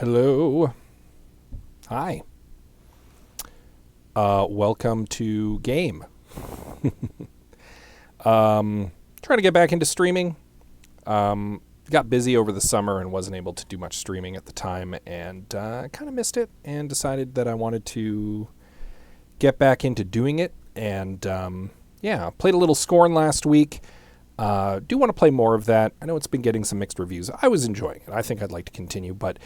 Hello. Hi. Welcome to game. Trying to get back into streaming. Got busy over the summer and wasn't able to do much streaming at the time, and kind of missed it and decided that I wanted to get back into doing it. And played a little Scorn last week. Do want to play more of that. I know it's been getting some mixed reviews. I was enjoying it. I think I'd like to continue, but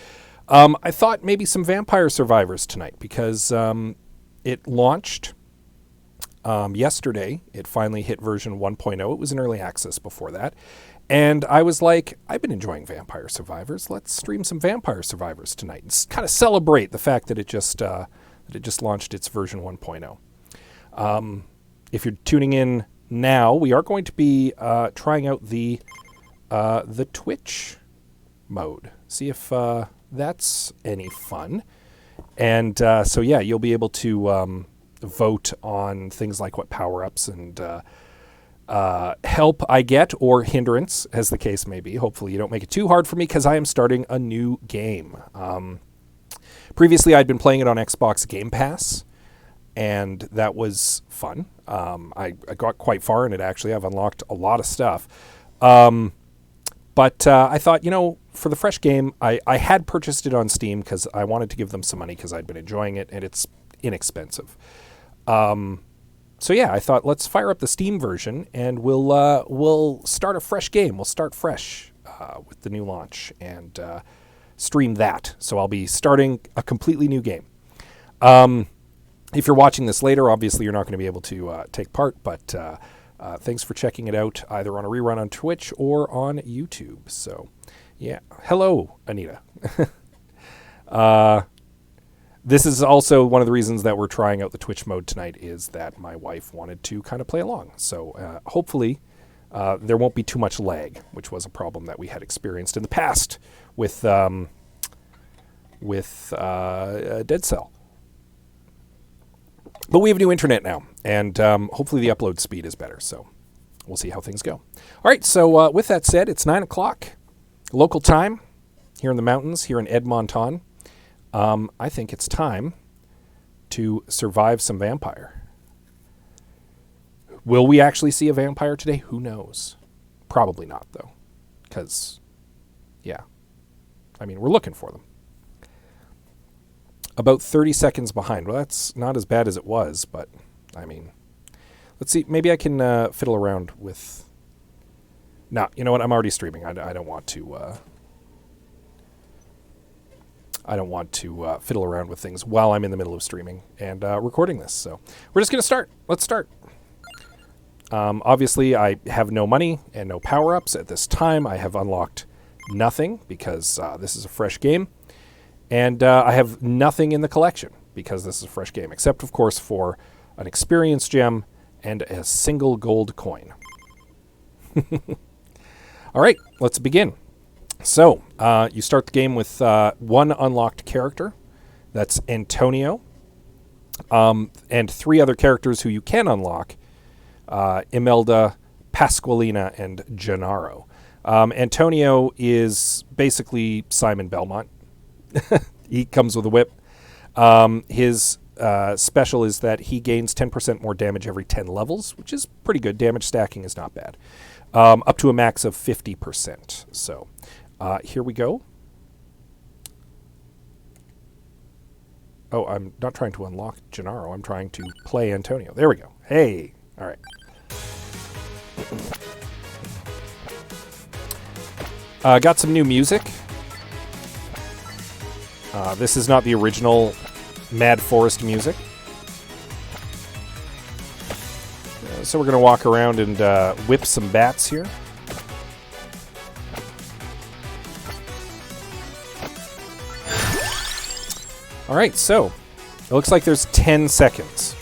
I thought maybe some Vampire Survivors tonight because it launched yesterday. It finally hit version 1.0. It was in early access before that. And I was like, I've been enjoying Vampire Survivors. Let's stream some Vampire Survivors tonight and kind of celebrate the fact that it just launched its version 1.0. If you're tuning in now, we are going to be trying out the Twitch mode. See if that's any fun. And you'll be able to vote on things like what power-ups and help I get, or hindrance, as the case may be. Hopefully you don't make it too hard for me, because I am starting a new game. Previously, I'd been playing it on Xbox Game Pass, and that was fun. I got quite far in it, actually. I've unlocked a lot of stuff. But I thought, for the fresh game, I had purchased it on Steam because I wanted to give them some money because I'd been enjoying it, and it's inexpensive. I thought, let's fire up the Steam version, and we'll start a fresh game. We'll start fresh with the new launch and stream that. So I'll be starting a completely new game. If you're watching this later, obviously you're not going to be able to take part, but thanks for checking it out, either on a rerun on Twitch or on YouTube. So, yeah. Hello, Anita. This is also one of the reasons that we're trying out the Twitch mode tonight, is that my wife wanted to kind of play along. So hopefully there won't be too much lag, which was a problem that we had experienced in the past with Dead Cell. But we have new internet now, and hopefully the upload speed is better, so we'll see how things go. All right, so with that said, it's 9 o'clock local time here in the mountains, here in Edmonton. I think it's time to survive some vampire. Will we actually see a vampire today? Who knows? Probably not, though, because, we're looking for them. About 30 seconds behind. Well, that's not as bad as it was, but, let's see. Maybe I can fiddle around with... No, you know what? I'm already streaming. I don't want to... I don't want to fiddle around with things while I'm in the middle of streaming and recording this. So we're just going to start. Let's start. Obviously, I have no money and no power-ups at this time. I have unlocked nothing because this is a fresh game. And I have nothing in the collection because this is a fresh game, except, of course, for an experience gem and a single gold coin. All right, let's begin. So, you start the game with one unlocked character. That's Antonio. And 3 other characters who you can unlock. Imelda, Pasqualina, and Gennaro. Antonio is basically Simon Belmont. He comes with a whip. His special is that he gains 10% more damage every 10 levels, which is pretty good. Damage stacking is not bad. Up to a max of 50%. So... here we go. Oh, I'm not trying to unlock Gennaro. I'm trying to play Antonio. There we go. Hey. All right. Got some new music. This is not the original Mad Forest music. So we're going to walk around and whip some bats here. All right, so it looks like there's 10 seconds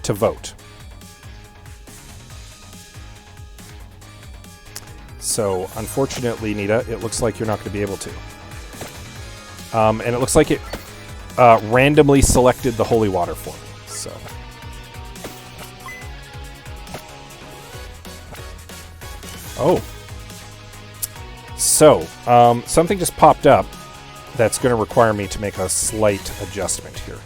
to vote. So, unfortunately, Nita, it looks like you're not going to be able to. And it looks like it randomly selected the holy water for me. So, oh. So, something just popped up. that's going to require me to make a slight adjustment here.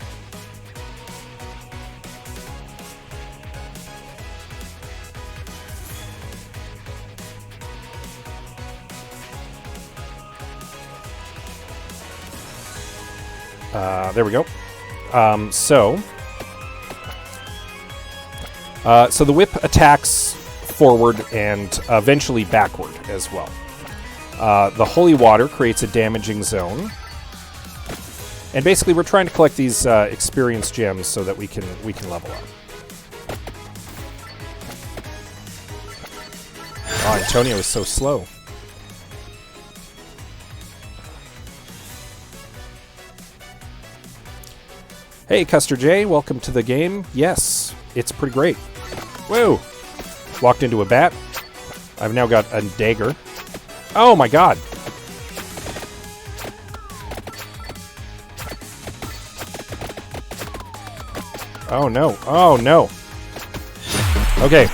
There we go. So the whip attacks forward and eventually backward as well. The holy water creates a damaging zone. And basically we're trying to collect these experience gems so that we can level up. Oh, Antonio is so slow. Hey, Custer J, welcome to the game. Yes, it's pretty great. Whoa! Walked into a bat. I've now got a dagger. Oh my god! Oh no, oh no. Okay.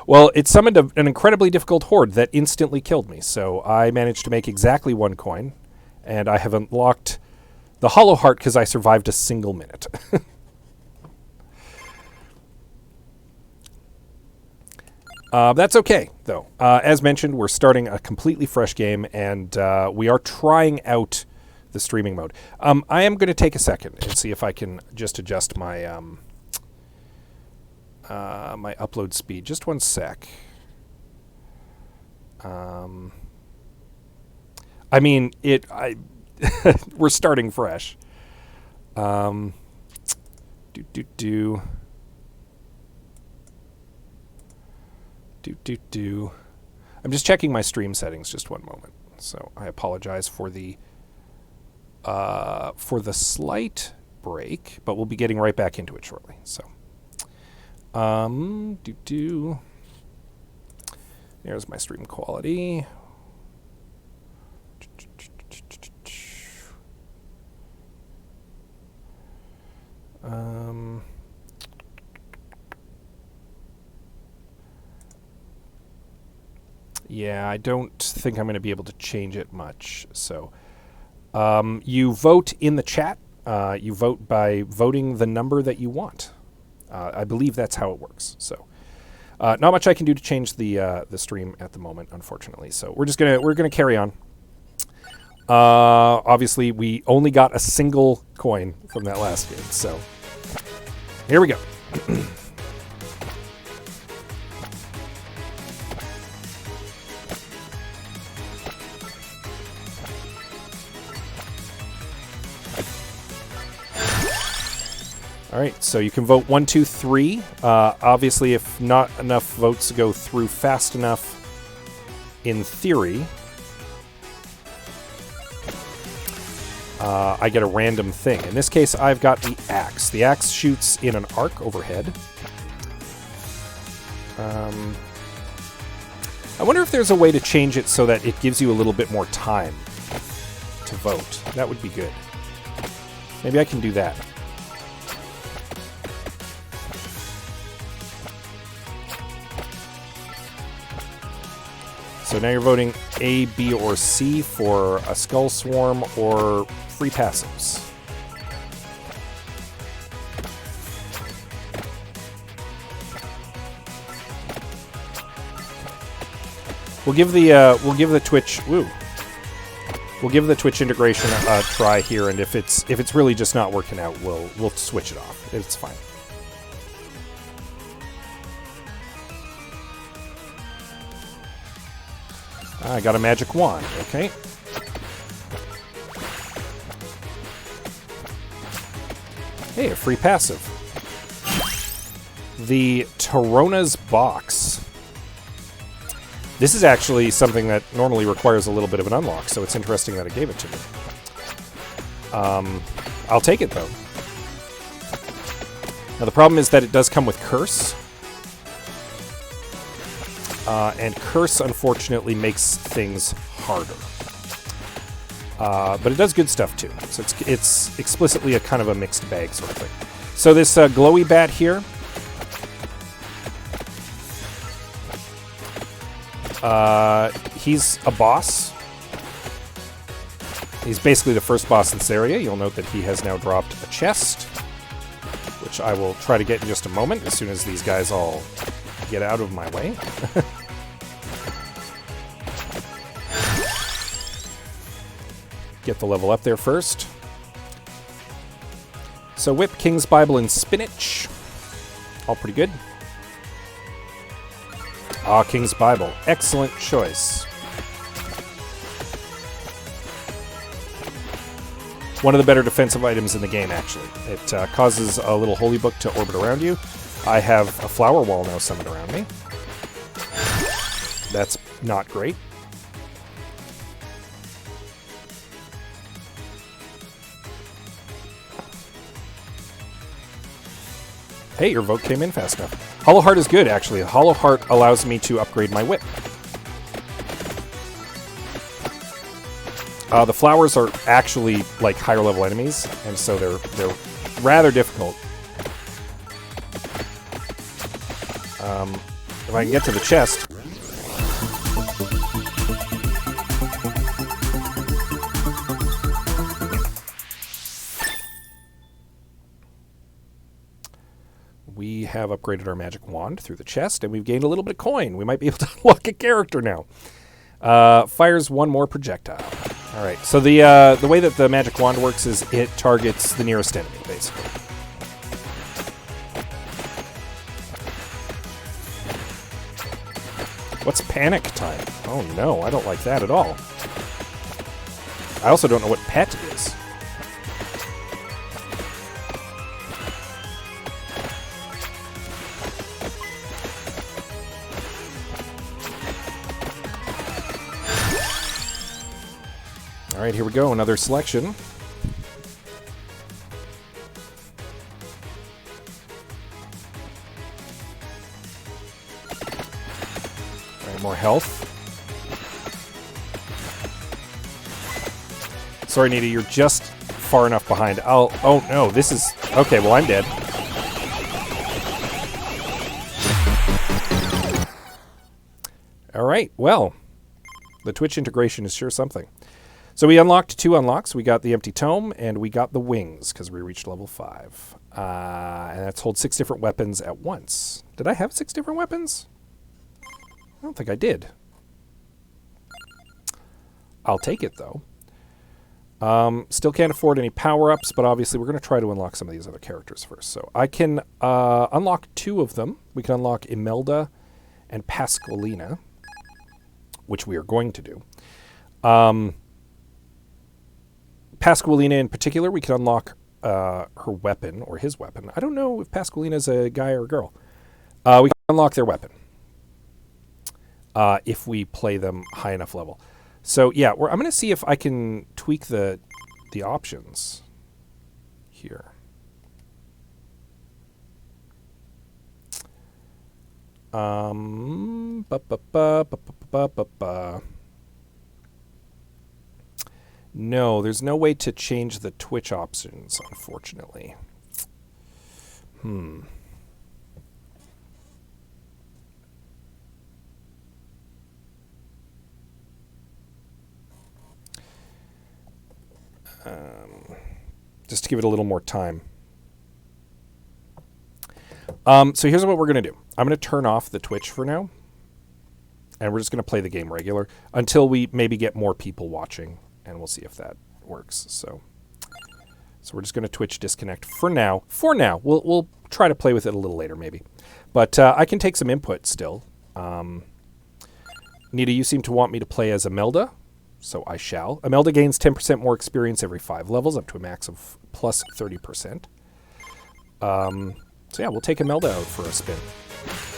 Well, it summoned an incredibly difficult horde that instantly killed me, so I managed to make exactly 1 coin, and I have unlocked the Hollow Heart because I survived a single minute. That's okay, though. As mentioned, we're starting a completely fresh game, and we are trying out the streaming mode. I am going to take a second and see if I can just adjust my my upload speed. Just 1 sec. I mean, we're starting fresh. I'm just checking my stream settings. Just 1 moment. So I apologize for the slight break, but we'll be getting right back into it shortly. So, there's my stream quality. Yeah, I don't think I'm going to be able to change it much. So, you vote in the chat. You vote by voting the number that you want. I believe that's how it works. So, not much I can do to change the stream at the moment, unfortunately. So we're gonna carry on. Obviously, we only got a single coin from that last game. So here we go. All right, so you can vote 1, 2, 3. Obviously, if not enough votes go through fast enough, in theory, I get a random thing. In this case, I've got the axe. The axe shoots in an arc overhead. I wonder if there's a way to change it so that it gives you a little bit more time to vote. That would be good. Maybe I can do that. So now you're voting A, B, or C for a Skull Swarm or free passives. We'll give the Twitch We'll give the Twitch integration a try here, and if it's really just not working out, we'll switch it off. It's fine. I got a magic wand, okay. Hey, a free passive. The Tarona's Box. This is actually something that normally requires a little bit of an unlock, so it's interesting that it gave it to me. I'll take it, though. Now, the problem is that it does come with Curse. And Curse, unfortunately, makes things harder. But it does good stuff, too. So it's explicitly a kind of a mixed bag sort of thing. So this glowy bat here, he's a boss. He's basically the first boss in this area. You'll note that he has now dropped a chest, which I will try to get in just a moment as soon as these guys all get out of my way. Get the level up there first. So Whip, King's Bible, and Spinach. All pretty good. Ah, King's Bible. Excellent choice. One of the better defensive items in the game, actually. It causes a little holy book to orbit around you. I have a flower wall now summoned around me. That's not great. Hey, your vote came in fast enough. Hollow Heart is good, actually. Hollow Heart allows me to upgrade my whip. The flowers are actually like higher level enemies, and so they're rather difficult. If I can get to the chest. We have upgraded our magic wand through the chest, and we've gained a little bit of coin. We might be able to unlock a character now. Fires one more projectile. All right, so the way that the magic wand works is it targets the nearest enemy, basically. What's panic time? Oh no, I don't like that at all. I also don't know what pet is. All right, here we go. Another selection. All right, more health. Sorry, Nita, you're just far enough behind. Oh no, this is... Okay, well, I'm dead. All right, well, the Twitch integration is sure something. So we unlocked 2 unlocks. We got the Empty Tome, and we got the Wings, because we reached level 5. And that's hold 6 different weapons at once. Did I have 6 different weapons? I don't think I did. I'll take it, though. Still can't afford any power-ups, but obviously we're going to try to unlock some of these other characters first. So I can unlock 2 of them. We can unlock Imelda and Pasqualina, which we are going to do. Pasqualina in particular, we can unlock her weapon, or his weapon. I don't know if Pasqualina's a guy or a girl. We can unlock their weapon if we play them high enough level. So yeah, I'm going to see if I can tweak the options here. No, there's no way to change the Twitch options, unfortunately. Just to give it a little more time. So here's what we're going to do. I'm going to turn off the Twitch for now. And we're just going to play the game regular until we maybe get more people watching. And we'll see if that works. So we're just going to Twitch disconnect for now. For now. We'll try to play with it a little later maybe. But I can take some input still. Nita, you seem to want me to play as Imelda. So I shall. Imelda gains 10% more experience every 5 levels, up to a max of plus 30%. So yeah, we'll take Imelda out for a spin.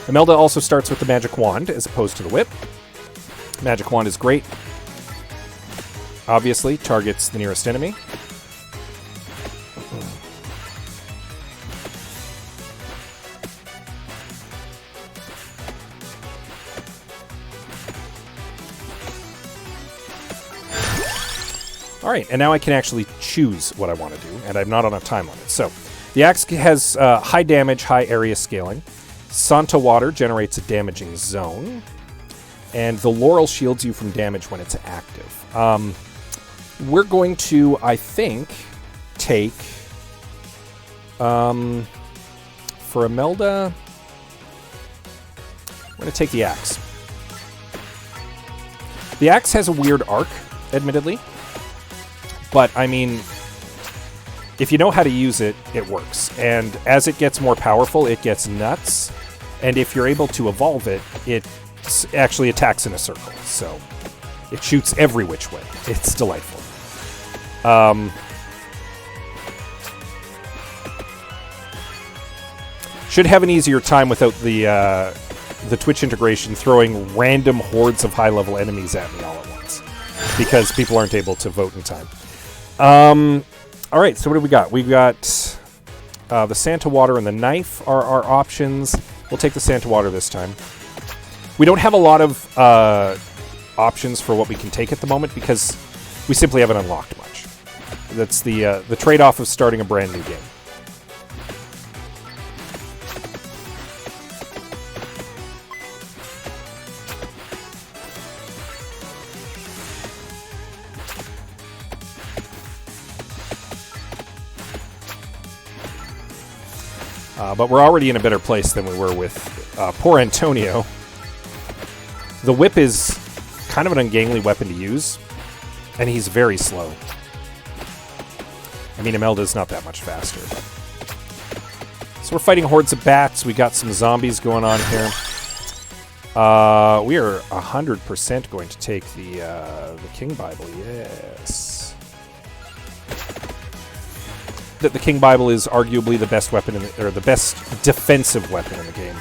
Imelda also starts with the Magic Wand as opposed to the Whip. Magic Wand is great. Obviously, targets the nearest enemy. All right, and now I can actually choose what I want to do, and I'm not on a time limit. So, the axe has high damage, high area scaling. Santa Water generates a damaging zone. And the Laurel shields you from damage when it's active. we're going to, I think, take... for Imelda, we're going to take the axe. The axe has a weird arc, admittedly. But, I mean, if you know how to use it, it works. And as it gets more powerful, it gets nuts. And if you're able to evolve it, it actually attacks in a circle. So it shoots every which way. It's delightful. Should have an easier time without the Twitch integration throwing random hordes of high-level enemies at me all at once. Because people aren't able to vote in time. All right, so what do we got? We've got the Santa Water and the knife are our options. We'll take the Santa Water this time. We don't have a lot of options for what we can take at the moment because we simply haven't unlocked much. That's the trade-off of starting a brand new game. But we're already in a better place than we were with poor Antonio. The whip is kind of an ungainly weapon to use, and he's very slow. I mean, Imelda's not that much faster. But. So we're fighting hordes of bats. We got some zombies going on here. We are 100% going to take the King Bible. Yes. That the King Bible is arguably the best weapon or the best defensive weapon in the game,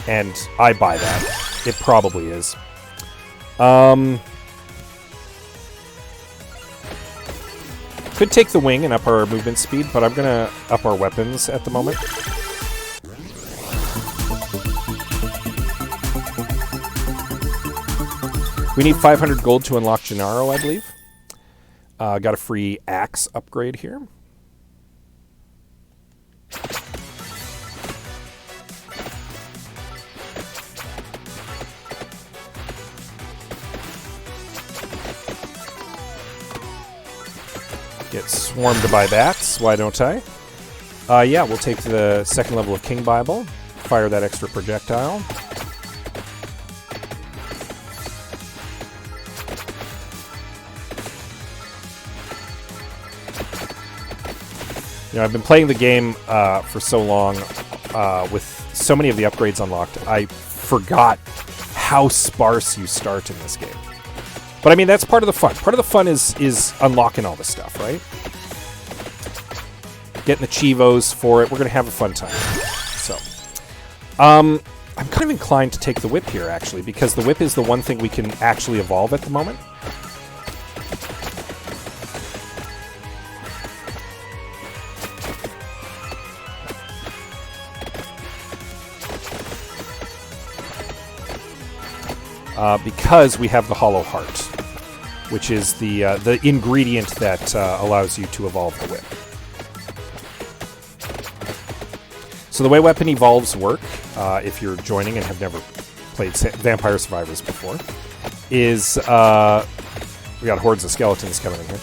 and I buy that. It probably is. Could take the wing and up our movement speed, but I'm gonna up our weapons at the moment. We need 500 gold to unlock Gennaro, I believe. Got a free axe upgrade here. Get swarmed by bats, why don't I? Yeah, we'll take the second level of King Bible. Fire that extra projectile. You know, I've been playing the game for so long with so many of the upgrades unlocked, I forgot how sparse you start in this game. But I mean, that's part of the fun. Part of the fun is unlocking all this stuff, right? Getting the Chivos for it. We're going to have a fun time. So, I'm kind of inclined to take the whip here, actually, because the whip is the one thing we can actually evolve at the moment. Because we have the Hollow Heart, which is the ingredient that allows you to evolve the whip. So the way weapon evolves work, if you're joining and have never played Vampire Survivors before, is we got hordes of skeletons coming in here.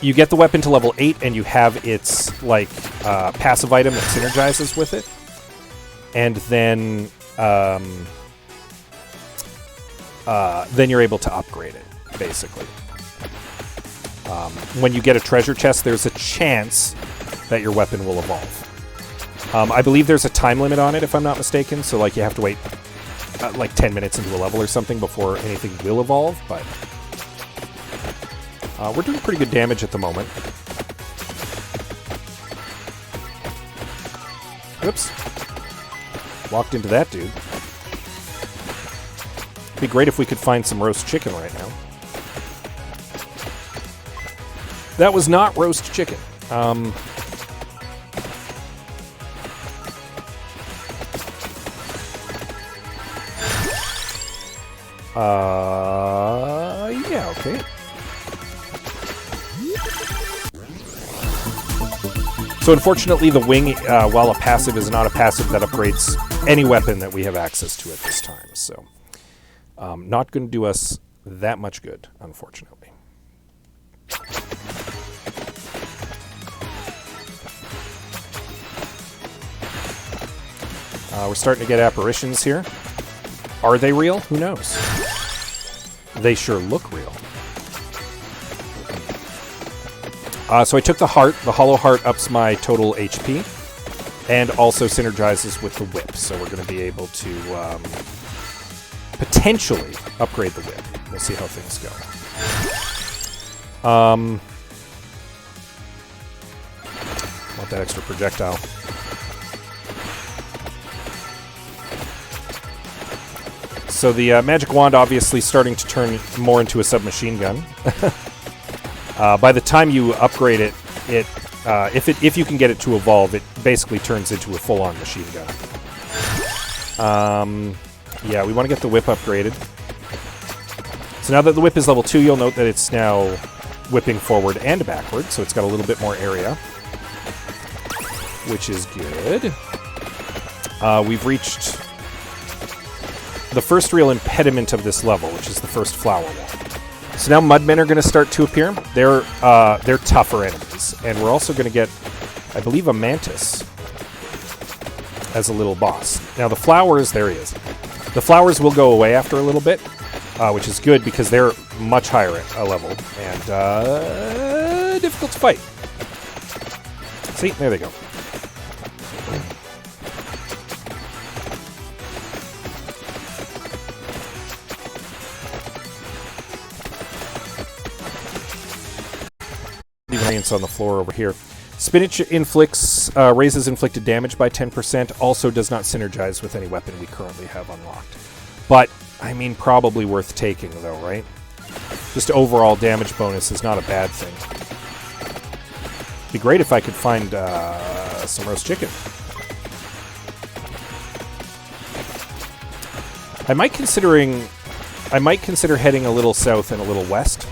You get the weapon to level 8, and you have its passive item that synergizes with it, and then you're able to upgrade it, basically. When you get a treasure chest, there's a chance that your weapon will evolve. I believe there's a time limit on it, if I'm not mistaken, so you have to wait 10 minutes into a level or something before anything will evolve, but we're doing pretty good damage at the moment. Whoops. Walked into that dude. Be great if we could find some roast chicken right now. That was not roast chicken. Yeah, okay. So unfortunately, the wing, while a passive, is not a passive that upgrades any weapon that we have access to at this time. So, not going to do us that much good, unfortunately. We're starting to get apparitions here. Are they real? Who knows? They sure look real. So I took the heart. The hollow heart ups my total HP and also synergizes with the whip. So we're going to be able to potentially upgrade the whip. We'll see how things go. Want that extra projectile. So the magic wand obviously starting to turn more into a submachine gun. By the time you upgrade it, if you can get it to evolve, it basically turns into a full-on machine gun. Yeah, we want to get the whip upgraded. So now that the whip is level 2, you'll note that it's now whipping forward and backward, so it's got a little bit more area, which is good. We've reached the first real impediment of this level, which is the first flower wall. So now mudmen are going to start to appear. They're tougher enemies, and we're also going to get, I believe, a mantis as a little boss. Now the flowers, there he is. The flowers will go away after a little bit, which is good because they're much higher at a level and difficult to fight. See, there they go. Variants on the floor over here. Spinach inflicts raises inflicted damage by 10%. Also does not synergize with any weapon we currently have unlocked. But I mean, probably worth taking though, right? Just overall damage bonus is not a bad thing. Be great if I could find some roast chicken. I might consider heading a little south and a little west.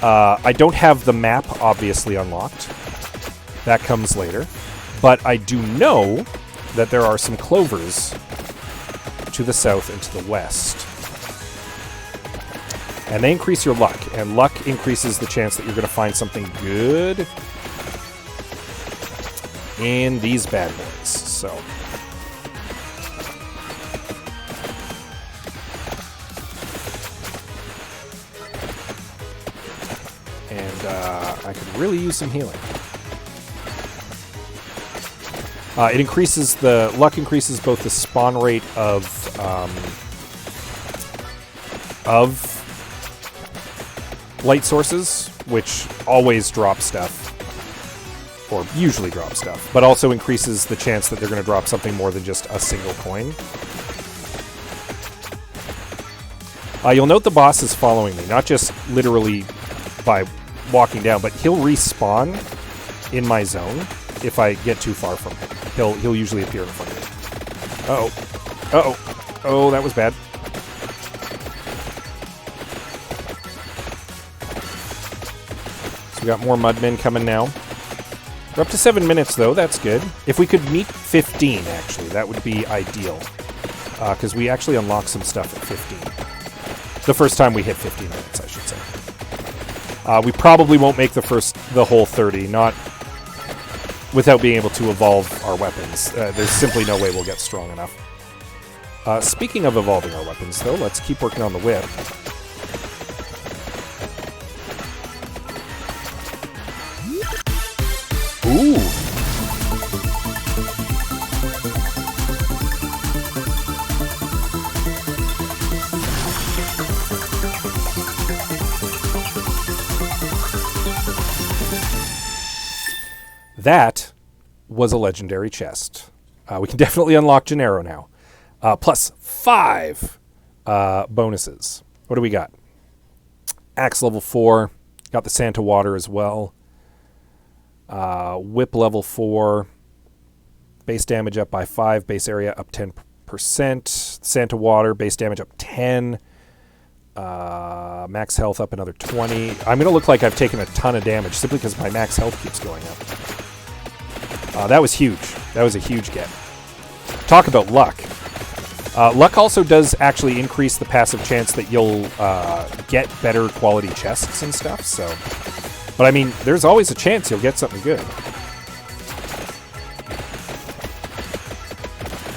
I don't have the map obviously unlocked. That comes later. But I do know that there are some clovers to the south and to the west. And they increase your luck. And luck increases the chance that you're going to find something good in these bad boys. So I could really use some healing. It increases the luck increases both the spawn rate of light sources, which always drop stuff, or usually drop stuff, but also increases the chance that they're going to drop something more than just a single coin. You'll note the boss is following me, not just literally by walking down, but he'll respawn in my zone if I get too far from him. He'll usually appear in front of me. Uh-oh. Uh-oh. Oh, that was bad. So we got more mudmen coming now. We're up to 7 minutes, though. That's good. If we could meet 15, actually, that would be ideal. Because we actually unlocked some stuff at 15. The first time we hit 15 minutes, I should say. We probably won't make the whole 30, not without being able to evolve our weapons. There's simply no way we'll get strong enough. Speaking of evolving our weapons, though, let's keep working on the whip. Ooh! That was a legendary chest. We can definitely unlock Gennaro now. Plus 5 bonuses. What do we got? Axe level 4. Got the Santa Water as well. Whip level 4. Base damage up by 5. Base area up 10%. Santa Water. Base damage up 10. Max health up another 20. I'm going to look like I've taken a ton of damage simply because my max health keeps going up. That was huge. That was a huge get. Talk about luck. Luck also does actually increase the passive chance that you'll get better quality chests and stuff. So, but I mean, there's always a chance you'll get something good.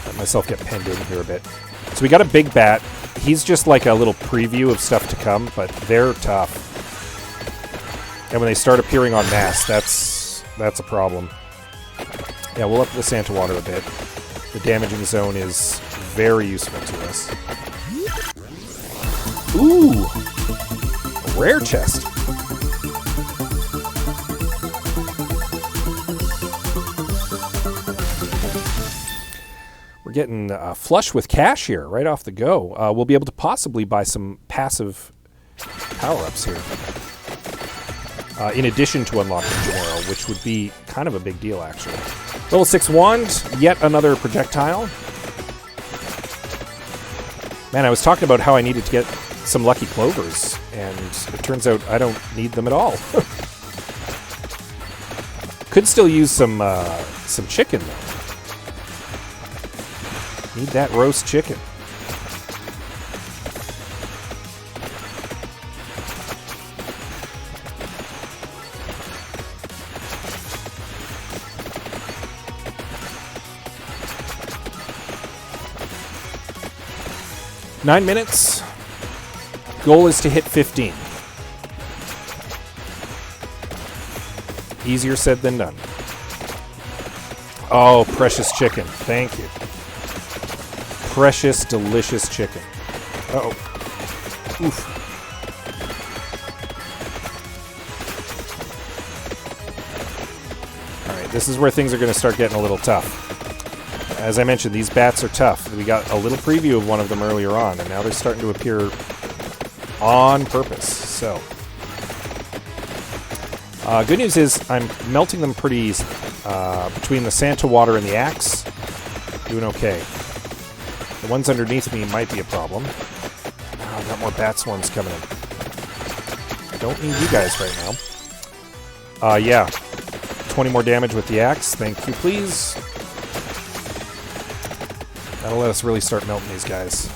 Let myself get penned in here a bit. So we got a big bat. He's just like a little preview of stuff to come, but they're tough. And when they start appearing en masse, that's a problem. Yeah, we'll up the Santa Water a bit. The damaging zone is very useful to us. Ooh! A rare chest. We're getting flush with cash here, right off the go. We'll be able to possibly buy some passive power-ups here. In addition to unlocking Gennaro, which would be kind of a big deal, actually. Level 6 wand, yet another projectile. Man, I was talking about how I needed to get some lucky clovers, and it turns out I don't need them at all. Could still use some chicken, though. Need that roast chicken. Nine minutes. Goal is to hit 15. Easier said than done. Oh, precious chicken. Thank you. Precious, delicious chicken. Uh-oh. Oof. Alright, this is where things are going to start getting a little tough. As I mentioned, these bats are tough. We got a little preview of one of them earlier on, and now they're starting to appear on purpose. So, good news is I'm melting them pretty easy. Between the Santa Water and the axe, doing okay. The ones underneath me might be a problem. Oh, I've got more bat swarms coming in. Don't need you guys right now. Yeah. 20 more damage with the axe. Thank you, please. That'll let us really start melting these guys.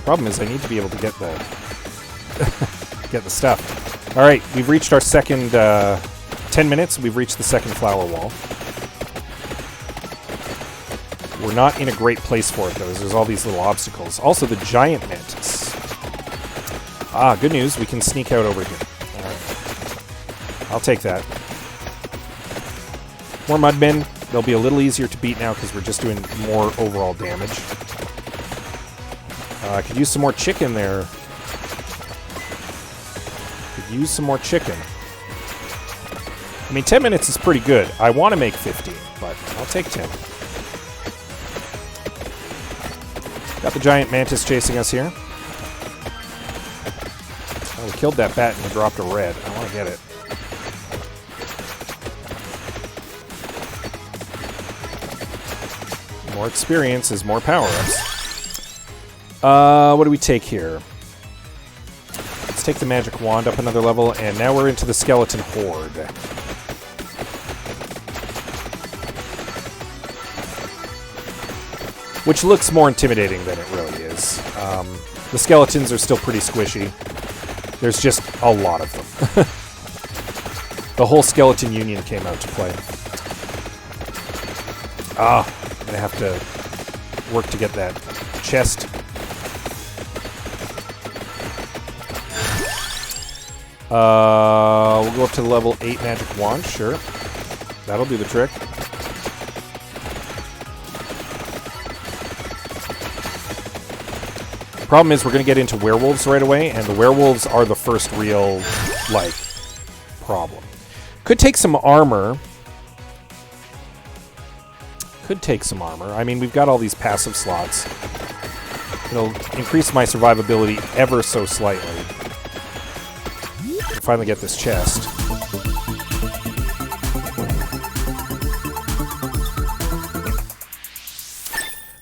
Problem is I need to be able to get the get the stuff. Alright, we've reached our second 10 minutes. We've reached the second flower wall. We're not in a great place for it, though. There's all these little obstacles. Also, the giant mantis. Ah, good news. We can sneak out over here. All right. I'll take that. More mudmen. They'll be a little easier to beat now because we're just doing more overall damage. I could use some more chicken there. Could use some more chicken. I mean, 10 minutes is pretty good. I want to make 15, but I'll take 10. Got the giant mantis chasing us here. Oh, we killed that bat and we dropped a red. I want to get it. More experience is more power-ups. What do we take here? Let's take the magic wand up another level, and now we're into the skeleton horde. Which looks more intimidating than it really is. The skeletons are still pretty squishy. There's just a lot of them. The whole skeleton union came out to play. I'm gonna have to work to get that chest. We'll go up to the level 8 magic wand, sure. That'll do the trick. Problem is we're going to get into werewolves right away, and the werewolves are the first real, like, problem. Could take some armor. Could take some armor. I mean, we've got all these passive slots. It'll increase my survivability ever so slightly. I'll finally get this chest.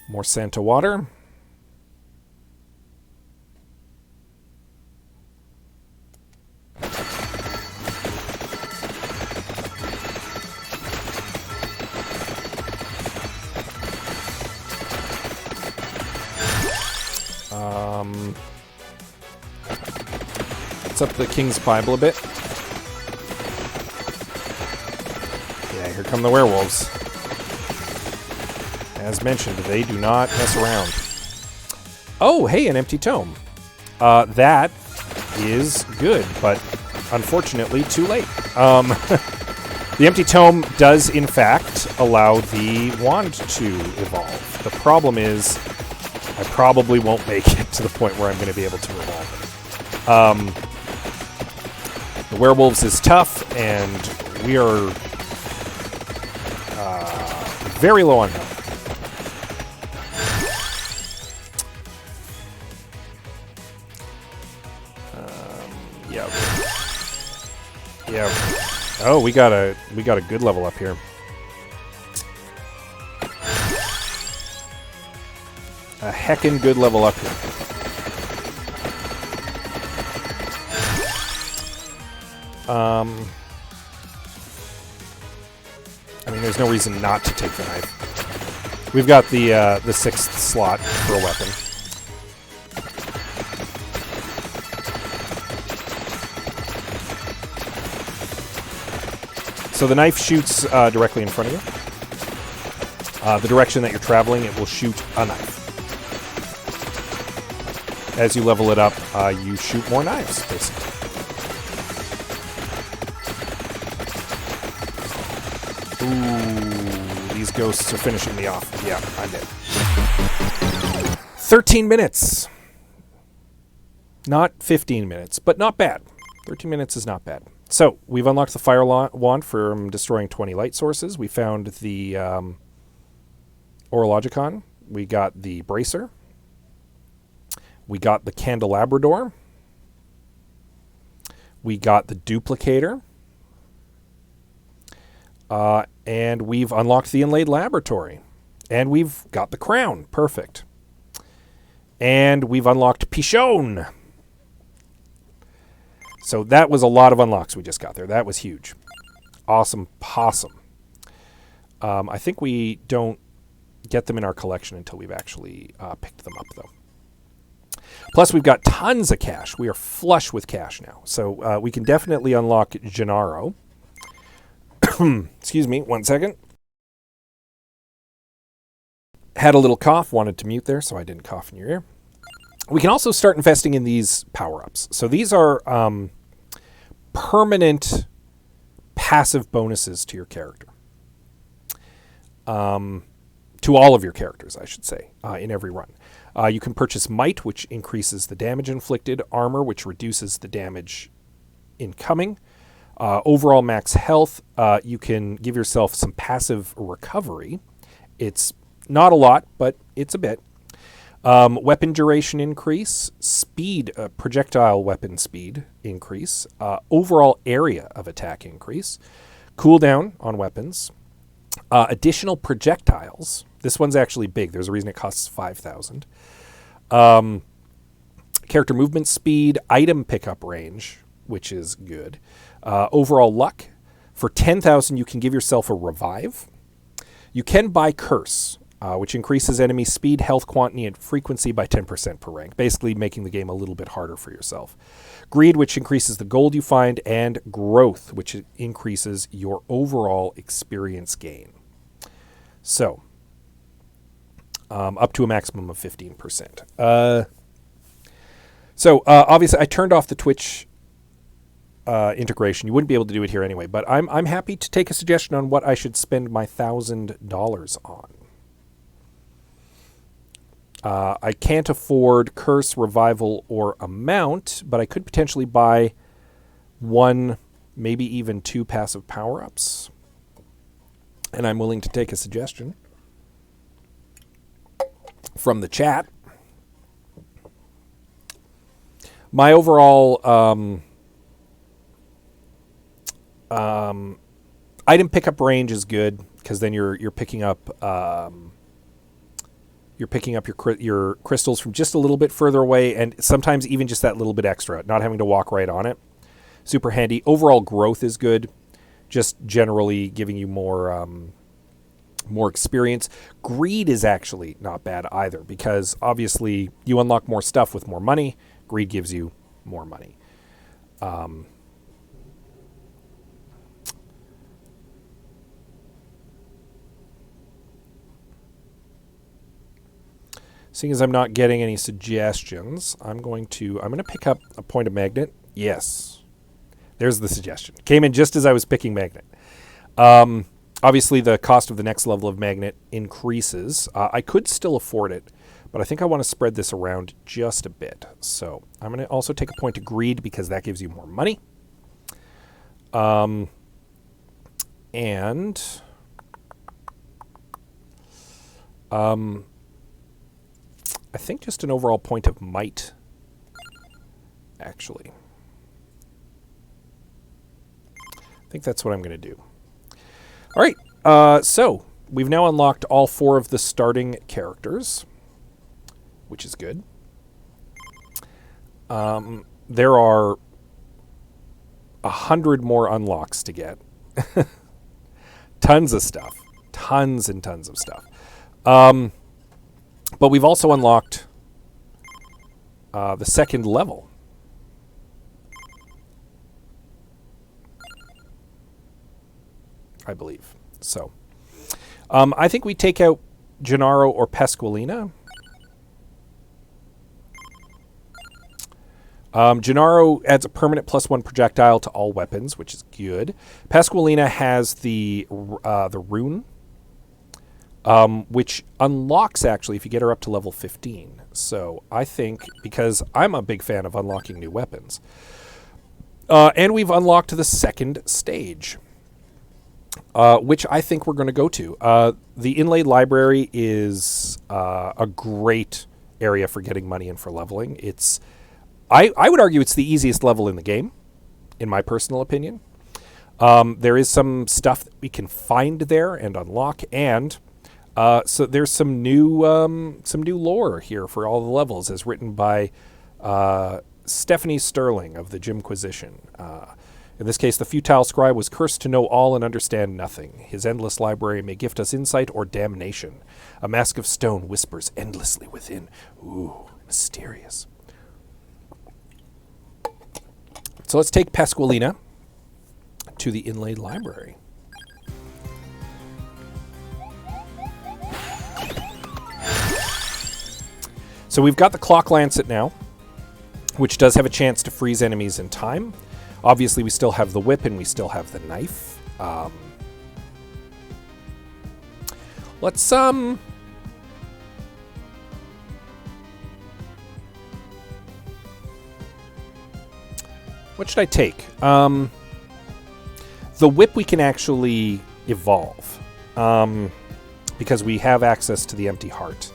More Santa water. Let's up the King's Bible a bit. Yeah, here come the werewolves. As mentioned, they do not mess around. Oh, hey, an empty tome. That is good, but unfortunately too late. The empty tome does, in fact, allow the wand to evolve. The problem is I probably won't make it to the point where I'm going to be able to evolve it. The werewolves is tough, and we are very low on health. Yep. Yeah. Oh, we got a good level up here. A heckin' good level up here. I mean, there's no reason not to take the knife. We've got the 6th slot for a weapon. So the knife shoots directly in front of you. The direction that you're traveling, it will shoot a knife. As you level it up, you shoot more knives, basically. Ooh, these ghosts are finishing me off. Yeah, I'm dead. 13 minutes. Not 15 minutes, but not bad. 13 minutes is not bad. So, we've unlocked the fire wand from destroying 20 light sources. We found the Orologicon. We got the bracer. We got the candelabrador. We got the duplicator. And we've unlocked the inlaid laboratory. And we've got the crown. Perfect. And we've unlocked Pichon. So that was a lot of unlocks we just got there. That was huge. Awesome possum. I think we don't get them in our collection until we've actually picked them up, though. Plus, we've got tons of cash. We are flush with cash now. So we can definitely unlock Gennaro. Excuse me, 1 second. Had a little cough, wanted to mute there, so I didn't cough in your ear. We can also start investing in these power-ups. So these are permanent passive bonuses to your character. To all of your characters, I should say, in every run. You can purchase Might, which increases the damage inflicted, Armor, which reduces the damage incoming, overall max health. You can give yourself some passive recovery. It's not a lot, but it's a bit. Weapon duration increase, speed, projectile weapon speed increase, overall area of attack increase, cooldown on weapons, additional projectiles. This one's actually big. There's a reason it costs 5,000. Character movement speed, item pickup range, which is good. Overall luck. For 10,000, you can give yourself a revive. You can buy Curse, which increases enemy speed, health, quantity, and frequency by 10% per rank, basically making the game a little bit harder for yourself. Greed, which increases the gold you find, and Growth, which increases your overall experience gain. So, up to a maximum of 15%. Obviously, I turned off the Twitch integration. You wouldn't be able to do it here anyway, but I'm happy to take a suggestion on what I should spend my $1,000 on. I can't afford Curse, Revival, or Amount, but I could potentially buy 1, maybe even 2 passive power-ups. And I'm willing to take a suggestion from the chat. My overall item pickup range is good because then you're picking up your crystals from just a little bit further away, and sometimes even just that little bit extra, not having to walk right on it. Super handy. Overall growth is good, just generally giving you more more experience. Greed is actually not bad either, because obviously you unlock more stuff with more money. Greed gives you more money. Seeing as I'm not getting any suggestions, I'm going to pick up a point of magnet. Yes. There's the suggestion. Came in just as I was picking magnet. Obviously, the cost of the next level of magnet increases. I could still afford it, but I think I want to spread this around just a bit. So I'm going to also take a point of greed because that gives you more money. I think just an overall point of might, actually. I think that's what I'm going to do. All right, so we've now unlocked all 4 of the starting characters, which is good. There are 100 more unlocks to get. Tons of stuff. Tons and tons of stuff. But we've also unlocked the second level. I believe. So, I think we take out Gennaro or Pasqualina. Gennaro adds a permanent +1 projectile to all weapons, which is good. Pasqualina has the rune, which unlocks, actually, if you get her up to level 15. So I think, because I'm a big fan of unlocking new weapons. And we've unlocked the second stage, which I think we're going to go to. The Inlaid Library is a great area for getting money in for leveling. I would argue it's the easiest level in the game, in my personal opinion. There is some stuff that we can find there and unlock, and so there's some new lore here for all the levels, as written by Stephanie Sterling of the Jimquisition. In this case, the futile scribe was cursed to know all and understand nothing. His endless library may gift us insight or damnation. A mask of stone whispers endlessly within. Ooh, mysterious. So let's take Pasqualina to the Inlaid Library. So we've got the Clock Lancet now, which does have a chance to freeze enemies in time. Obviously, we still have the whip and we still have the knife. Let's what should I take? The whip we can actually evolve, because we have access to the empty heart.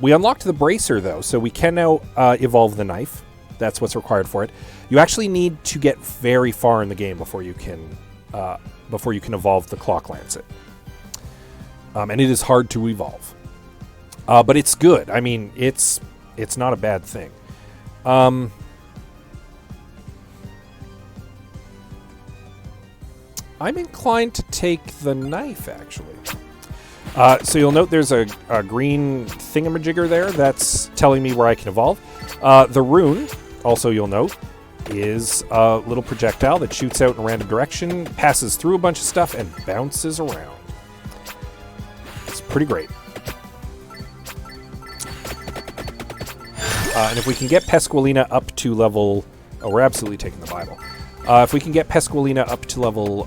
We unlocked the bracer, though, so we can now evolve the knife. That's what's required for it. You actually need to get very far in the game before you can evolve the Clock Lancet. And it is hard to evolve, but it's good. I mean, it's not a bad thing. I'm inclined to take the knife, actually. So you'll note there's a green thingamajigger there. That's telling me where I can evolve. The rune, also you'll note, is a little projectile that shoots out in a random direction, passes through a bunch of stuff, and bounces around. It's pretty great. And if we can get Pasqualina up to level... Oh, we're absolutely taking the Bible. If we can get Pasqualina up to level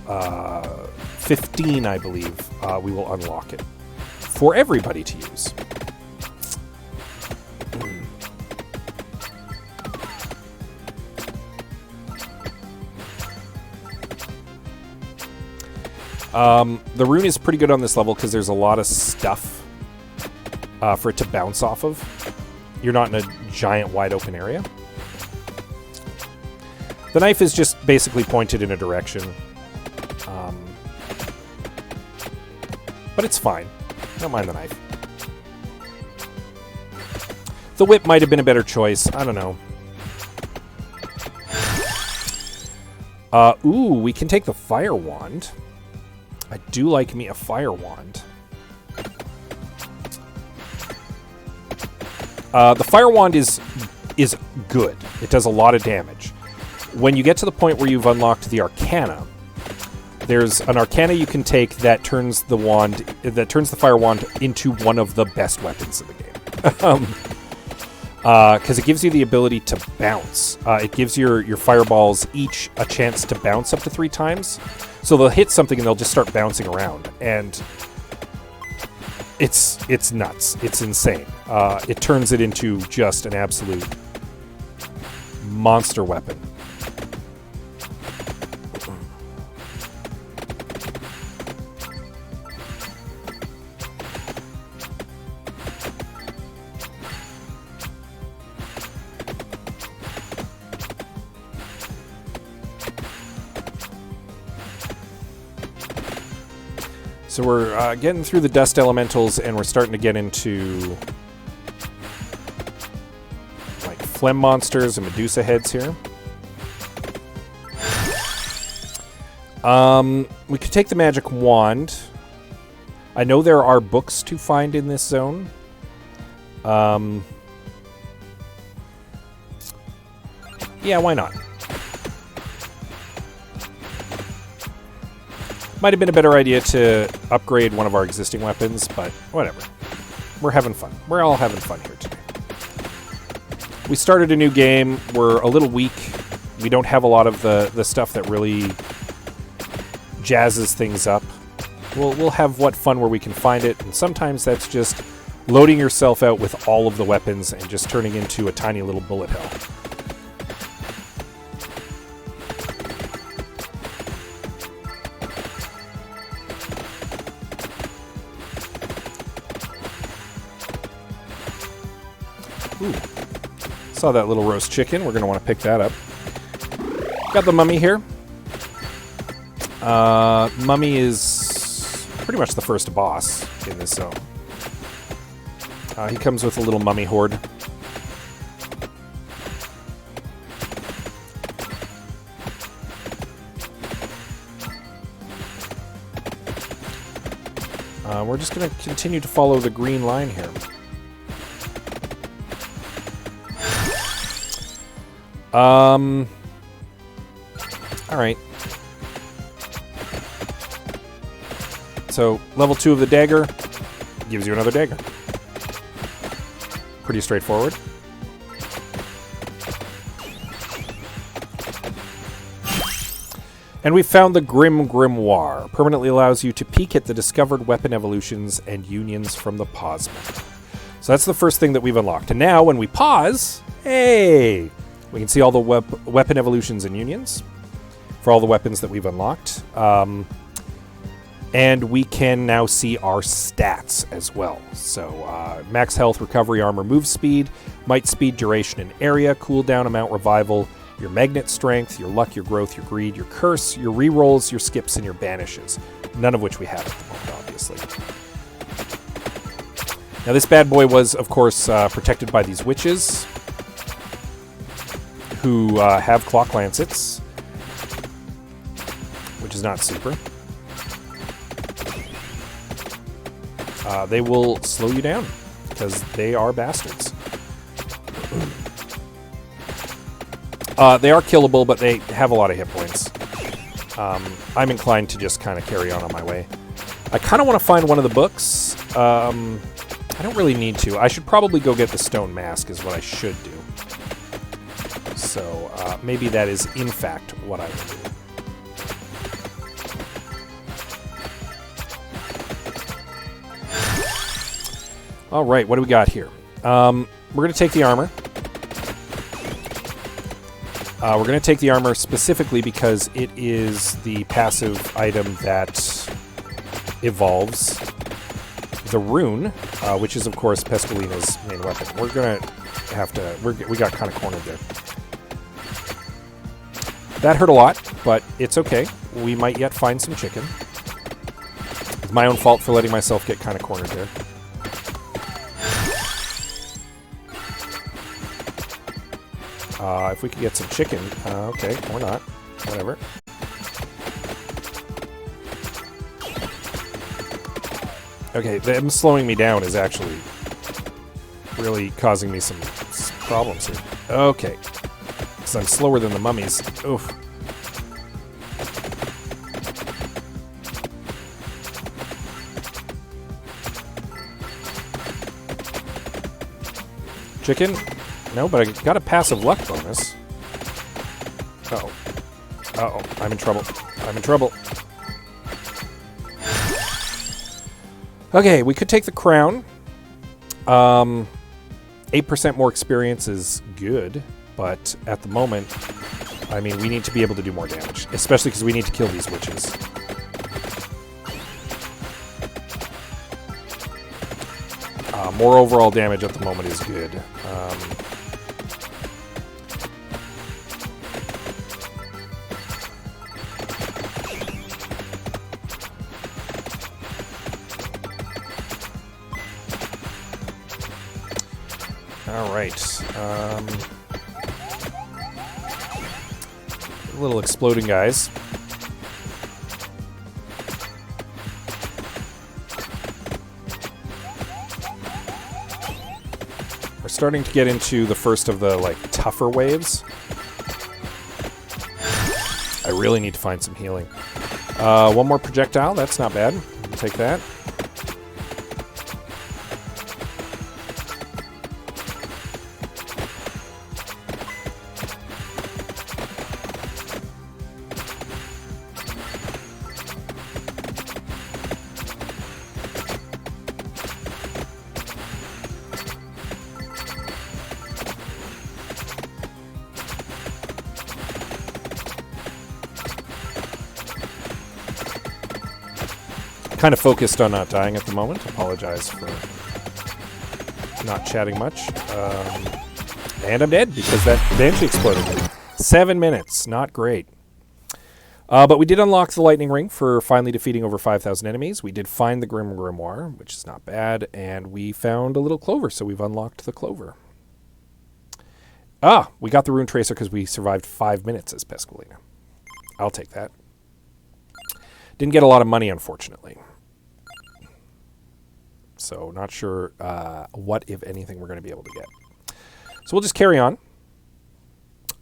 15, I believe, we will unlock it for everybody to use. The rune is pretty good on this level because there's a lot of stuff for it to bounce off of. You're not in a giant wide open area. The knife is just basically pointed in a direction. But it's fine. I don't mind the knife. The whip might have been a better choice. I don't know. Ooh, we can take the fire wand. I do like me a fire wand. The fire wand is good. It does a lot of damage. When you get to the point where you've unlocked the Arcana, there's an Arcana you can take that turns the fire wand into one of the best weapons in the game. Because it gives you the ability to bounce. It gives your fireballs each a chance to bounce up to 3 times. So they'll hit something and they'll just start bouncing around. And it's nuts. It's insane. It turns it into just an absolute monster weapon. So we're getting through the dust elementals, and we're starting to get into like phlegm monsters and Medusa heads here. We could take the magic wand. I know there are books to find in this zone. Yeah, why not? Might have been a better idea to upgrade one of our existing weapons, but whatever. We're having fun. We're all having fun here today. We started a new game. We're a little weak. We don't have a lot of the stuff that really jazzes things up. We'll have what fun where we can find it, and sometimes that's just loading yourself out with all of the weapons and just turning into a tiny little bullet hell. Ooh. Saw that little roast chicken. We're going to want to pick that up. Got the mummy here. Mummy is pretty much the first boss in this zone. He comes with a little mummy horde. We're just going to continue to follow the green line here. Alright. So, level 2 of the dagger gives you another dagger. Pretty straightforward. And we found the Grim Grimoire. Permanently allows you to peek at the discovered weapon evolutions and unions from the pause menu. So that's the first thing that we've unlocked. And now, when we pause, hey! We can see all the weapon evolutions and unions for all the weapons that we've unlocked. And we can now see our stats as well. So max health, recovery, armor, move speed, might speed, duration, and area, cooldown, amount, revival, your magnet strength, your luck, your growth, your greed, your curse, your rerolls, your skips, and your banishes. None of which we have at the moment, obviously. Now this bad boy was, of course, protected by these witches, who have clock lancets, which is not super. They will slow you down, because they are bastards. They are killable, but they have a lot of hit points. I'm inclined to just kind of carry on my way. I kind of want to find one of the books. I don't really need to. I should probably go get the stone mask is what I should do. So maybe that is, in fact, what I will do. All right, what do we got here? We're going to take the armor. We're going to take the armor specifically because it is the passive item that evolves the rune, which is, of course, Pescolina's main weapon. We're going to have to... We got kind of cornered there. That hurt a lot, but it's okay. We might yet find some chicken. It's my own fault for letting myself get kind of cornered there. If we could get some chicken, okay, or not, whatever. Okay, them slowing me down is actually really causing me some problems here. Okay. Because I'm slower than the mummies. Oof. Chicken? No, but I got a passive luck bonus. Uh-oh. Uh-oh. I'm in trouble. I'm in trouble. Okay, we could take the crown. 8% more experience is good, but at the moment, I mean, we need to be able to do more damage, especially because we need to kill these witches. More overall damage at the moment is good. All right. Little exploding guys. We're starting to get into the first of the, like, tougher waves. I really need to find some healing. One more projectile. That's not bad. We'll take that. Kind of focused on not dying at the moment. Apologize for not chatting much. And I'm dead because that banshee exploded. 7 minutes. Not great. But we did unlock the lightning ring for finally defeating over 5,000 enemies. We did find the Grim Grimoire, which is not bad. And we found a little clover, so we've unlocked the clover. Ah, we got the rune tracer because we survived 5 minutes as Pescalina. I'll take that. Didn't get a lot of money, unfortunately. So not sure what, if anything, we're going to be able to get. So we'll just carry on.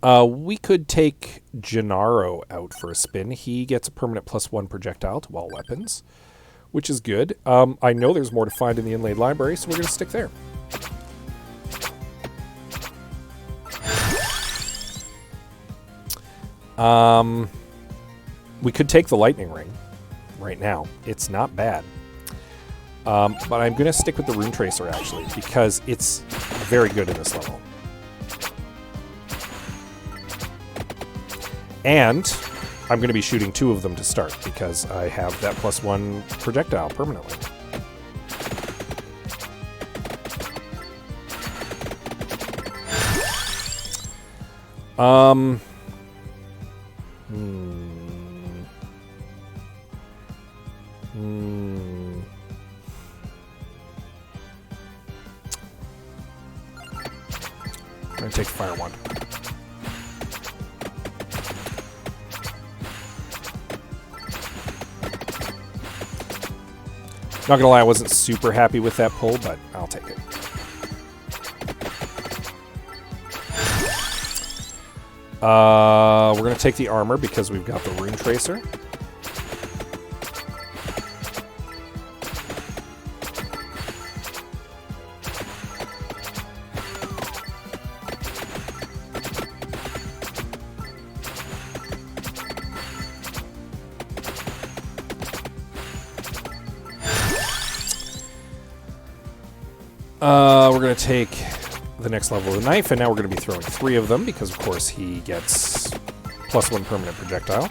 We could take Gennaro out for a spin. He gets a permanent +1 projectile to all weapons, which is good. I know there's more to find in the inlaid library, so we're going to stick there. We could take the lightning ring right now. It's not bad. But I'm going to stick with the rune tracer, actually, because it's very good in this level. And I'm going to be shooting 2 of them to start, because I have that +1 projectile permanently. I'm going to take the fire wand. Not going to lie, I wasn't super happy with that pull, but I'll take it. We're going to take the armor because we've got the rune tracer. We're going to take the next level of the knife, and now we're going to be throwing 3 of them because, of course, he gets +1 permanent projectile.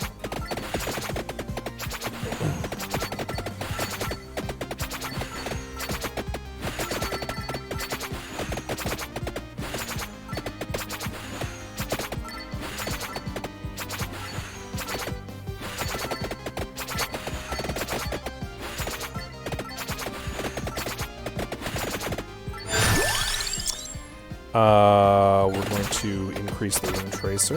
We're going to increase the rune tracer.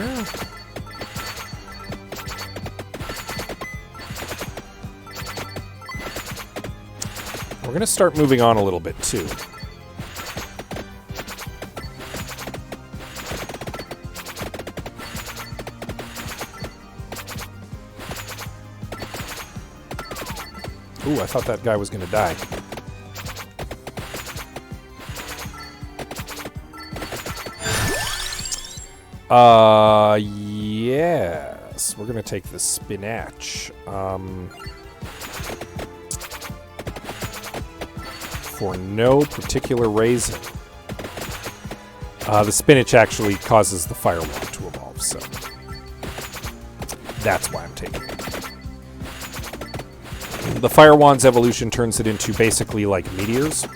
We're We're going to start moving on a little bit, too. Ooh, I thought that guy was going to die. Yes. We're going to take the spinach. For no particular reason. The spinach actually causes the fire wand to evolve, so that's why I'm taking it. The fire wand's evolution turns it into basically like meteors.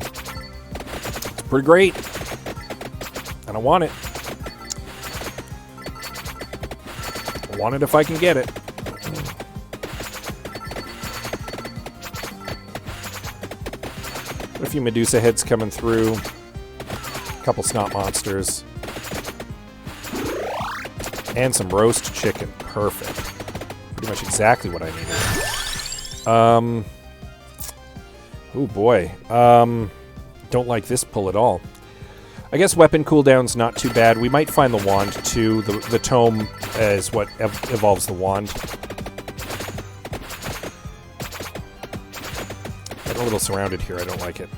It's pretty great. And I want it. I want it if I can get it. A few Medusa heads coming through. A couple snot monsters. And some roast chicken. Perfect. Pretty much exactly what I needed. Oh boy. Don't like this pull at all. I guess weapon cooldown's not too bad. We might find the wand too. The tome is what evolves the wand. I'm a little surrounded here. I don't like it.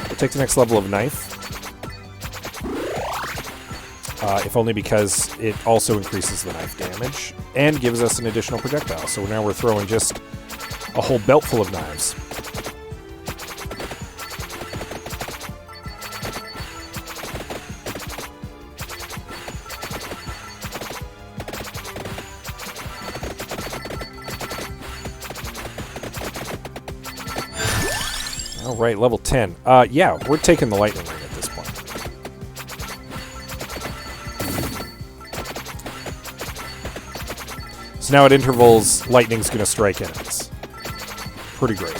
We'll take the next level of knife. If only because it also increases the knife damage and gives us an additional projectile. So now we're throwing just a whole belt full of knives. All right, level 10. Yeah, we're taking the lightning ring at this point. So now at intervals, lightning's going to strike enemies. Pretty great.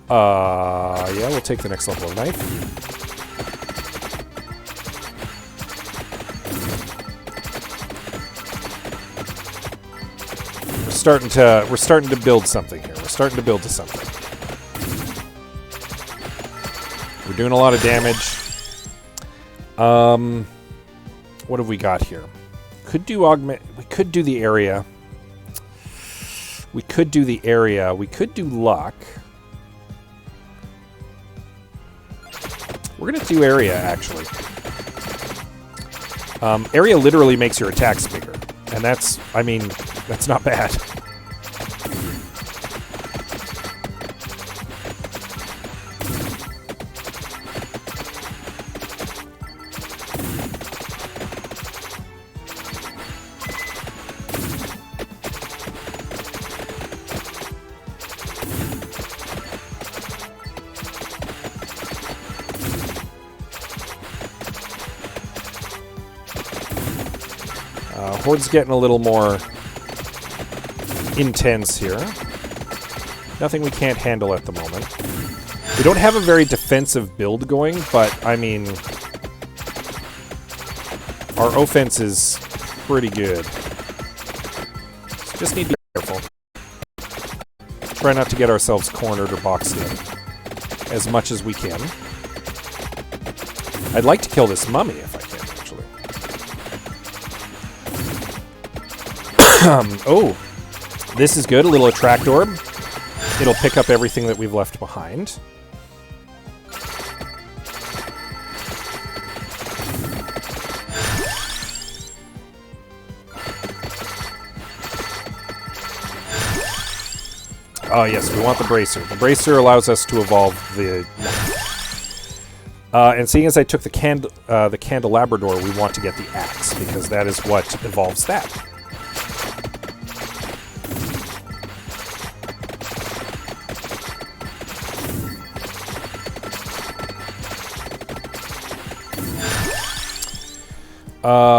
Yeah, we'll take the next level of knife. We're starting to build something here. We're starting to build to something. We're doing a lot of damage. What have we got here? Could do augment. We could do the area. We could do the area. We could do luck. We're gonna do area actually. Area literally makes your attacks bigger, and that's, I mean, that's not bad. Horde's getting a little more intense here. Nothing we can't handle at the moment. We don't have a very defensive build going, but, I mean, our offense is pretty good. So just need to be careful. Try not to get ourselves cornered or boxed in as much as we can. I'd like to kill this mummy if I can, actually. Oh, this is good. A little attract orb. It'll pick up everything that we've left behind. Oh yes, we want the bracer. The bracer allows us to evolve the knife. And seeing as I took the candelabrador, we want to get the axe, because that is what evolves that.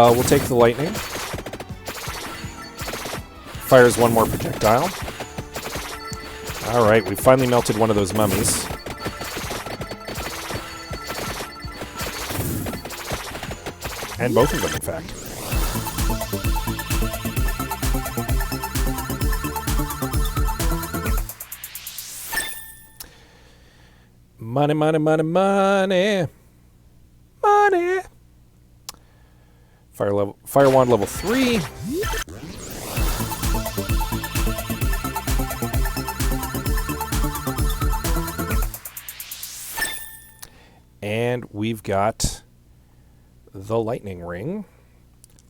We'll take the lightning. Fires one more projectile. All right, we finally melted one of those mummies. And both of them, in fact. Money, money, money, money. Money. Fire wand level 3. And we've got the lightning ring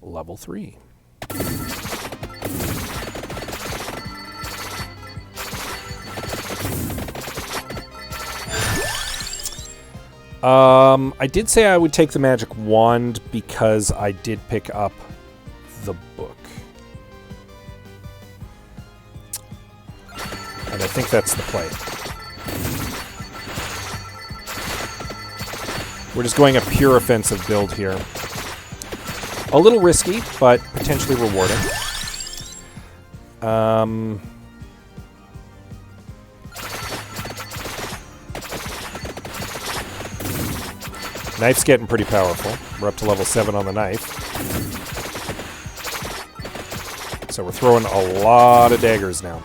level 3. I did say I would take the magic wand because I did pick up the book. And I think that's the play. We're just going a pure offensive build here. A little risky, but potentially rewarding. Knife's getting pretty powerful. We're up to level 7 on the knife. So we're throwing a lot of daggers now.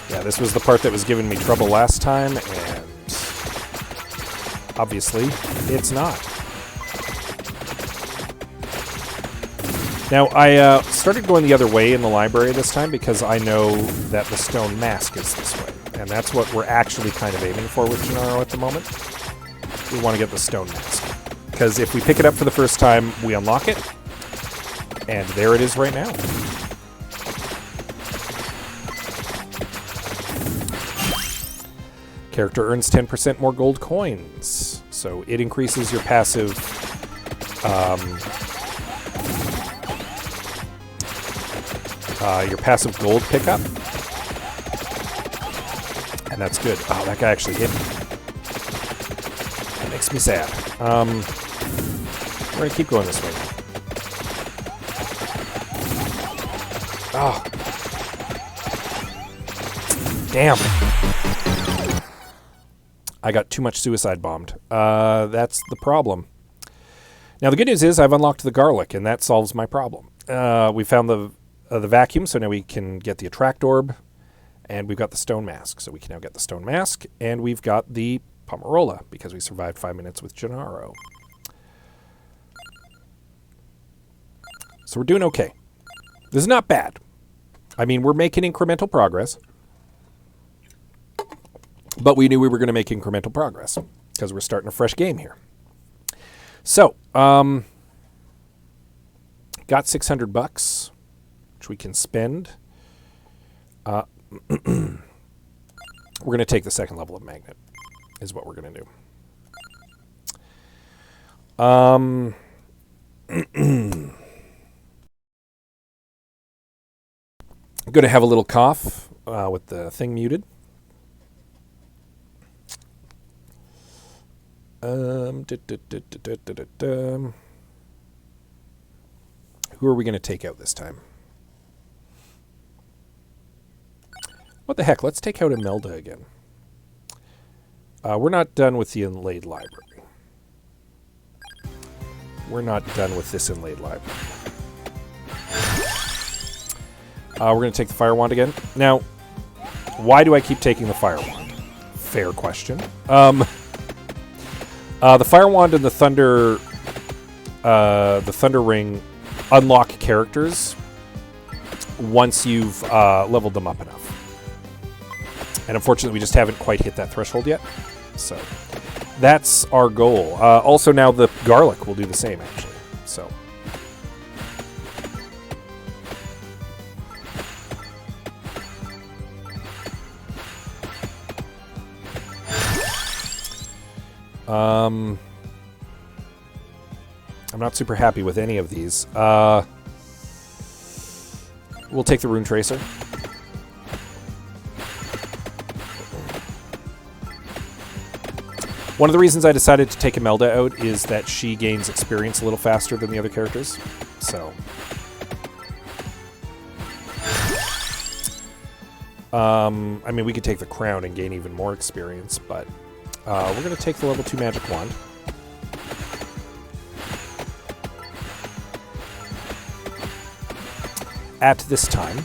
Yeah, this was the part that was giving me trouble last time, and obviously it's not. Now, I started going the other way in the library this time because I know that the stone mask is this way. And that's what we're actually kind of aiming for with Gennaro at the moment. We want to get the stone mask. Because if we pick it up for the first time, we unlock it. And there it is right now. Character earns 10% more gold coins. So it increases your passive... your passive gold pickup. And that's good. Oh, that guy actually hit me. That makes me sad. We're going to keep going this way. Oh. Damn. I got too much suicide bombed. That's the problem. Now, the good news is I've unlocked the garlic, and that solves my problem. We found the vacuum, so now we can get the attract orb. And we've got the stone mask, so we can now get the stone mask. And we've got the Pomerola, because we survived 5 minutes with Gennaro. So we're doing okay. This is not bad. I mean, we're making incremental progress. But we knew we were going to make incremental progress, because we're starting a fresh game here. So, got $600, which we can spend. We're going to take the second level of magnet, is what we're going to do. I'm going to have a little cough with the thing muted. Who are we going to take out this time? What the heck? Let's take out Imelda again. We're not done with the inlaid library. We're not done with this inlaid library. We're going to take the fire wand again. Now, why do I keep taking the fire wand? Fair question. The fire wand and the thunder ring unlock characters once you've leveled them up enough. And unfortunately, we just haven't quite hit that threshold yet. So that's our goal. Also, now the garlic will do the same, actually. So. I'm not super happy with any of these. We'll take the Rune Tracer. One of the reasons I decided to take Imelda out is that she gains experience a little faster than the other characters. So I mean, we could take the crown and gain even more experience, but we're going to take the level 2 magic wand. At this time.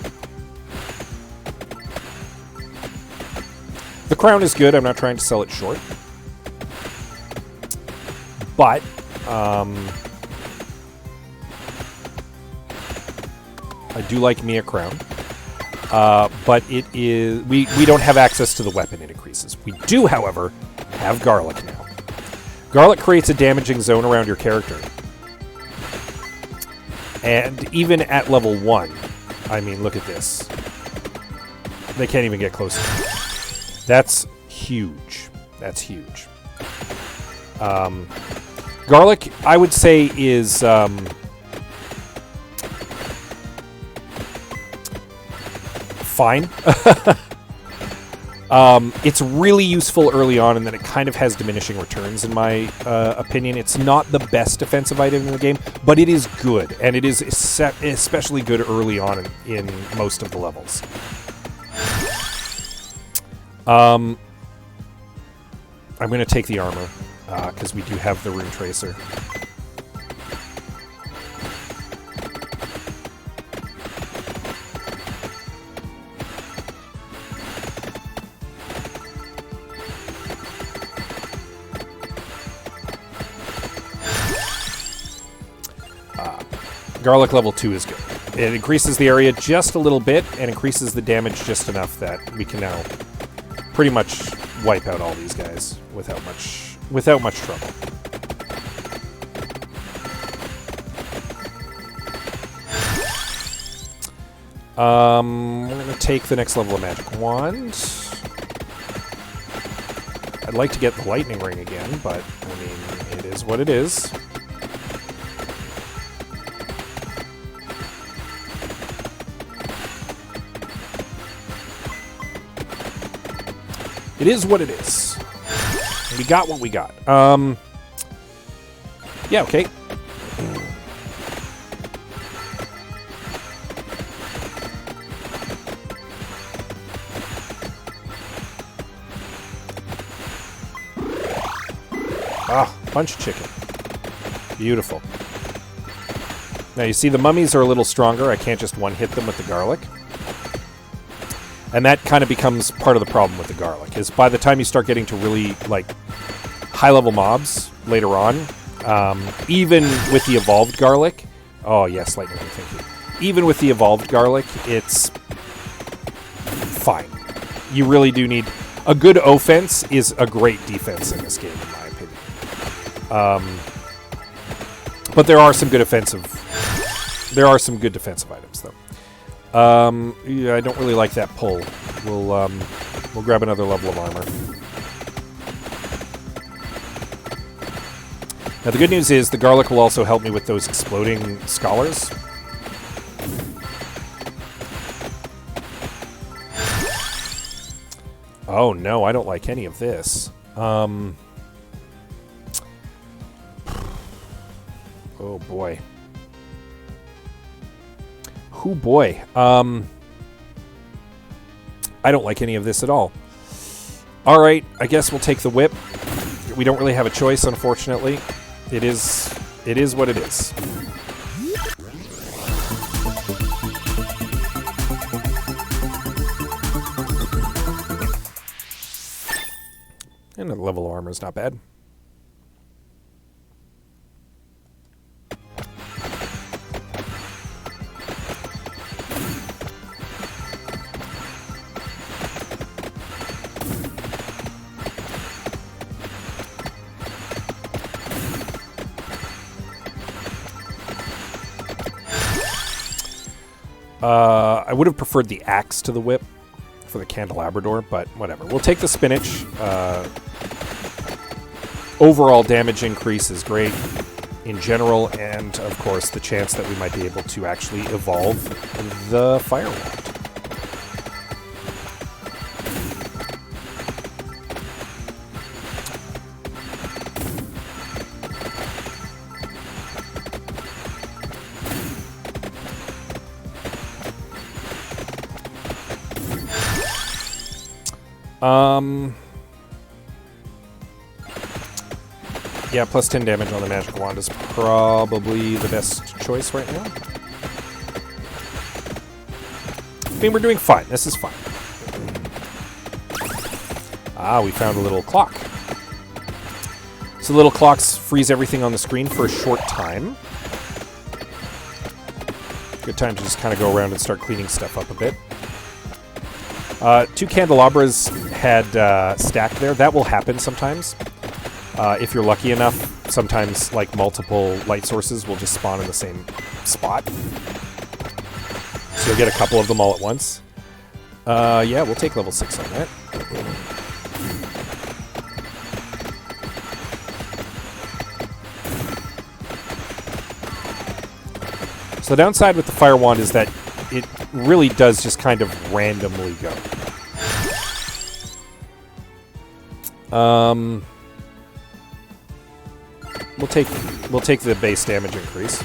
The crown is good. I'm not trying to sell it short. But I do like me a crown. But it is we don't have access to the weapon it increases. We do, however, have garlic now. Garlic creates a damaging zone around your character. And even at level 1, I mean, look at this. They can't even get close to it. That's huge. That's huge. Garlic, I would say, is fine. It's really useful early on, and then it kind of has diminishing returns, in my opinion. It's not the best defensive item in the game, but it is good, and it is especially good early on in most of the levels. I'm going to take the armor, because we do have the Rune Tracer. Garlic level 2 is good. It increases the area just a little bit and increases the damage just enough that we can now pretty much wipe out all these guys without much trouble. We're going to take the next level of Magic Wand. I'd like to get the Lightning Ring again, but, I mean, it is what it is. It is what it is. We got what we got. Yeah, okay. Ah, punch chicken. Beautiful. Now you see the mummies are a little stronger. I can't just one-hit them with the garlic. And that kind of becomes part of the problem with the garlic, is by the time you start getting to really, like, high-level mobs later on, even with the evolved garlic... Oh, yes, lightning, thank you. Even with the evolved garlic, it's fine. You really do need... A good offense is a great defense in this game, in my opinion. But there are some good offensive... There are some good defensive items, though. Yeah, I don't really like that pull. We'll grab another level of armor. Now, the good news is the garlic will also help me with those exploding scholars. Oh, no, I don't like any of this. Oh, boy. Oh boy. I don't like any of this at all. Alright, I guess we'll take the whip. We don't really have a choice, unfortunately. It is what it is. And the level of armor is not bad. I would have preferred the axe to the whip for the candelabrador, but whatever. We'll take the spinach. Overall damage increase is great in general, and of course the chance that we might be able to actually evolve the fire wand. Yeah, plus 10 damage on the magic wand is probably the best choice right now. I mean, we're doing fine. This is fine. Ah, we found a little clock. So little clocks freeze everything on the screen for a short time. Good time to just kind of go around and start cleaning stuff up a bit. 2 candelabras had stacked there. That will happen sometimes. If you're lucky enough, sometimes like multiple light sources will just spawn in the same spot. So you'll get a couple of them all at once. Yeah, we'll take level 6 on that. So the downside with the fire wand is that it really does just kind of randomly go. We'll take the base damage increase.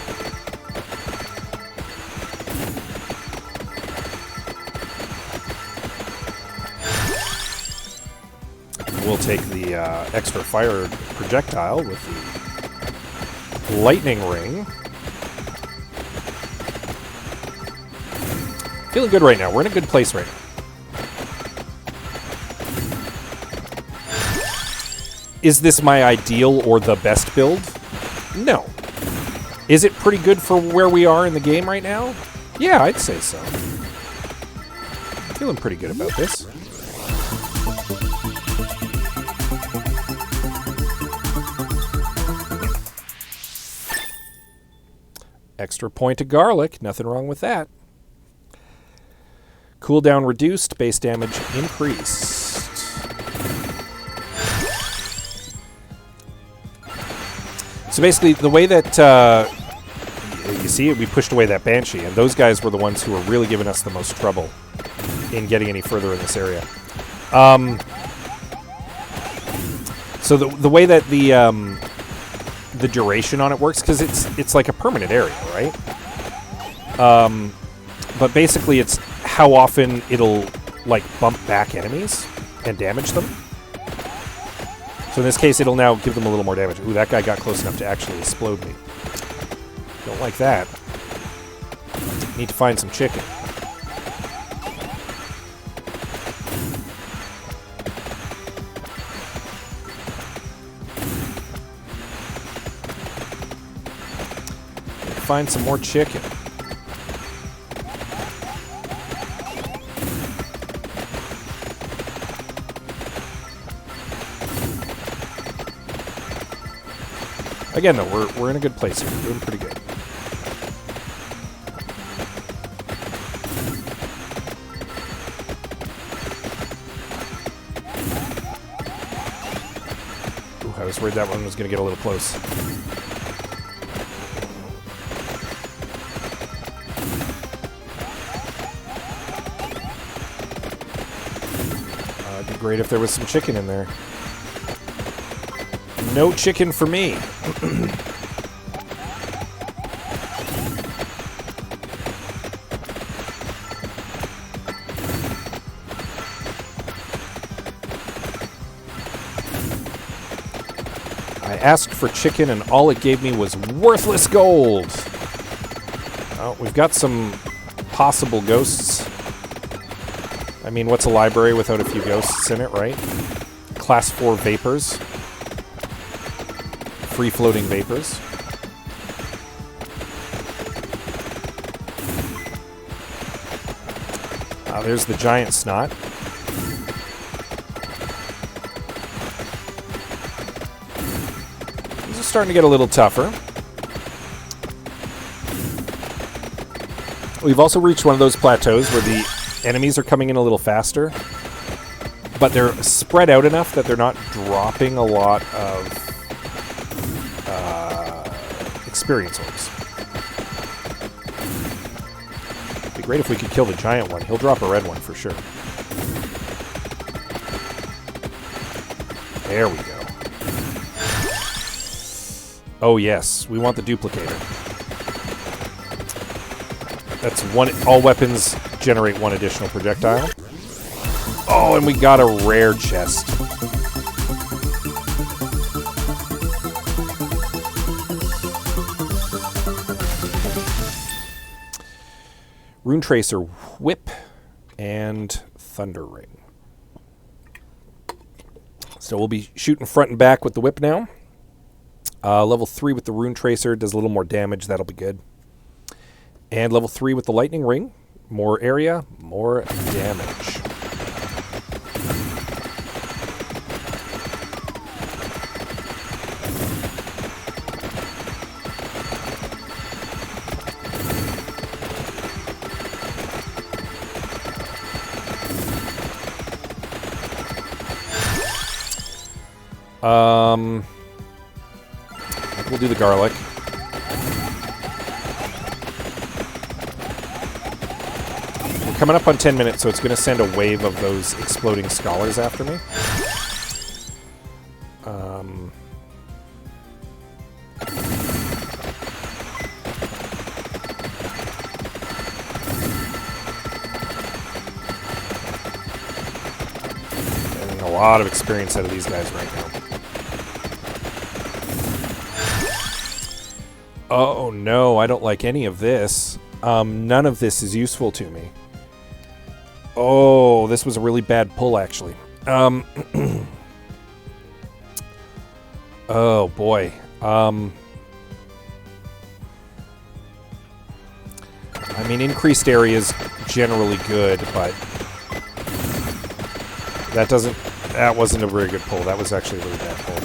We'll take the extra fire projectile with the lightning ring. Feeling good right now. We're in a good place right now. Is this my ideal or the best build? No. Is it pretty good for where we are in the game right now? Yeah, I'd say so. Feeling pretty good about this. Extra point of garlic. Nothing wrong with that. Cooldown reduced. Base damage increased. So basically, the way that, you see, we pushed away that Banshee, and those guys were the ones who were really giving us the most trouble in getting any further in this area. So the way that the duration on it works, because it's like a permanent area, right? But basically, it's how often it'll like bump back enemies and damage them. So in this case, it'll now give them a little more damage. Ooh, that guy got close enough to actually explode me. Don't like that. Need to find some chicken. Find some more chicken. Again, though, we're in a good place here. We're doing pretty good. Ooh, I was worried that one was going to get a little close. It'd be great if there was some chicken in there. No chicken for me. I asked for chicken and all it gave me was worthless gold. Oh, we've got some possible ghosts. I mean, what's a library without a few ghosts in it, right? Class 4 vapors. Free-floating vapors. There's the giant snot. These are starting to get a little tougher. We've also reached one of those plateaus where the enemies are coming in a little faster, but they're spread out enough that they're not dropping a lot of experience orbs. It'd be great if we could kill the giant one. He'll drop a red one for sure. There we go. Oh yes, we want the duplicator. That's one. All weapons generate one additional projectile. Oh, and we got a rare chest. Rune Tracer, Whip, and Thunder Ring. So we'll be shooting front and back with the Whip now. Level 3 with the Rune Tracer does a little more damage. That'll be good. And level 3 with the Lightning Ring. More area, more damage. We'll do the garlic. We're coming up on 10 minutes, so it's going to send a wave of those exploding scholars after me. Getting a lot of experience out of these guys right now. Oh no, I don't like any of this. None of this is useful to me. Oh, this was a really bad pull, actually. Oh boy. I mean, increased area is generally good, but that wasn't a very good pull. That was actually a really bad pull.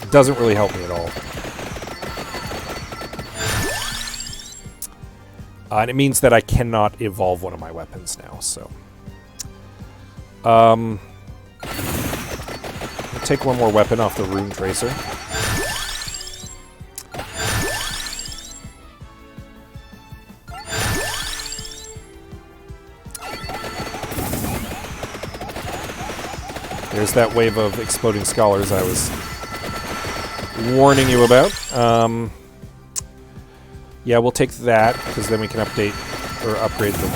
It doesn't really help me at all. And it means that I cannot evolve one of my weapons now, so. I'll take one more weapon off the Rune Tracer. There's that wave of exploding scholars I was warning you about. Yeah, we'll take that, because then we can update, or upgrade the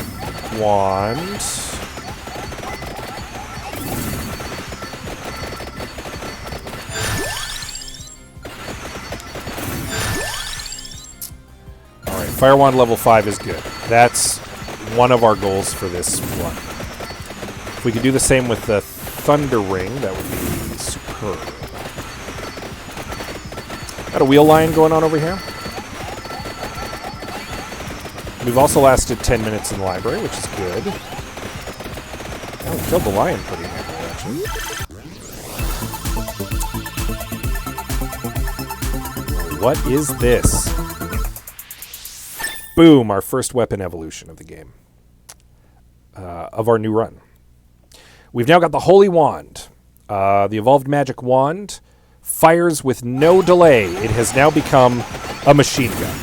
wand. Alright, Fire Wand level 5 is good. That's one of our goals for this one. If we could do the same with the Thunder Ring, that would be superb. Got a wheel line going on over here. We've also lasted 10 minutes in the library, which is good. Oh, we killed the lion pretty handily, actually. What is this? Boom, our first weapon evolution of the game. Of our new run. We've now got the Holy Wand. The Evolved Magic Wand fires with no delay. It has now become a machine gun.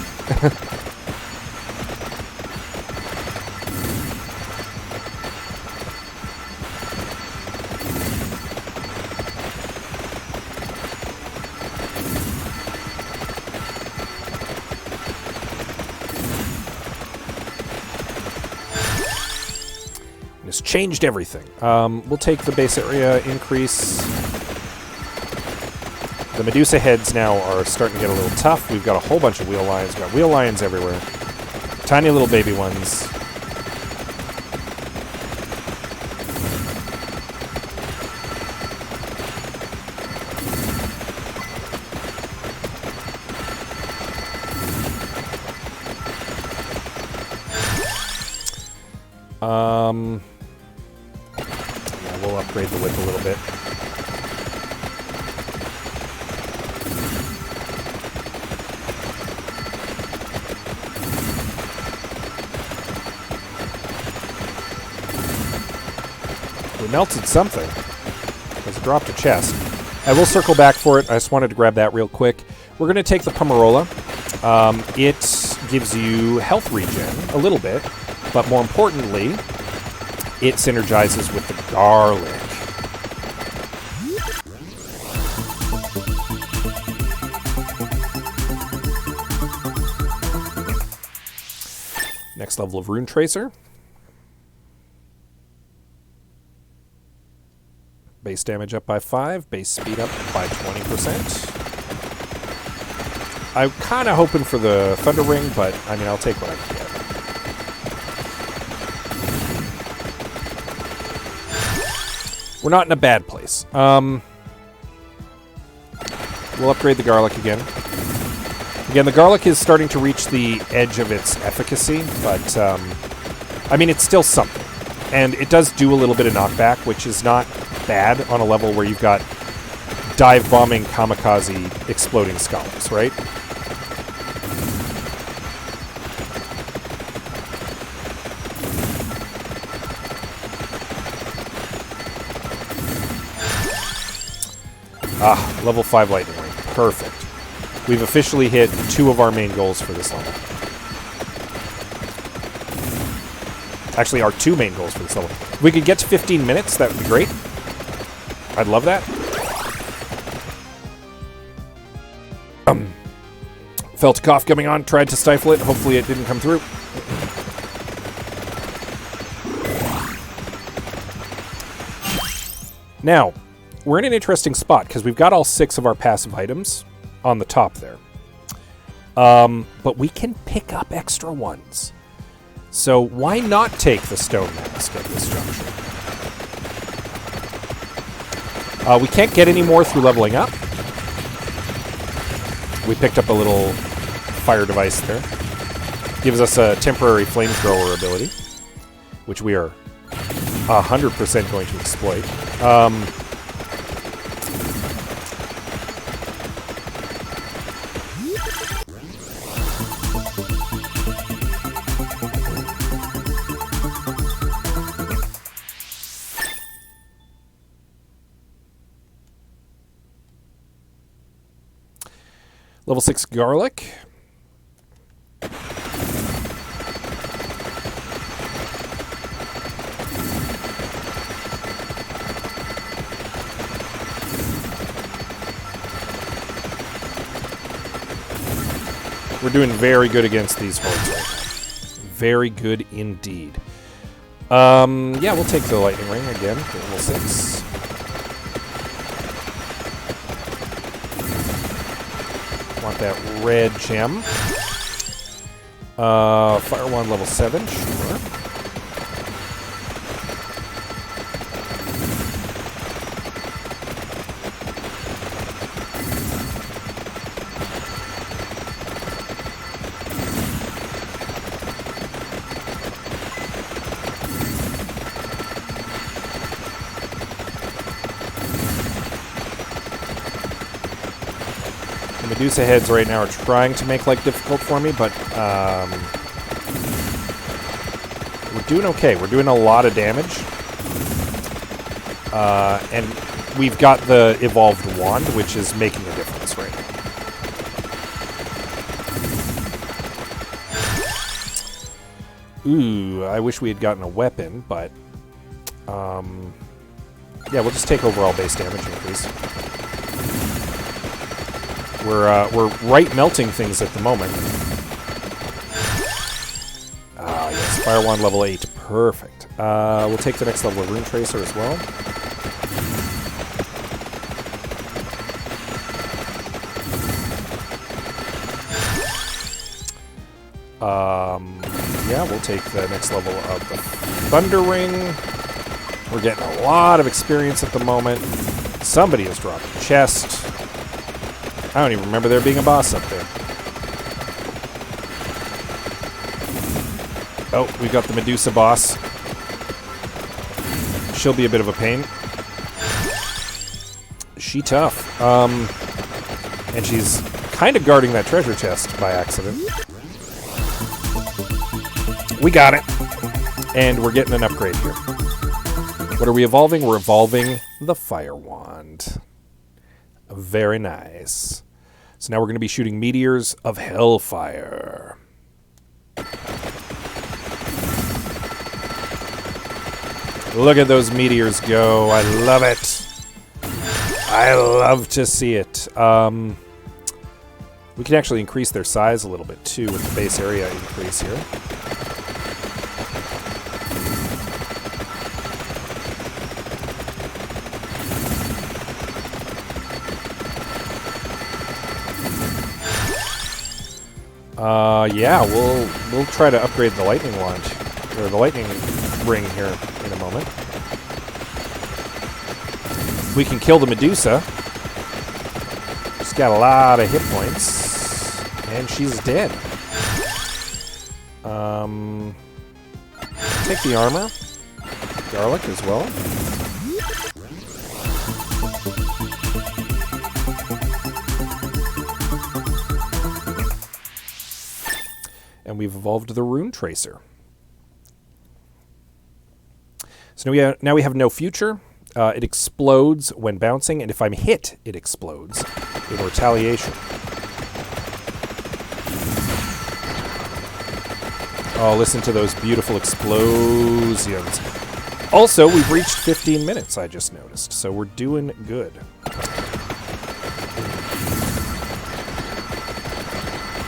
It's changed everything. We'll take the base area increase. The Medusa heads now are starting to get a little tough. We've got a whole bunch of wheel lions. We've got wheel lions everywhere. Tiny little baby ones. Yeah, we'll upgrade the whip a little bit. We melted something. Because it dropped a chest. I will circle back for it. I just wanted to grab that real quick. We're going to take the Pomerola. It gives you health regen, a little bit. But more importantly, it synergizes with the garlic. Next level of Rune Tracer. Base damage up by 5. Base speed up by 20%. I'm kind of hoping for the Thunder Ring, but, I mean, I'll take what I can get. We're not in a bad place. We'll upgrade the Garlic again. Again, the Garlic is starting to reach the edge of its efficacy, but, I mean, it's still something. And it does do a little bit of knockback, which is not bad on a level where you've got dive-bombing kamikaze exploding scholars, right? Ah, level 5 Lightning Ring. Perfect. We've officially hit 2 of our main goals for this level. Actually, our 2 main goals for this level. If we could get to 15 minutes, that would be great. I'd love that. Felt a cough coming on, tried to stifle it. Hopefully it didn't come through. Now, we're in an interesting spot because we've got all 6 of our passive items on the top there. But we can pick up extra ones. So why not take the Stone Mask at this juncture? We can't get any more through leveling up. We picked up a little fire device there. Gives us a temporary flamethrower ability, which we are 100% going to exploit. Level 6 Garlic. We're doing very good against these hordes right now. Very good indeed. Yeah, we'll take the Lightning Ring again for level 6. Want that red gem. Fire Wand level 7, sure. Medusa heads right now are trying to make life difficult for me, but we're doing okay. We're doing a lot of damage. And we've got the evolved wand, which is making a difference right now. Ooh, I wish we had gotten a weapon, but yeah, we'll just take overall base damage increase. We're right melting things at the moment. Ah, yes, Fire Wand level 8, perfect. We'll take the next level of Rune Tracer as well. Yeah, we'll take the next level of the Thunder Ring. We're getting a lot of experience at the moment. Somebody has dropped a chest. I don't even remember there being a boss up there. Oh, we've got the Medusa boss. She'll be a bit of a pain. She tough. And she's kind of guarding that treasure chest by accident. We got it. And we're getting an upgrade here. What are we evolving? We're evolving the Fire Wand. Very nice. So now we're going to be shooting meteors of hellfire. Look at those meteors go. I love it. I love to see it. We can actually increase their size a little bit too with the base area increase here. Yeah, we'll try to upgrade the lightning launch, or the lightning ring here in a moment. We can kill the Medusa. She's got a lot of hit points, and she's dead. Take the armor. Garlic as well. And we've evolved the Rune Tracer. So now we have no future. It explodes when bouncing, and if I'm hit, it explodes in retaliation. Oh, listen to those beautiful explosions. Also, we've reached 15 minutes, I just noticed, so we're doing good.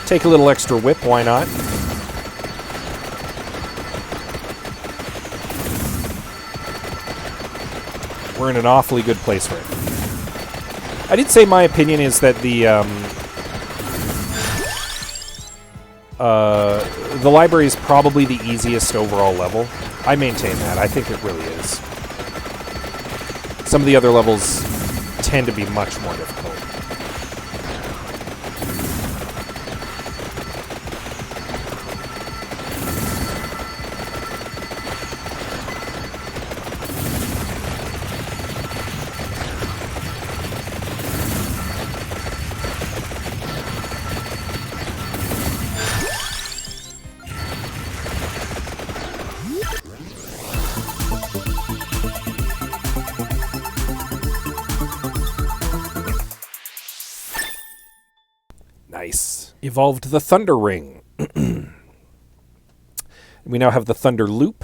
Take a little extra whip, why not? We're in an awfully good place right now. I did say my opinion is that the library is probably the easiest overall level. I maintain that. I think it really is. Some of the other levels tend to be much more difficult. Nice. Evolved the Thunder Ring. We now have the Thunder Loop.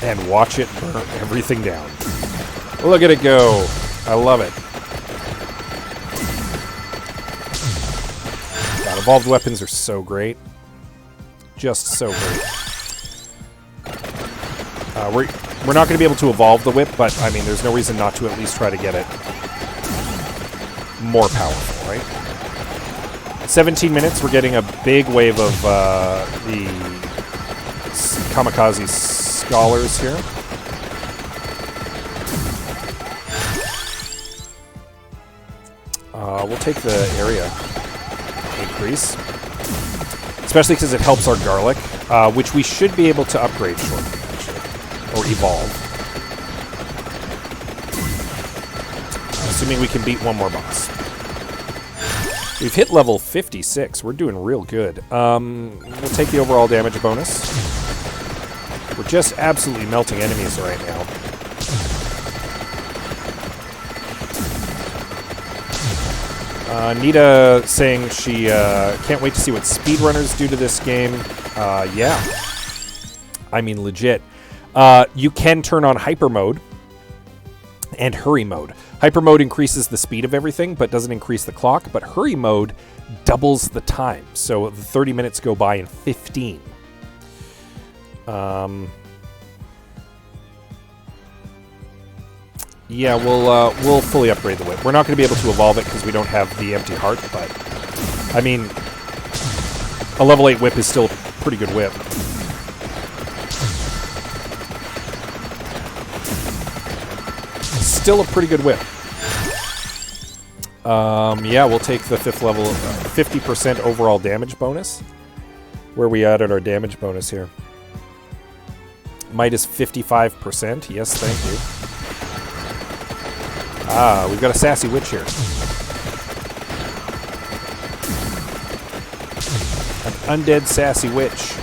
And watch it burn everything down. Look at it go. I love it. God, evolved weapons are so great. Just so great. We're not going to be able to evolve the whip, but, I mean, there's no reason not to at least try to get it more powerful, right? 17 minutes, we're getting a big wave of the Kamikaze Scholars here. We'll take the area increase, especially because it helps our garlic, which we should be able to upgrade shortly. Or evolve. Assuming we can beat one more boss. We've hit level 56. We're doing real good. We'll take the overall damage bonus. We're just absolutely melting enemies right now. Nita saying she can't wait to see what speedrunners do to this game. Yeah. I mean, legit. You can turn on hyper mode and hurry mode. Hyper mode increases the speed of everything, but doesn't increase the clock. But hurry mode doubles the time. So the 30 minutes go by in 15. Yeah, we'll fully upgrade the whip. We're not going to be able to evolve it because we don't have the empty heart, but I mean, a level 8 whip is still a pretty good whip. Still a pretty good whip. Yeah, we'll take the 5th level, 50% overall damage bonus. Where we added our damage bonus here. Might is 55%. Yes, thank you. Ah, we've got a sassy witch here. An undead sassy witch.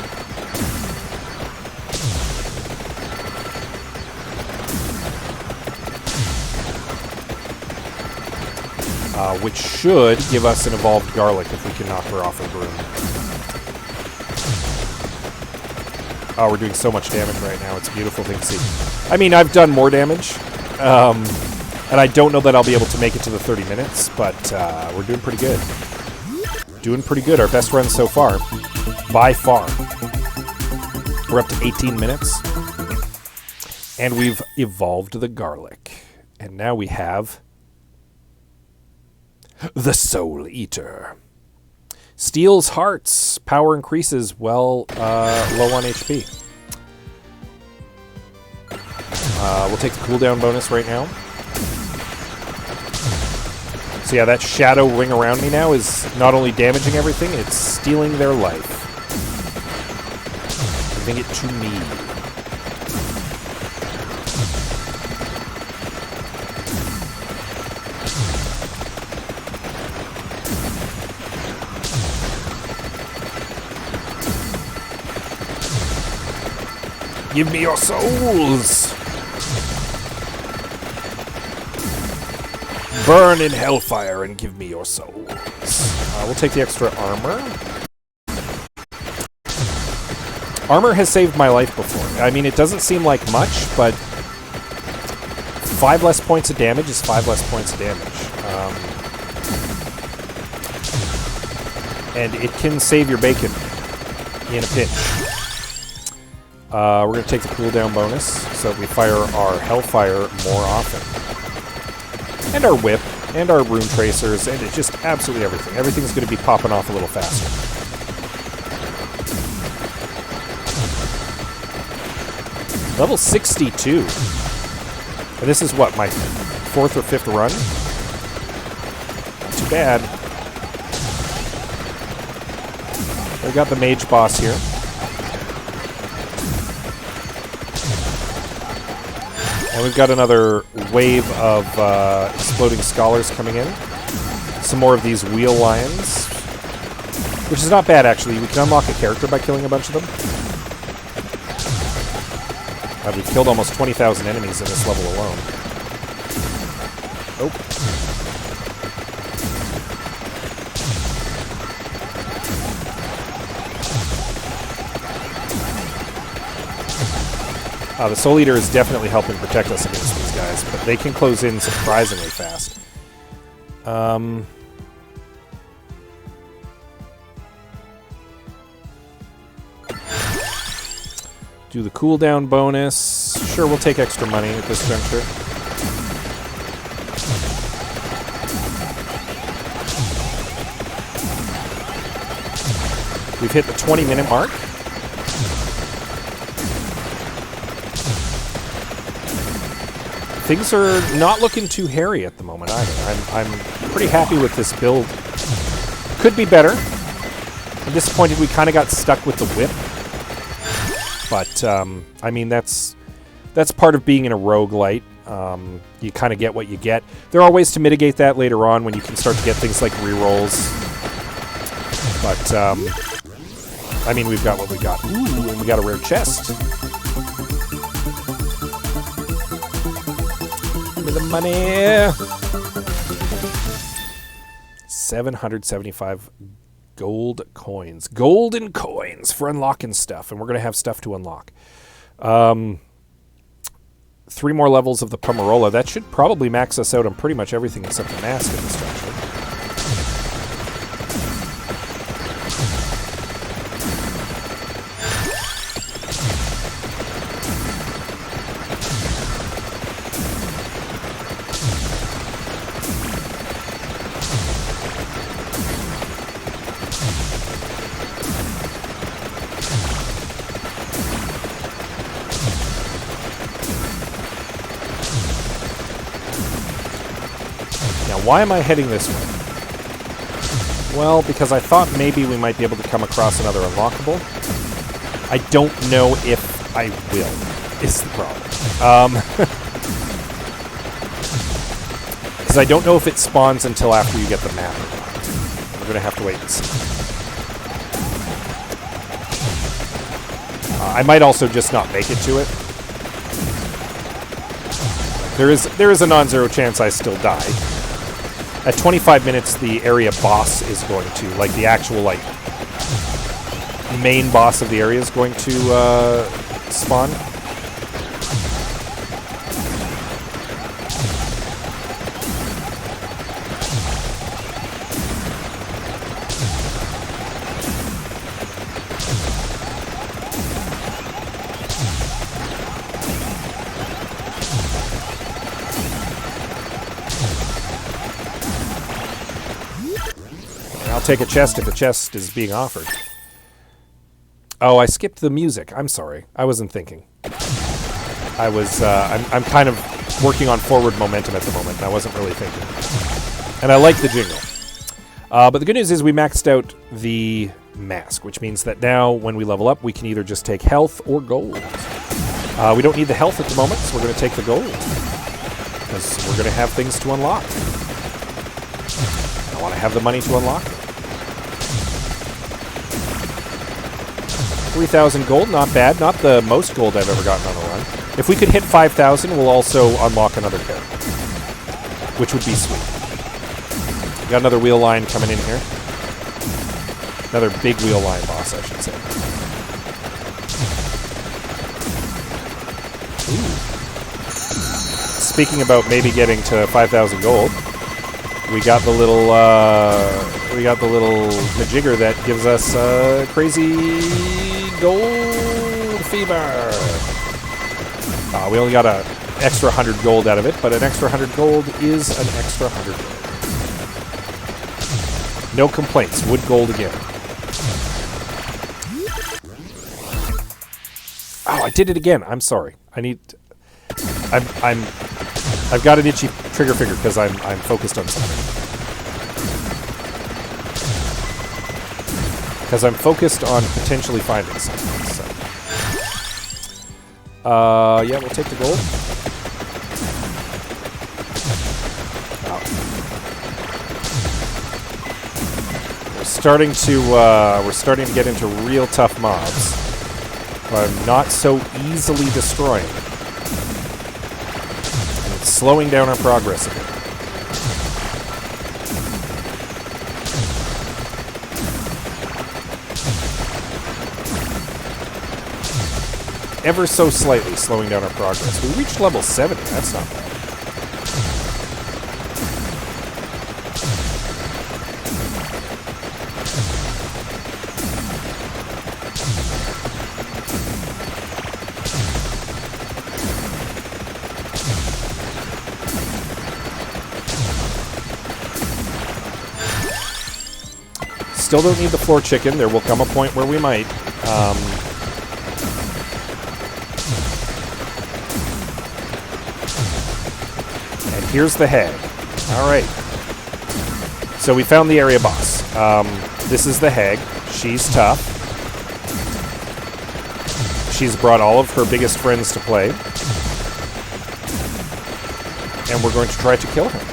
Which should give us an evolved garlic if we can knock her off her broom. Oh, we're doing so much damage right now. It's a beautiful thing to see. I mean, I've done more damage, and I don't know that I'll be able to make it to the 30 minutes, but we're doing pretty good. Doing pretty good. Our best run so far. By far. We're up to 18 minutes. And we've evolved the garlic. And now we have The Soul Eater. Steals hearts. Power increases while low on HP. We'll take the cooldown bonus right now. So yeah, that shadow ring around me now is not only damaging everything, it's stealing their life. Giving it to me. Give me your souls! Burn in hellfire and give me your souls. We'll take the extra armor. Armor has saved my life before. I mean, it doesn't seem like much, but 5 less points of damage is 5 less points of damage. And it can save your bacon in a pinch. We're going to take the cooldown bonus so that we fire our hellfire more often. And our whip, and our rune tracers, and it's just absolutely everything. Everything's going to be popping off a little faster. Level 62. And this is what, my 4th or 5th run? Not too bad. We got the mage boss here. And we've got another wave of exploding scholars coming in. Some more of these wheel lions. Which is not bad, actually. We can unlock a character by killing a bunch of them. We've killed almost 20,000 enemies in this level alone. Oh. The Soul Eater is definitely helping protect us against these guys, but they can close in surprisingly fast. Do the cooldown bonus. Sure, we'll take extra money at this juncture. We've hit the 20-minute mark. Things are not looking too hairy at the moment either. I'm pretty happy with this build. Could be better. I'm disappointed we kind of got stuck with the whip. But, I mean, that's part of being in a roguelite. You kind of get what you get. There are ways to mitigate that later on when you can start to get things like rerolls. But, I mean, we've got what we got. Ooh, and we got a rare chest. Give me the money. 775 gold coins. Golden coins for unlocking stuff. And we're going to have stuff to unlock. 3 more levels of the Pomerola. That should probably max us out on pretty much everything except the mask at this juncture. Why am I heading this way? Well, because I thought maybe we might be able to come across another unlockable. I don't know if I will, is the problem. Because I don't know if it spawns until after you get the map. We're going to have to wait and see. I might also just not make it to it. There is a non-zero chance I still die. At 25 minutes, the area boss is going to, like the actual, like, main boss of the area is going to spawn. take a chest if a chest is being offered. Oh, I skipped the music. I'm sorry. I wasn't thinking. I was, I'm kind of working on forward momentum at the moment, and I wasn't really thinking. And I like the jingle. But the good news is we maxed out the mask, which means that now when we level up, we can either just take health or gold. We don't need the health at the moment, so we're going to take the gold. Because we're going to have things to unlock. I want to have the money to unlock them. 3,000 gold, not bad. Not the most gold I've ever gotten on a run. If we could hit 5,000, we'll also unlock another character, which would be sweet. We got another wheel line coming in here. Another big wheel line boss, I should say. Ooh. Speaking about maybe getting to 5,000 gold, we got the little majigger that gives us crazy gold fever. We only got an extra 100 gold out of it, but an extra 100 gold is an extra 100 gold. No complaints. Wood gold again. Oh, I did it again. I'm sorry. I've got an itchy trigger finger because I'm focused on something. Because I'm focused on potentially finding something. So. Yeah, we'll take the gold. Wow. We're starting to get into real tough mobs. But I'm not so easily destroying. And it's slowing down our progress a bit. Ever so slightly slowing down our progress. We reached level 70. That's not bad. Still don't need the floor chicken. There will come a point where we might. And here's the hag. All right. So we found the area boss. This is the hag. She's tough. She's brought all of her biggest friends to play. And we're going to try to kill her.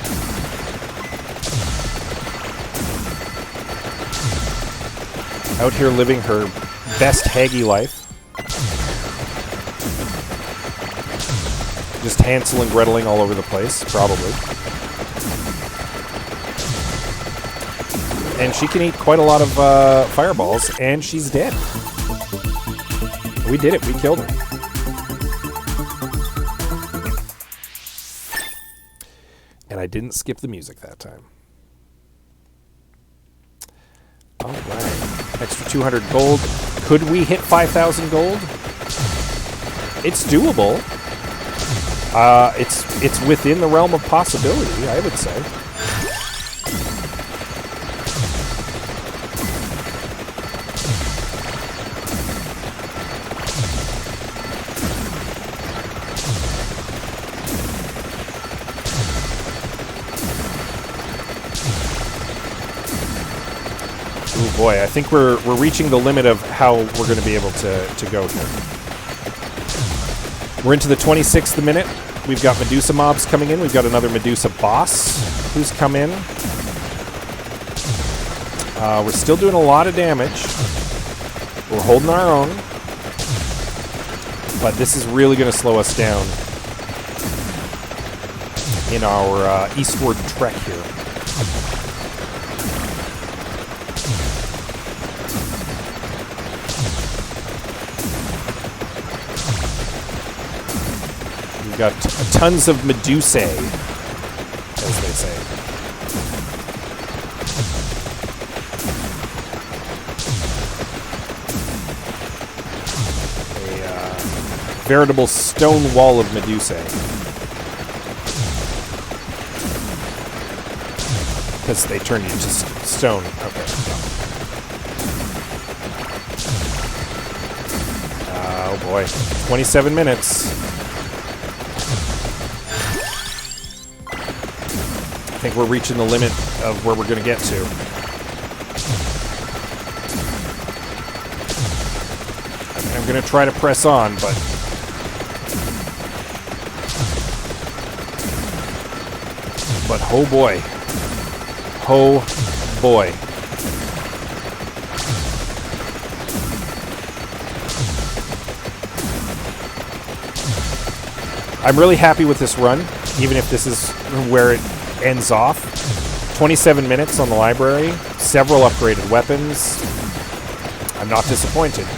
Out here living her best haggy life. Just Hansel and Greteling all over the place, probably. And she can eat quite a lot of fireballs, and she's dead. We did it. We killed her. And I didn't skip the music that time. All right. Extra 200 gold. Could we hit 5,000 gold? It's doable. It's within the realm of possibility, I would say. Oh boy, I think we're reaching the limit of how we're going to be able to go here. We're into the 26th minute. We've got Medusa mobs coming in. We've got another Medusa boss who's come in. We're still doing a lot of damage. We're holding our own. But this is really going to slow us down in our eastward trek here. We've got tons of Medusae, as they say. A veritable stone wall of Medusae. because they turned you to stone. Okay. Oh boy, 27 minutes. I think we're reaching the limit of where we're going to get to. I'm going to try to press on, but... oh boy. Oh boy. I'm really happy with this run, even if this is where it ends off. 27 minutes on the library, several upgraded weapons. I'm not disappointed.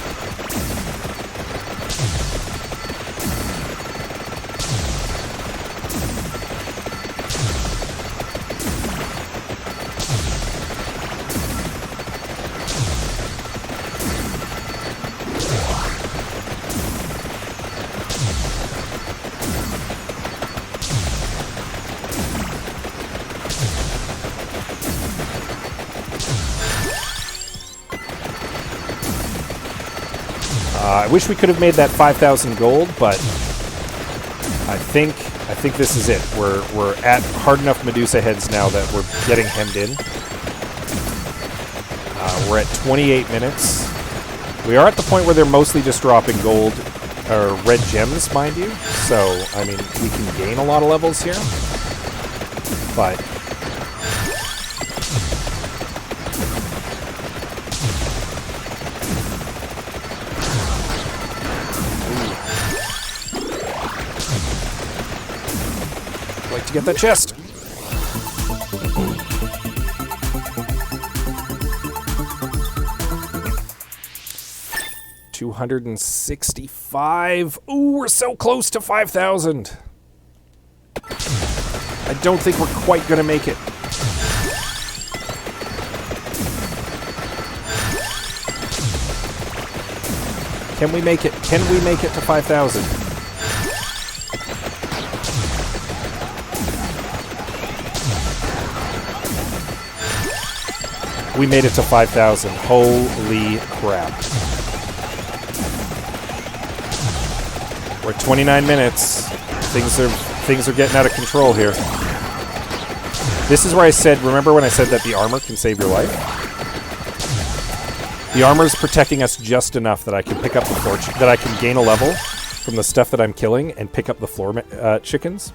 I wish we could have made that 5,000 gold, but I think this is it. We're at hard enough Medusa heads now that we're getting hemmed in. We're at 28 minutes. We are at the point where they're mostly just dropping gold or red gems, mind you. So, I mean, we can gain a lot of levels here, but to get that chest. $265. Ooh, we're so close to 5,000. I don't think we're quite going to make it. Can we make it? Can we make it to 5,000? We made it to 5,000. Holy crap. We're at 29 minutes. Things are getting out of control here. This is where I said, remember when I said that the armor can save your life? The armor is protecting us just enough that I can pick up the floor, that I can gain a level from the stuff that I'm killing and pick up the floor chickens.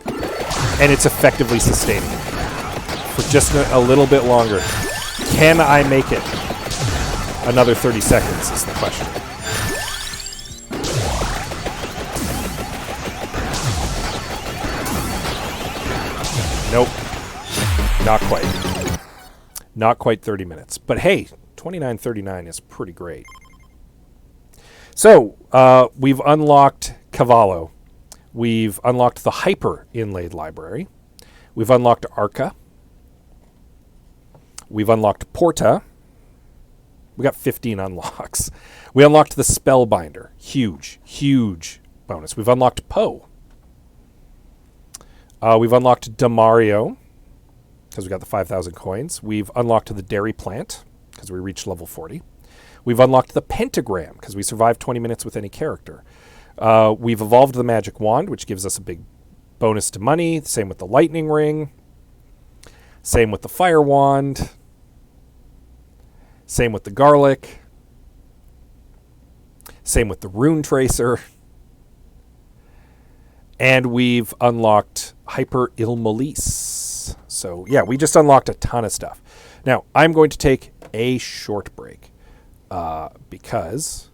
And it's effectively sustaining it for just a little bit longer. Can I make it? Another 30 seconds is the question. Nope. Not quite. Not quite 30 minutes. But hey, 29:39 is pretty great. So, we've unlocked Cavallo. We've unlocked the Hyper Inlaid Library. We've unlocked Arca. We've unlocked Porta. We got 15 unlocks. We unlocked the Spellbinder. Huge, huge bonus. We've unlocked Poe. We've unlocked Demario, because we got the 5,000 coins. We've unlocked the Dairy Plant, because we reached level 40. We've unlocked the Pentagram, because we survived 20 minutes with any character. We've evolved the Magic Wand, which gives us a big bonus to money. Same with the Lightning Ring. Same with the Fire Wand. Same with the Garlic. Same with the Rune Tracer. And we've unlocked Hyper Ilmolise. So, yeah, we just unlocked a ton of stuff. Now, I'm going to take a short break because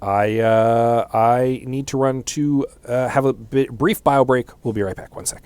I need to run to have a brief bio break. We'll be right back. 1 sec.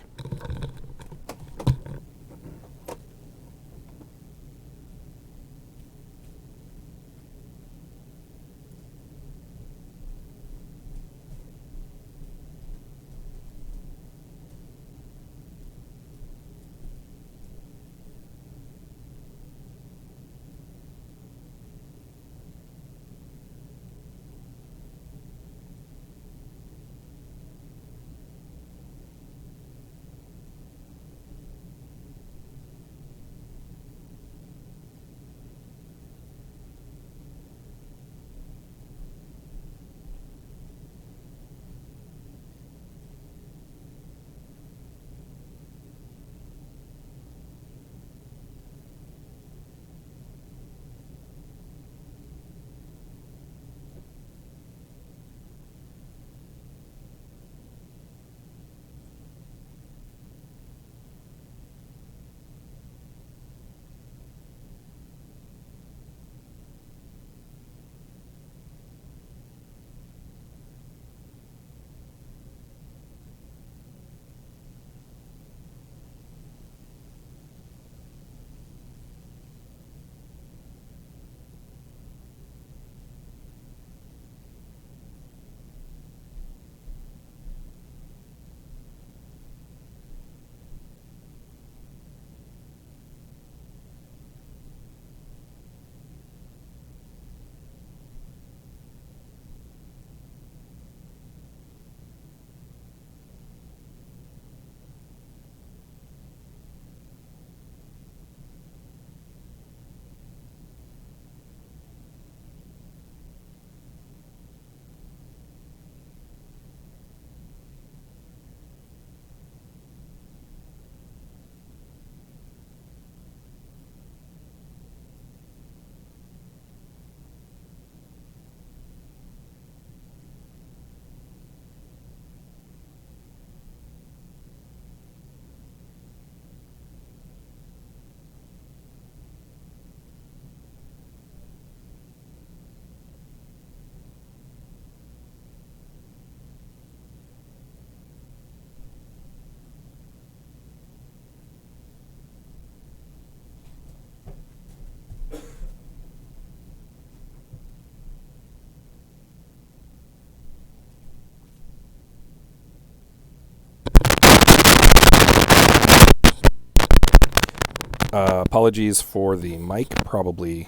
Apologies for the mic probably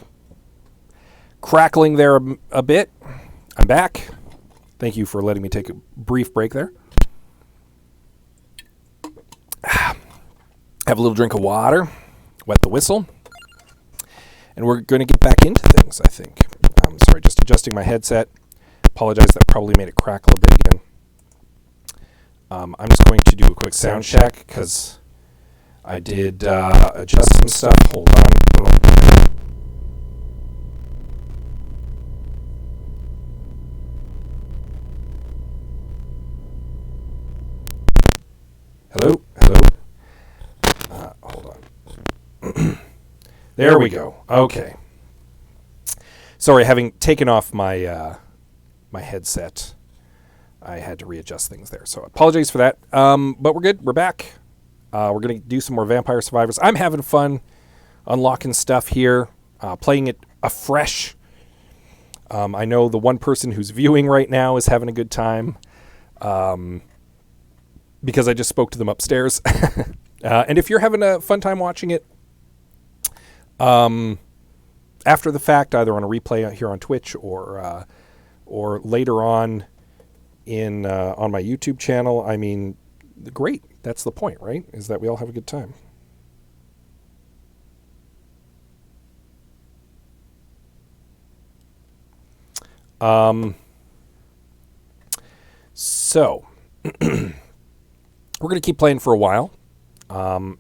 crackling there a bit. I'm back. Thank you for letting me take a brief break there. Have a little drink of water, wet the whistle, and we're going to get back into things, I think. Sorry, just adjusting my headset. Apologize, that probably made it crackle a bit again. I'm just going to do a quick sound check because I did adjust some stuff. Hold on. Hello? Hold on. There we go. Okay. Sorry, having taken off my my headset, I had to readjust things there. So apologies for that. But we're good. We're back. We're going to do some more Vampire Survivors. I'm having fun unlocking stuff here, playing it afresh. I know the one person who's viewing right now is having a good time because I just spoke to them upstairs. And if you're having a fun time watching it after the fact, either on a replay here on Twitch or later on on my YouTube channel, I mean, great. That's the point, right? Is that we all have a good time. So we're going to keep playing for a while.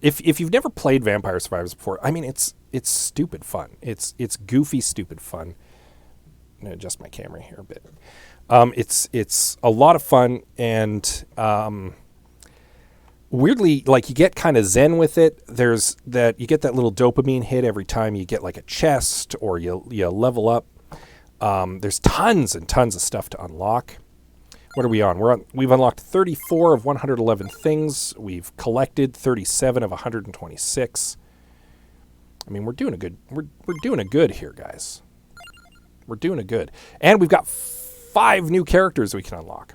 If you've never played Vampire Survivors before, I mean, it's stupid fun. It's goofy, stupid fun. I'm going to adjust my camera here a bit. It's a lot of fun, and weirdly, like, you get kind of zen with it. You get that little dopamine hit every time you get like a chest or you level up. There's tons and tons of stuff to unlock. What are we on? We've unlocked 34 of 111 things. We've collected 37 of 126. I mean, we're doing a good here, guys. We're doing a good. And we've got 5 new characters we can unlock.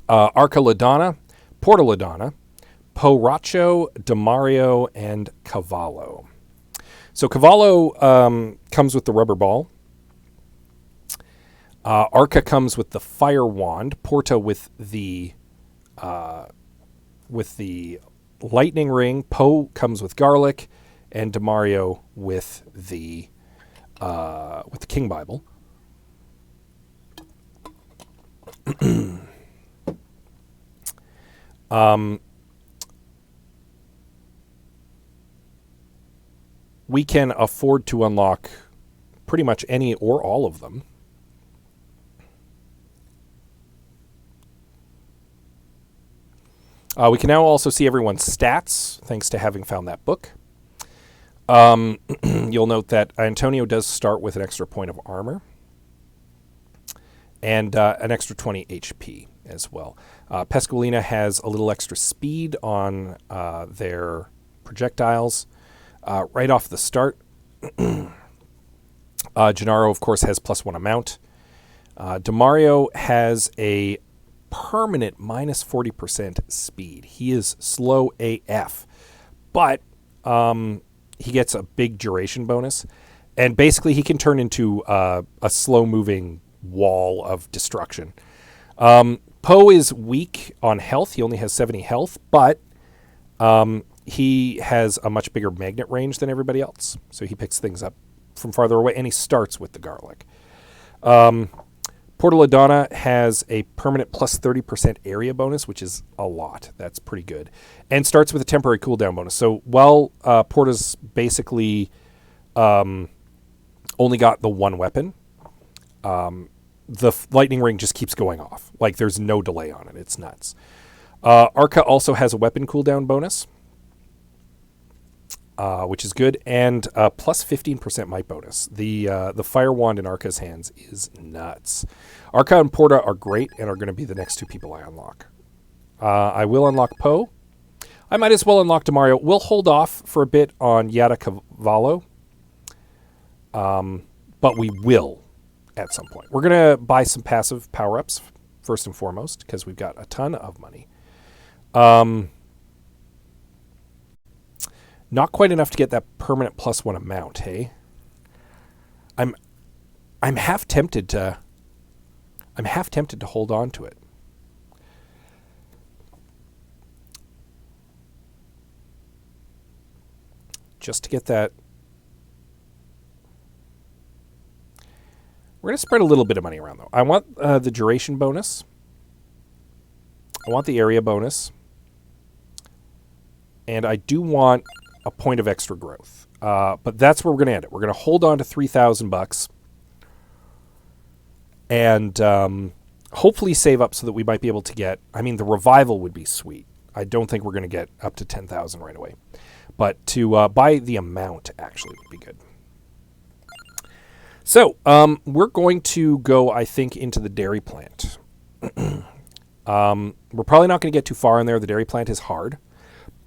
Arca Ladonna, Porta Ladonna, Poracho, Demario, and Cavallo. So Cavallo comes with the rubber ball. Arca comes with the fire wand. Porta with the lightning ring. Po comes with garlic, and Demario with the King Bible. We can afford to unlock pretty much any or all of them. We can now also see everyone's stats, thanks to having found that book. You'll note that Antonio does start with an extra point of armor and an extra 20 HP as well. Pasqualina has a little extra speed on their projectiles right off the start. Gennaro, of course, has +1 amount. Demario has a permanent minus 40% speed. He is slow AF, but he gets a big duration bonus, and basically he can turn into a slow-moving wall of destruction. Poe is weak on health. He only has 70 health, but he has a much bigger magnet range than everybody else, so he picks things up from farther away, and he starts with the garlic. Porta Ladonna has a permanent plus 30% area bonus, which is a lot. That's pretty good. And starts with a temporary cooldown bonus. So while Porta's basically only got the one weapon, the lightning ring just keeps going off. Like, there's no delay on it. It's nuts. Arca also has a weapon cooldown bonus, which is good, and plus 15% might bonus. The fire wand in Arca's hands is nuts. Arca and Porta are great and are going to be the next 2 people I unlock. I will unlock Poe. I might as well unlock Demario. We'll hold off for a bit on Yada Cavallo, but we will at some point. We're going to buy some passive power-ups first and foremost because we've got a ton of money. Not quite enough to get that permanent +1 amount, hey? I'm half tempted to hold on to it. Just to get that. We're going to spread a little bit of money around, though. I want the duration bonus. I want the area bonus. And I do want a point of extra growth. But that's where we're going to end it. We're going to hold on to $3,000 and hopefully save up so that we might be able to get... I mean, the revival would be sweet. I don't think we're going to get up to 10,000 right away. But to buy the amount, actually, would be good. So, we're going to go, I think, into the dairy plant. We're probably not going to get too far in there. The dairy plant is hard.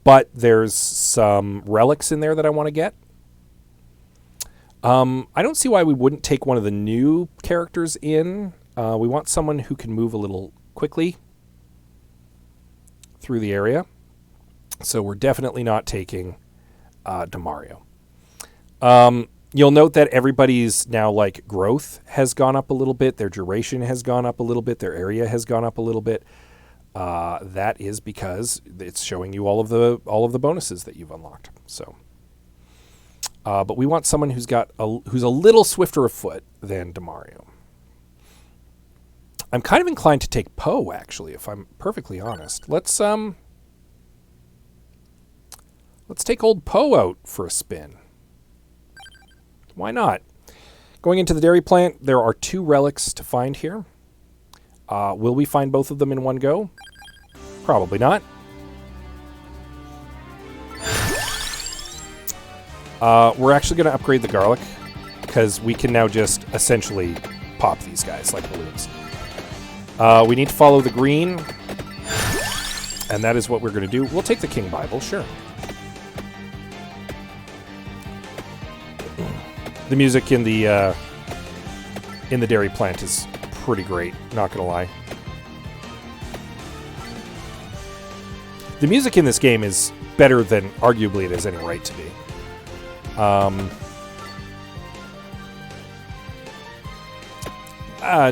But there's some relics in there that I want to get. I don't see why we wouldn't take one of the new characters in. We want someone who can move a little quickly through the area. So we're definitely not taking Demario. You'll note that everybody's now, like, growth has gone up a little bit. Their duration has gone up a little bit. Their area has gone up a little bit. That is because it's showing you all of the bonuses that you've unlocked. So, but we want someone who's a little swifter of foot than Demario. I'm kind of inclined to take Poe, actually, if I'm perfectly honest. Let's take old Poe out for a spin. Why not? Going into the dairy plant, there are 2 relics to find here. Will we find both of them in one go? Probably not. We're actually going to upgrade the garlic because we can now just essentially pop these guys like balloons. We need to follow the green, and that is what we're going to do. We'll take the King Bible, sure. The music in the dairy plant is pretty great, not gonna lie. The music in this game is better than arguably it has any right to be.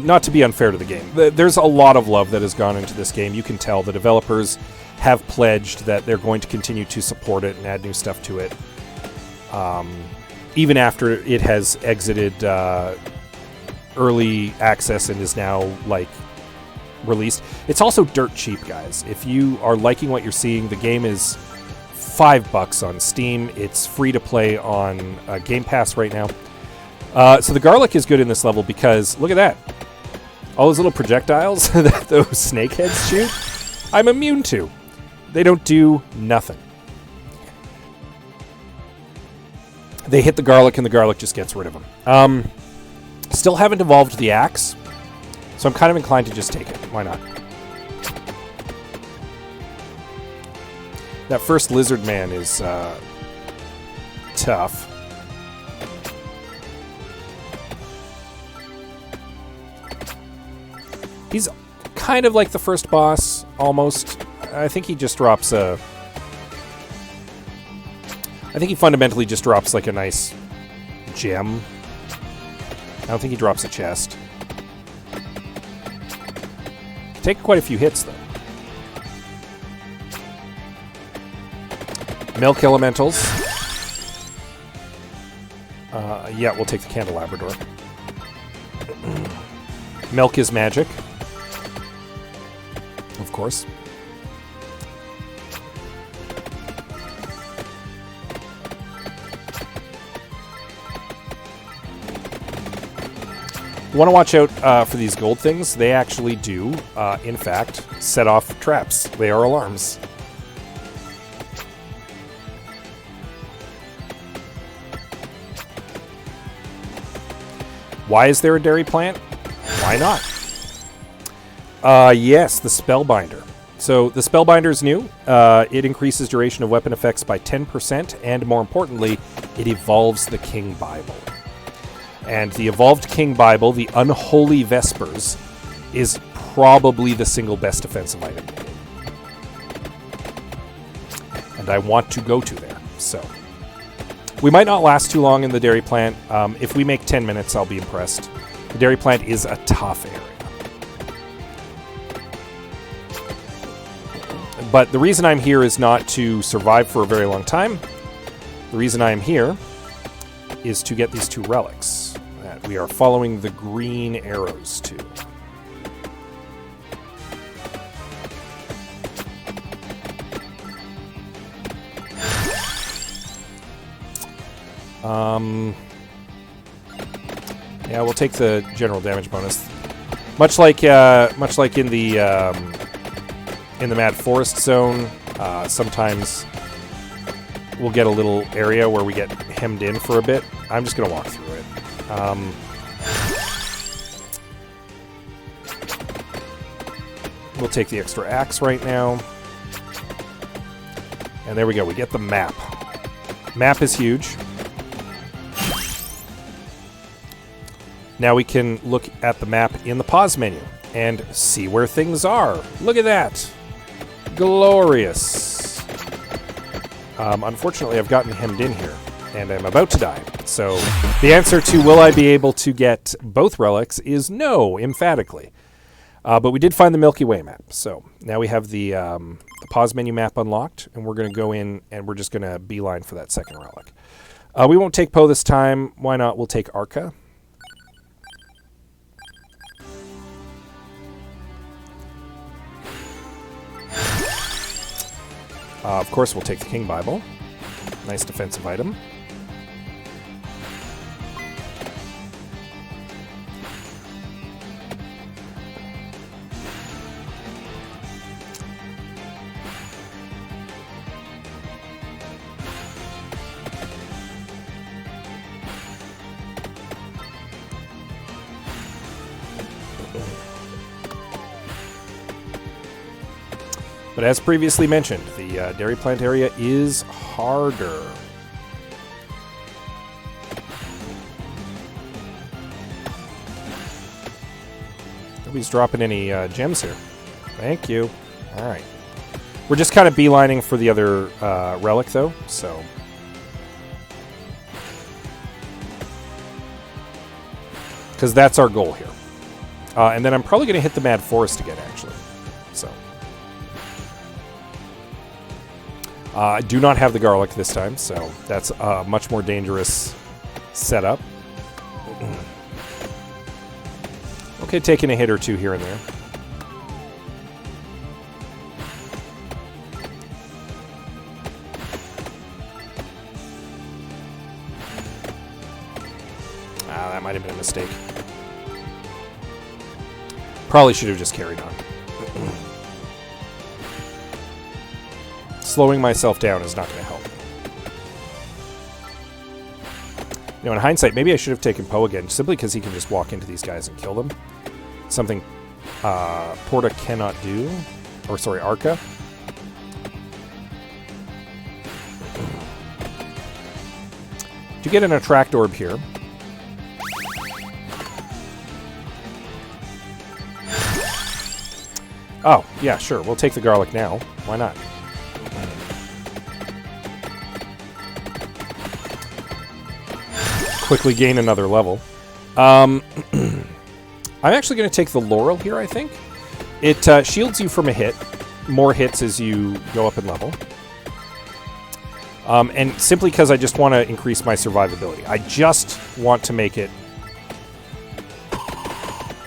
Not to be unfair to the game. There's a lot of love that has gone into this game. You can tell the developers have pledged that they're going to continue to support it and add new stuff to it. Even after it has exited early access and is now, like, released. It's also dirt cheap, guys. If you are liking what you're seeing, the game is $5 on Steam. It's free to play on Game Pass right now. So the garlic is good in this level because, look at that. All those little projectiles that those snakeheads shoot, I'm immune to. They don't do nothing. They hit the garlic, and the garlic just gets rid of them. Still haven't evolved the axe, so I'm kind of inclined to just take it. Why not? That first lizard man is tough. He's kind of like the first boss, almost. I think he just drops a... I think he fundamentally just drops, like, a nice gem. I don't think he drops a chest. Take quite a few hits, though. Milk elementals. Yeah, we'll take the candelabrador. Milk is magic. Of course. You want to watch out for these gold things. They actually do, in fact, set off traps. They are alarms. Why is there a dairy plant? Why not? Yes, the Spellbinder. So the Spellbinder is new. It increases duration of weapon effects by 10%, and more importantly, it evolves the King Bible. And the evolved King Bible, the Unholy Vespers, is probably the single best defensive item in the game. And I want to go to there, so... We might not last too long in the dairy plant. If we make 10 minutes, I'll be impressed. The dairy plant is a tough area. But the reason I'm here is not to survive for a very long time. The reason I am here is to get these 2 relics that we are following the green arrows to. Yeah, we'll take the general damage bonus. Much like in the Mad Forest Zone, sometimes we'll get a little area where we get hemmed in for a bit. I'm just going to walk through it. We'll take the extra axe right now. And there we go. We get the map. Map is huge. Now we can look at the map in the pause menu and see where things are. Look at that. Glorious. Unfortunately, I've gotten hemmed in here, and I'm about to die. So the answer to will I be able to get both relics is no, emphatically. But we did find the Milky Way map. So now we have the pause menu map unlocked, and we're going to go in, and we're just going to beeline for that second relic. We won't take Poe this time. Why not? We'll take Arca. Of course, we'll take the King Bible. Nice defensive item. But as previously mentioned, the dairy plant area is harder. Nobody's dropping any gems here. Thank you. All right. We're just kind of beelining for the other relic, though, so... because that's our goal here. And then I'm probably going to hit the Mad Forest again, actually. So... I do not have the garlic this time, so that's a much more dangerous setup. Okay, taking a hit or two here and there. That might have been a mistake. Probably should have just carried on. Slowing myself down is not going to help me. You know, in hindsight, maybe I should have taken Poe again, simply because he can just walk into these guys and kill them. Something Porta cannot do. Or, sorry, Arca. To get an Attract Orb here. Oh, yeah, sure. We'll take the garlic now. Why not? Quickly gain another level. I'm actually going to take the Laurel here, I think. It shields you from a hit. More hits as you go up in level. And simply because I just want to increase my survivability. I just want to make it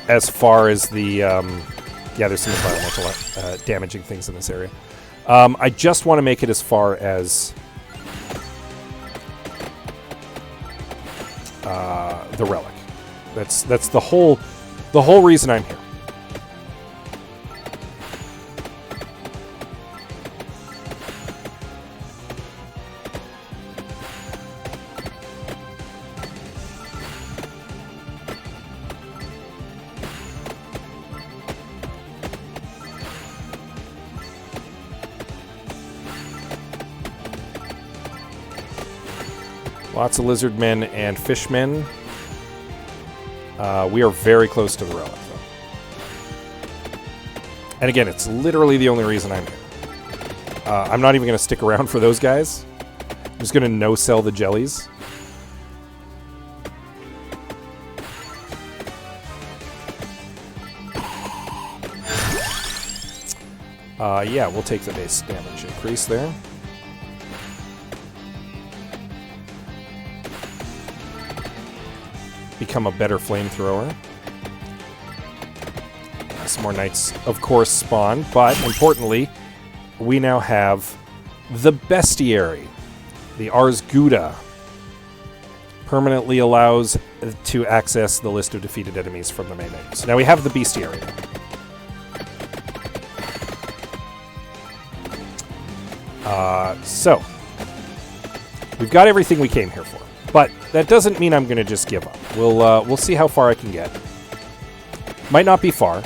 as far as the... yeah, there's some environmental damaging things in this area. I just want to make it as far as... the relic. That's the whole reason I'm here. Lots of lizard men and fishmen. We are very close to the relic, though. And again, it's literally the only reason I'm here. I'm not even going to stick around for those guys. just going to no-sell the jellies. Yeah, we'll take the base damage increase there. Become a better flamethrower. Some more knights, of course, spawn, but importantly, we now have the bestiary. The Ars Gouda permanently allows to access the list of defeated enemies from the main menu. So now we have the bestiary. So we've got everything we came here for, but that doesn't mean I'm going to just give up. We'll see how far I can get. Might not be far.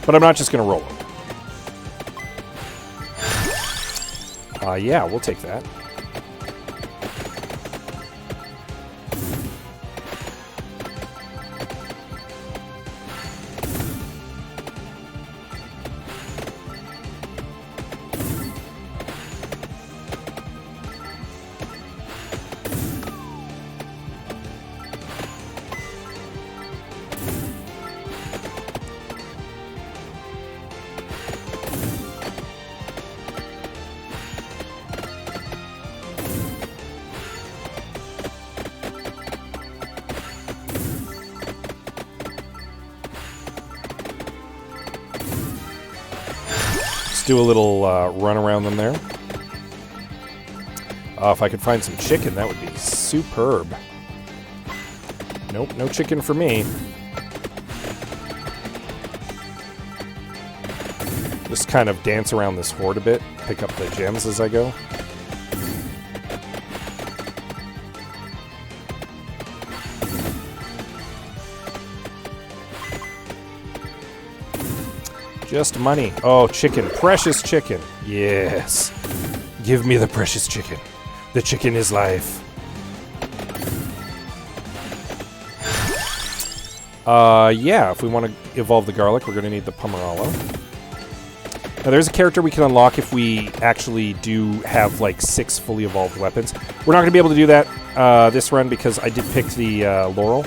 But I'm not just going to roll it. Yeah, we'll take that. Do a little run around them there. If I could find some chicken, that would be superb. Nope, no chicken for me. Just kind of dance around this horde a bit, pick up the gems as I go. Just money. Oh, chicken. Precious chicken. Yes. Give me the precious chicken. The chicken is life. Yeah, if we want to evolve the garlic, we're going to need the Pomerolo. Now, there's a character we can unlock if we actually do have, like, 6 fully evolved weapons. We're not going to be able to do that this run because I did pick the Laurel.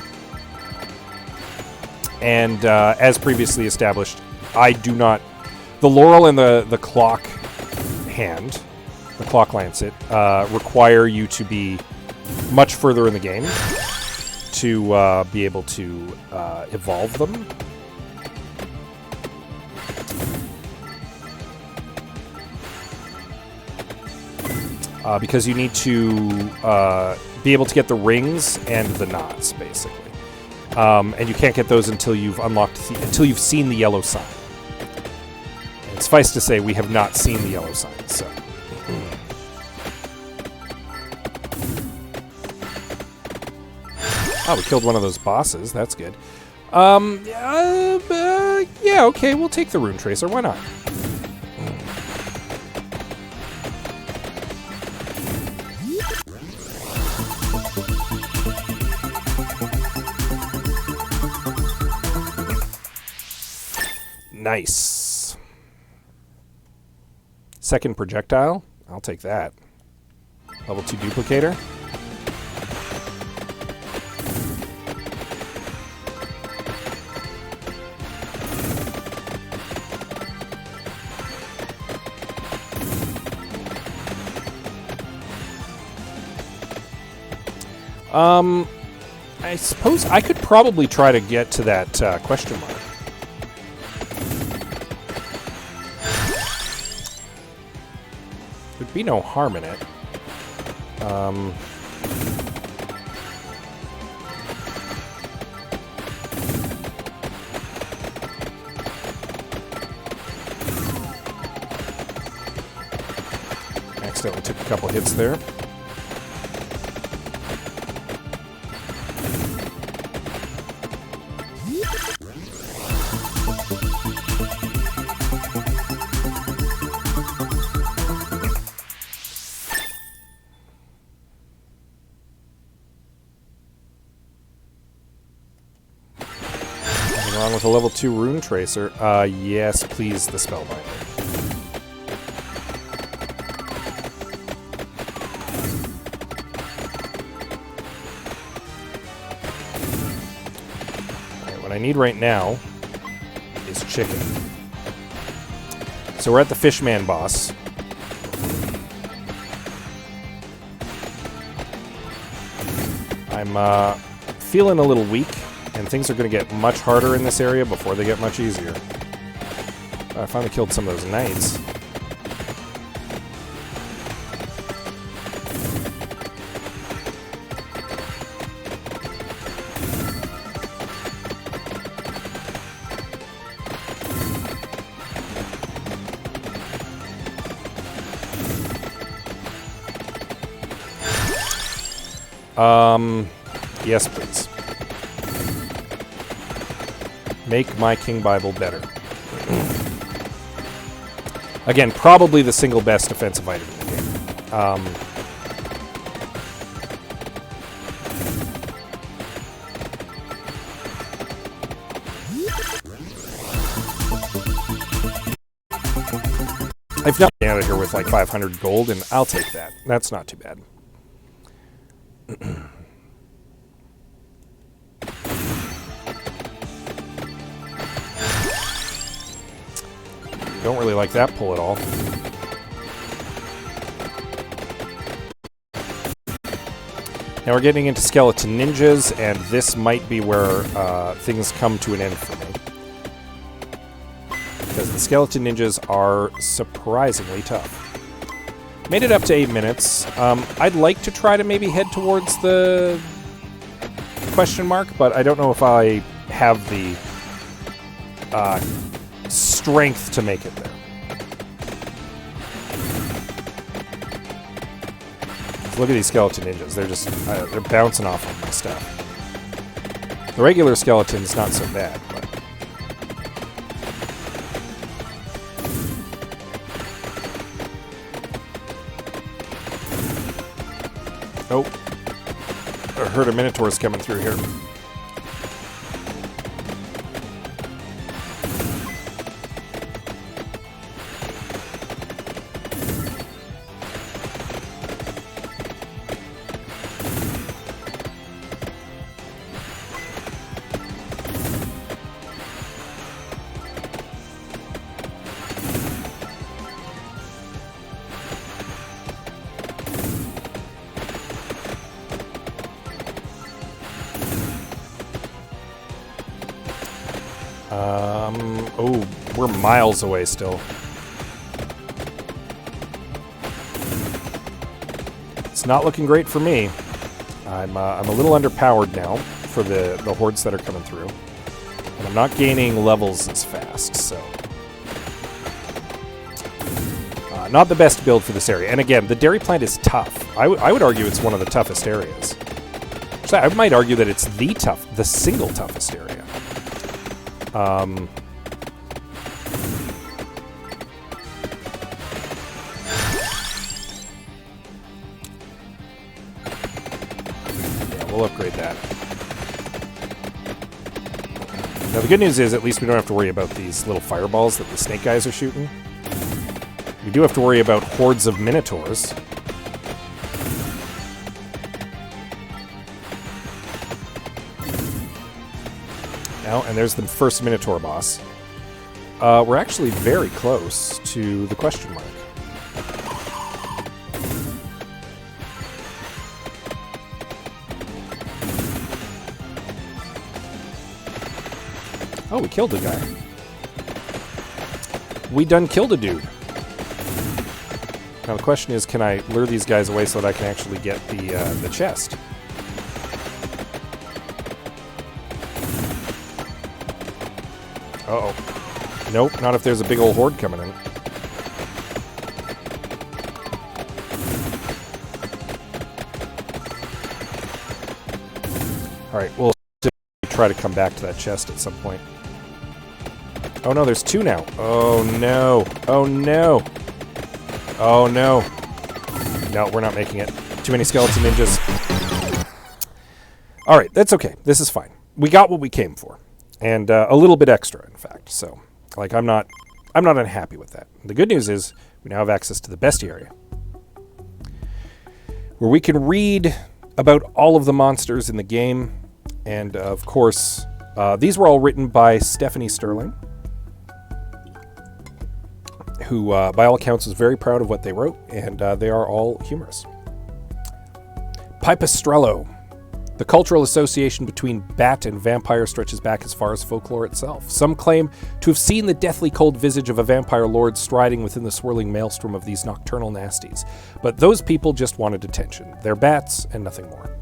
And as previously established, I do not... The Laurel and the Clock Hand, the Clock Lancet, require you to be much further in the game to be able to evolve them. Because you need to be able to get the rings and the knots, basically. And you can't get those until you've unlocked until you've seen the yellow sign. And suffice to say, we have not seen the yellow sign, so. Oh, we killed one of those bosses. That's good. Yeah, okay, we'll take the Rune Tracer. Why not? Nice. Second projectile. I'll take that. Level 2 duplicator. I suppose I could probably try to get to that question mark. There'd be no harm in it. Accidentally took a couple hits there. wrong with a level 2 rune tracer? Yes, please, the spellbinder. Alright, what I need right now is chicken. So we're at the Fishman boss. I'm feeling a little weak, and things are going to get much harder in this area before they get much easier. I finally killed some of those knights. Yes, please. Make my King Bible better. Again, probably the single best defensive item in the game. I've not been out of here with like 500 gold, and I'll take that. That's not too bad. Don't really like that pull at all. Now we're getting into skeleton ninjas, and this might be where things come to an end for me. Because the skeleton ninjas are surprisingly tough. Made it up to 8 minutes. I'd like to try to maybe head towards the question mark, but I don't know if I have the strength to make it there. Look at these skeleton ninjas. They're just they're bouncing off of my stuff. The regular skeleton's not so bad, but oh, I heard a minotaur's coming through here. Oh, we're miles away still. It's not looking great for me. I'm a little underpowered now for the hordes that are coming through. And I'm not gaining levels as fast, so... not the best build for this area. And again, the dairy plant is tough. I would argue it's one of the toughest areas. Actually, I might argue that it's the single toughest area. Yeah, we'll upgrade that. Now the good news is at least we don't have to worry about these little fireballs that the snake guys are shooting. We do have to worry about hordes of minotaurs. And there's the first Minotaur boss. We're actually very close to the question mark. Oh, we killed a guy. We done killed a dude. Now the question is, can I lure these guys away so that I can actually get the chest? Uh-oh. Nope, not if there's a big old horde coming in. Alright, we'll try to come back to that chest at some point. Oh no, there's two now. Oh no. Oh no. Oh no. No, we're not making it. Too many skeleton ninjas. Alright, that's okay. This is fine. We got what we came for. and a little bit extra, in fact. So, like, I'm not unhappy with that. The good news is we now have access to the bestiary, where we can read about all of the monsters in the game. And, of course, these were all written by Stephanie Sterling, who, by all accounts, is very proud of what they wrote, and they are all humorous. Pipistrello. The cultural association between bat and vampire stretches back as far as folklore itself. Some claim to have seen the deathly cold visage of a vampire lord striding within the swirling maelstrom of these nocturnal nasties. But those people just wanted attention. They're bats and nothing more.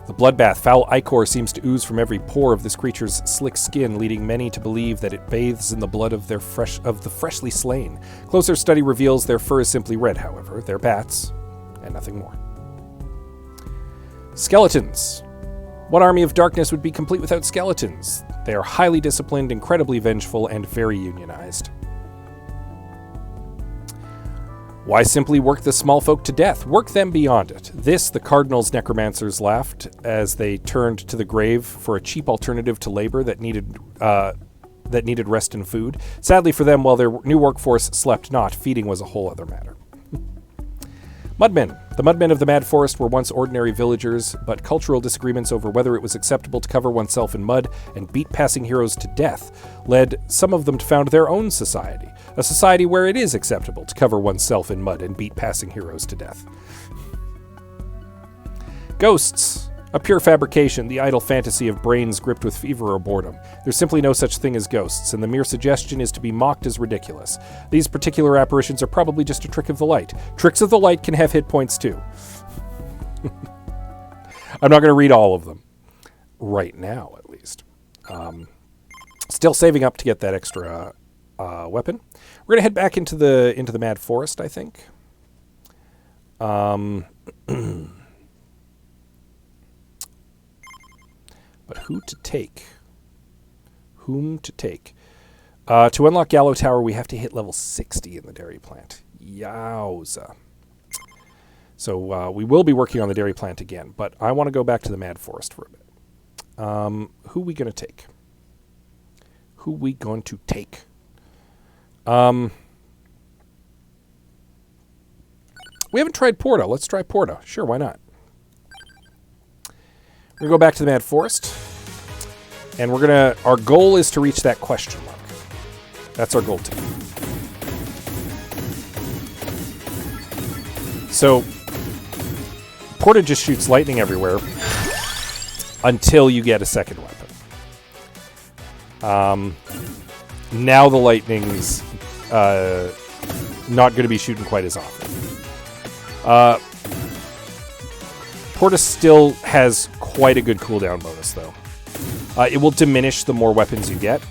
The bloodbath, foul ichor seems to ooze from every pore of this creature's slick skin, leading many to believe that it bathes in the blood of the freshly slain. Closer study reveals their fur is simply red, however. They're bats and nothing more. Skeletons. What army of darkness would be complete without skeletons? They are highly disciplined, incredibly vengeful, and very unionized. Why simply work the small folk to death? Work them beyond it. This, the Cardinal's necromancers laughed as they turned to the grave for a cheap alternative to labor that needed rest and food. Sadly for them, while their new workforce slept not, feeding was a whole other matter. Mudmen. The Mudmen of the Mad Forest were once ordinary villagers, but cultural disagreements over whether it was acceptable to cover oneself in mud and beat passing heroes to death led some of them to found their own society. A society where it is acceptable to cover oneself in mud and beat passing heroes to death. Ghosts. A pure fabrication, the idle fantasy of brains gripped with fever or boredom. There's simply no such thing as ghosts, and the mere suggestion is to be mocked as ridiculous. These particular apparitions are probably just a trick of the light. Tricks of the light can have hit points too. I'm not going to read all of them. Right now, at least. Still saving up to get that extra weapon. We're going to head back into the Mad Forest, I think. But who to take? Whom to take? To unlock Gallow Tower, we have to hit level 60 in the dairy plant. Yowza. So we will be working on the dairy plant again, but I want to go back to the Mad Forest for a bit. Who we going to take? Who we going to take? We haven't tried Porta. Let's try Porta. Sure, why not? We're going to go back to the Mad Forest, and our goal is to reach that question mark. That's our goal too. So, Porta just shoots lightning everywhere until you get a second weapon. Now the lightning's not going to be shooting quite as often. Porta still has quite a good cooldown bonus, though. It will diminish the more weapons you get.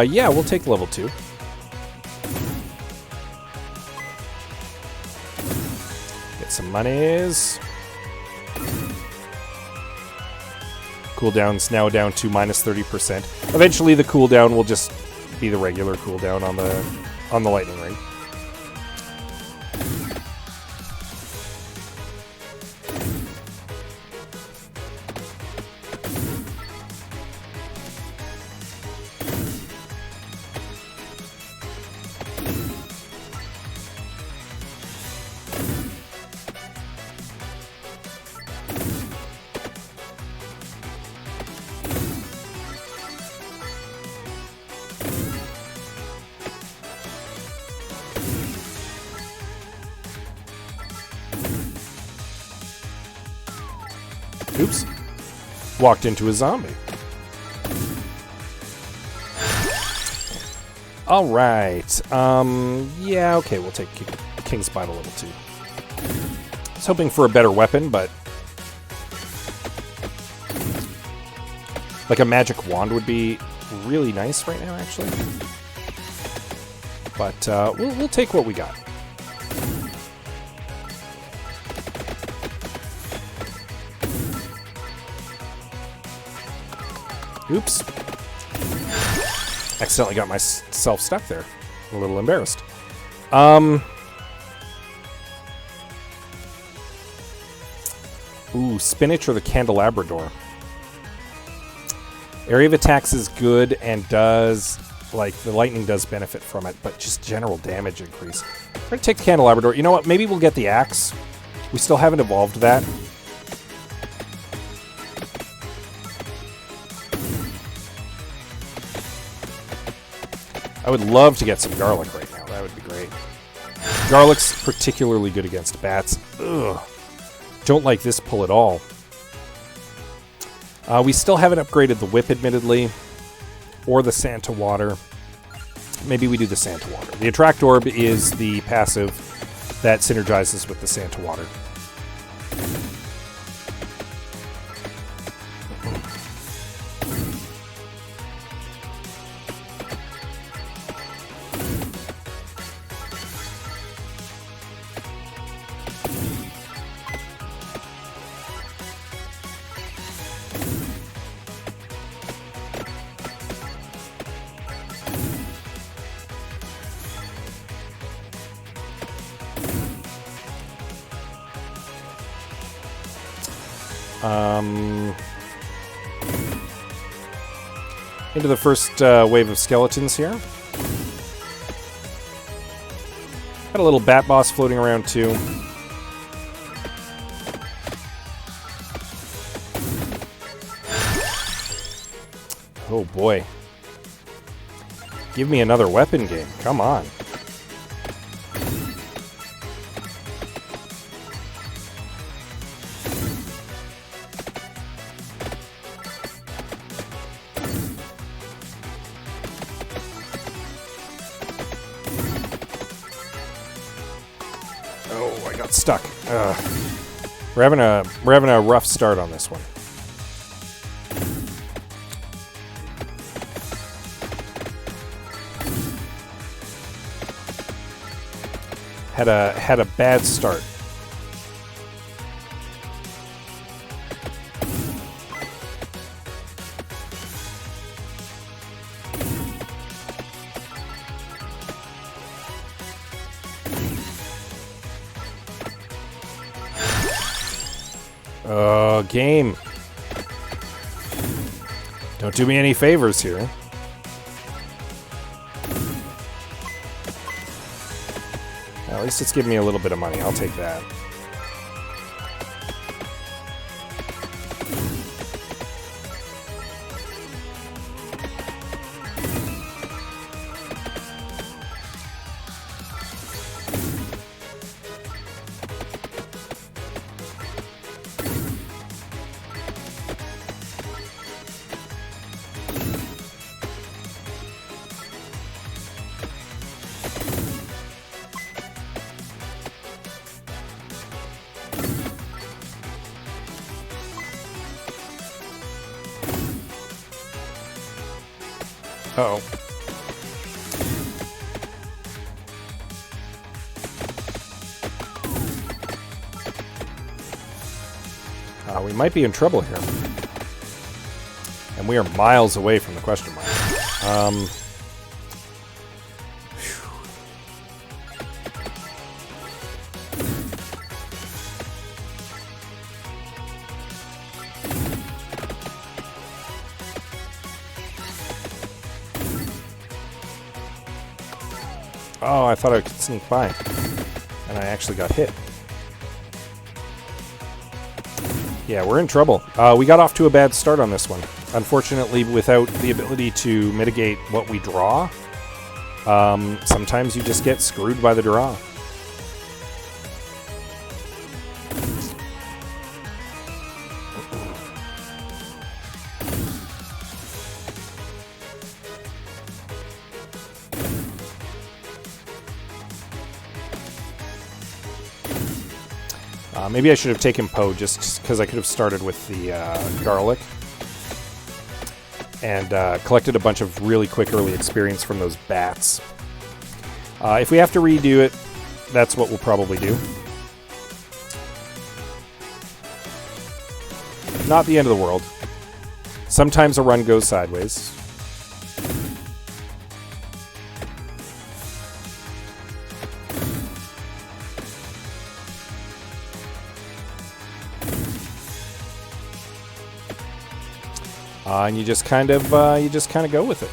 Yeah, we'll take level 2. Get some monies. Cooldown's now down to minus 30%. Eventually the cooldown will just be the regular cooldown on the lightning ring. Oops. Walked into a zombie. All right. Yeah, okay, we'll take King's Bite level 2. I was hoping for a better weapon, but Like a magic wand would be really nice right now, actually. But we'll take what we got. Oops. Accidentally got myself stuck there. I'm a little embarrassed. Ooh, spinach or the candelabrador. Area of attacks is good and does, like, the lightning does benefit from it, but just general damage increase. We're going to take the candelabrador. You know what? Maybe we'll get the axe. We still haven't evolved that. I would love to get some garlic right now. That would be great. Garlic's particularly good against bats. Ugh. Don't like this pull at all. We still haven't upgraded the whip, admittedly, or the Santa water. Maybe we do the Santa water. The attract orb is the passive that synergizes with the Santa water. Into the first wave of skeletons here. Got a little bat boss floating around too. Oh boy. Give me another weapon game. Come on. Stuck. We're having a rough start on this one. Had a bad start. Game. Don't do me any favors here. At least it's giving me a little bit of money. I'll take that. Uh-oh. We might be in trouble here. And we are miles away from the question mark. Oh, I thought I could sneak by. And I actually got hit. Yeah, we're in trouble. We got off to a bad start on this one. Unfortunately, without the ability to mitigate what we draw, sometimes you just get screwed by the draw. Maybe I should have taken Poe just because I could have started with the garlic. and collected a bunch of really quick early experience from those bats. If we have to redo it, that's what we'll probably do. Not the end of the world. Sometimes a run goes sideways. And you just kind of go with it.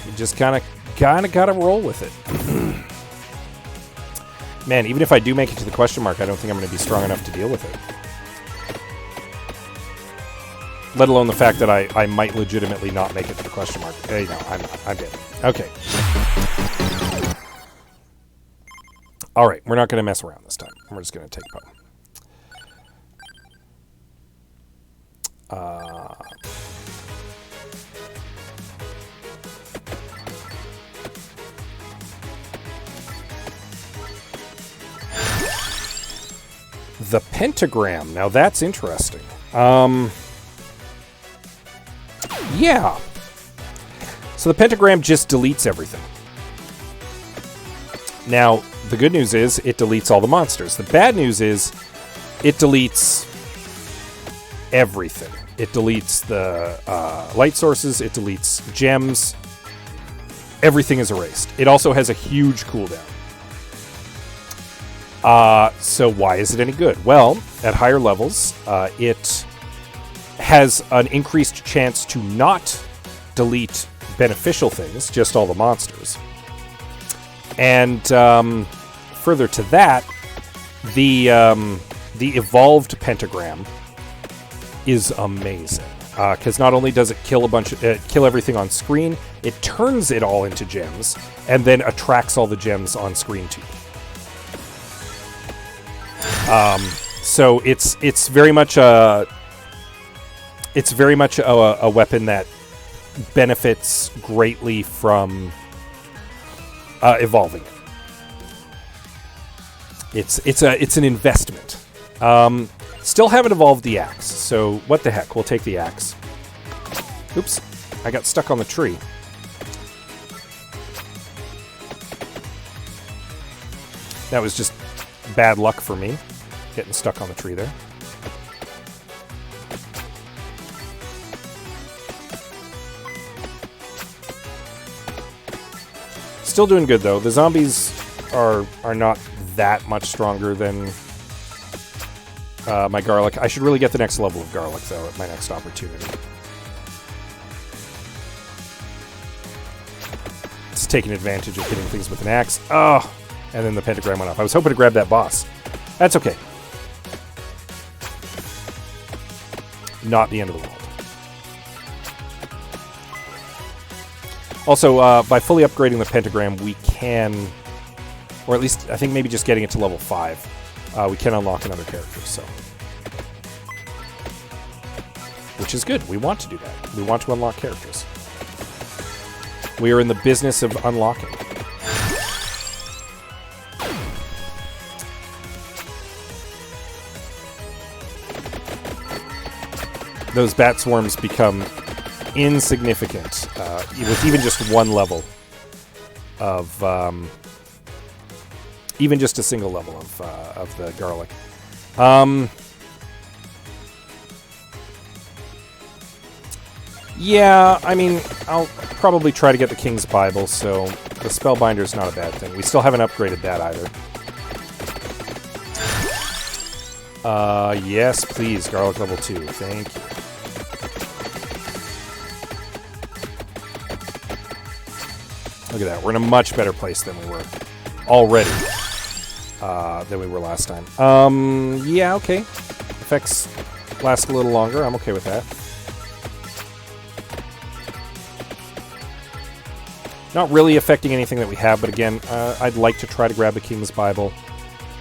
You just kind of gotta roll with it. Man, even if I do make it to the question mark, I don't think I'm going to be strong enough to deal with it. Let alone the fact that I might legitimately not make it to the question mark. Hey, no, I'm not. I'm dead. Okay. All right, we're not going to mess around this time. We're just going to take a poke. The pentagram. Now that's interesting. Yeah. So the pentagram just deletes everything. Now, the good news is it deletes all the monsters. The bad news is it deletes everything. It deletes the light sources. It deletes gems. Everything is erased. It also has a huge cooldown. So why is it any good? Well, at higher levels, it has an increased chance to not delete beneficial things, just all the monsters. And further to that, the evolved pentagram is amazing, because not only does it kill kill everything on screen, it turns it all into gems, and then attracts all the gems on screen too. So it's very much a weapon that benefits greatly from evolving it. It's an investment. Still haven't evolved the axe, so what the heck? We'll take the axe. Oops, I got stuck on the tree. That was just bad luck for me, getting stuck on the tree there. Still doing good though. The zombies are not that much stronger than my garlic. I should really get the next level of garlic though at my next opportunity. It's taking advantage of hitting things with an axe. Oh, and then the pentagram went off. I was hoping to grab that boss. That's okay. Not the end of the world. Also, by fully upgrading the pentagram, we can, or at least I think maybe just getting it to level 5, we can unlock another character, so. Which is good. We want to do that. We want to unlock characters. We are in the business of unlocking. Those bat swarms become insignificant with even just one level of even just a single level of the garlic. Yeah, I mean, I'll probably try to get the King's Bible, so the Spellbinder is not a bad thing. We still haven't upgraded that either. Yes, please, garlic level 2. Thank you. Look at that. We're in a much better place than we were already. Than we were last time. Yeah, okay. Effects last a little longer. I'm okay with that. Not really affecting anything that we have, but again, I'd like to try to grab the King's Bible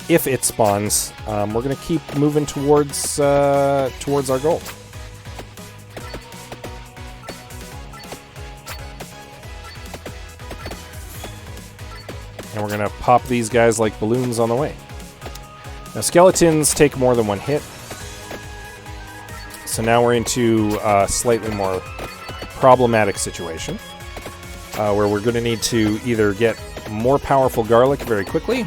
if it spawns. We're going to keep moving towards our goal. And we're going to pop these guys like balloons on the way. Now, skeletons take more than one hit. So now we're into a slightly more problematic situation. Where we're going to need to either get more powerful garlic very quickly,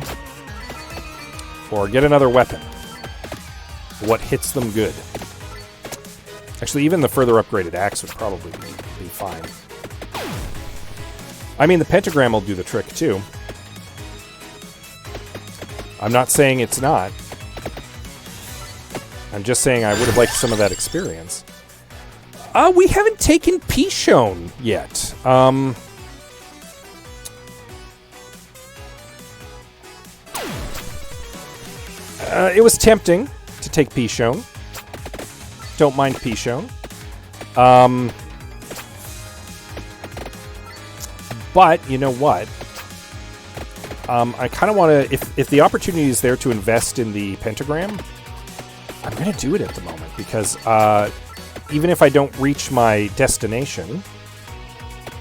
or get another weapon. What hits them good. Actually, even the further upgraded axe would probably be fine. I mean, the pentagram will do the trick, too. I'm not saying it's not. I'm just saying I would have liked some of that experience. We haven't taken Pishon yet. It was tempting to take Pishon. Don't mind Pishon. But, you know what? I kind of want to... If the opportunity is there to invest in the pentagram, I'm going to do it at the moment. Because even if I don't reach my destination,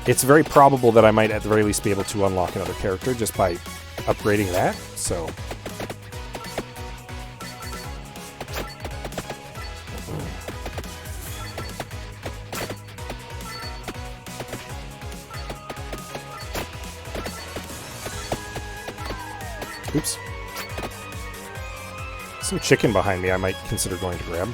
it's very probable that I might at the very least be able to unlock another character just by upgrading that. So... Oops. Some chicken behind me I might consider going to grab.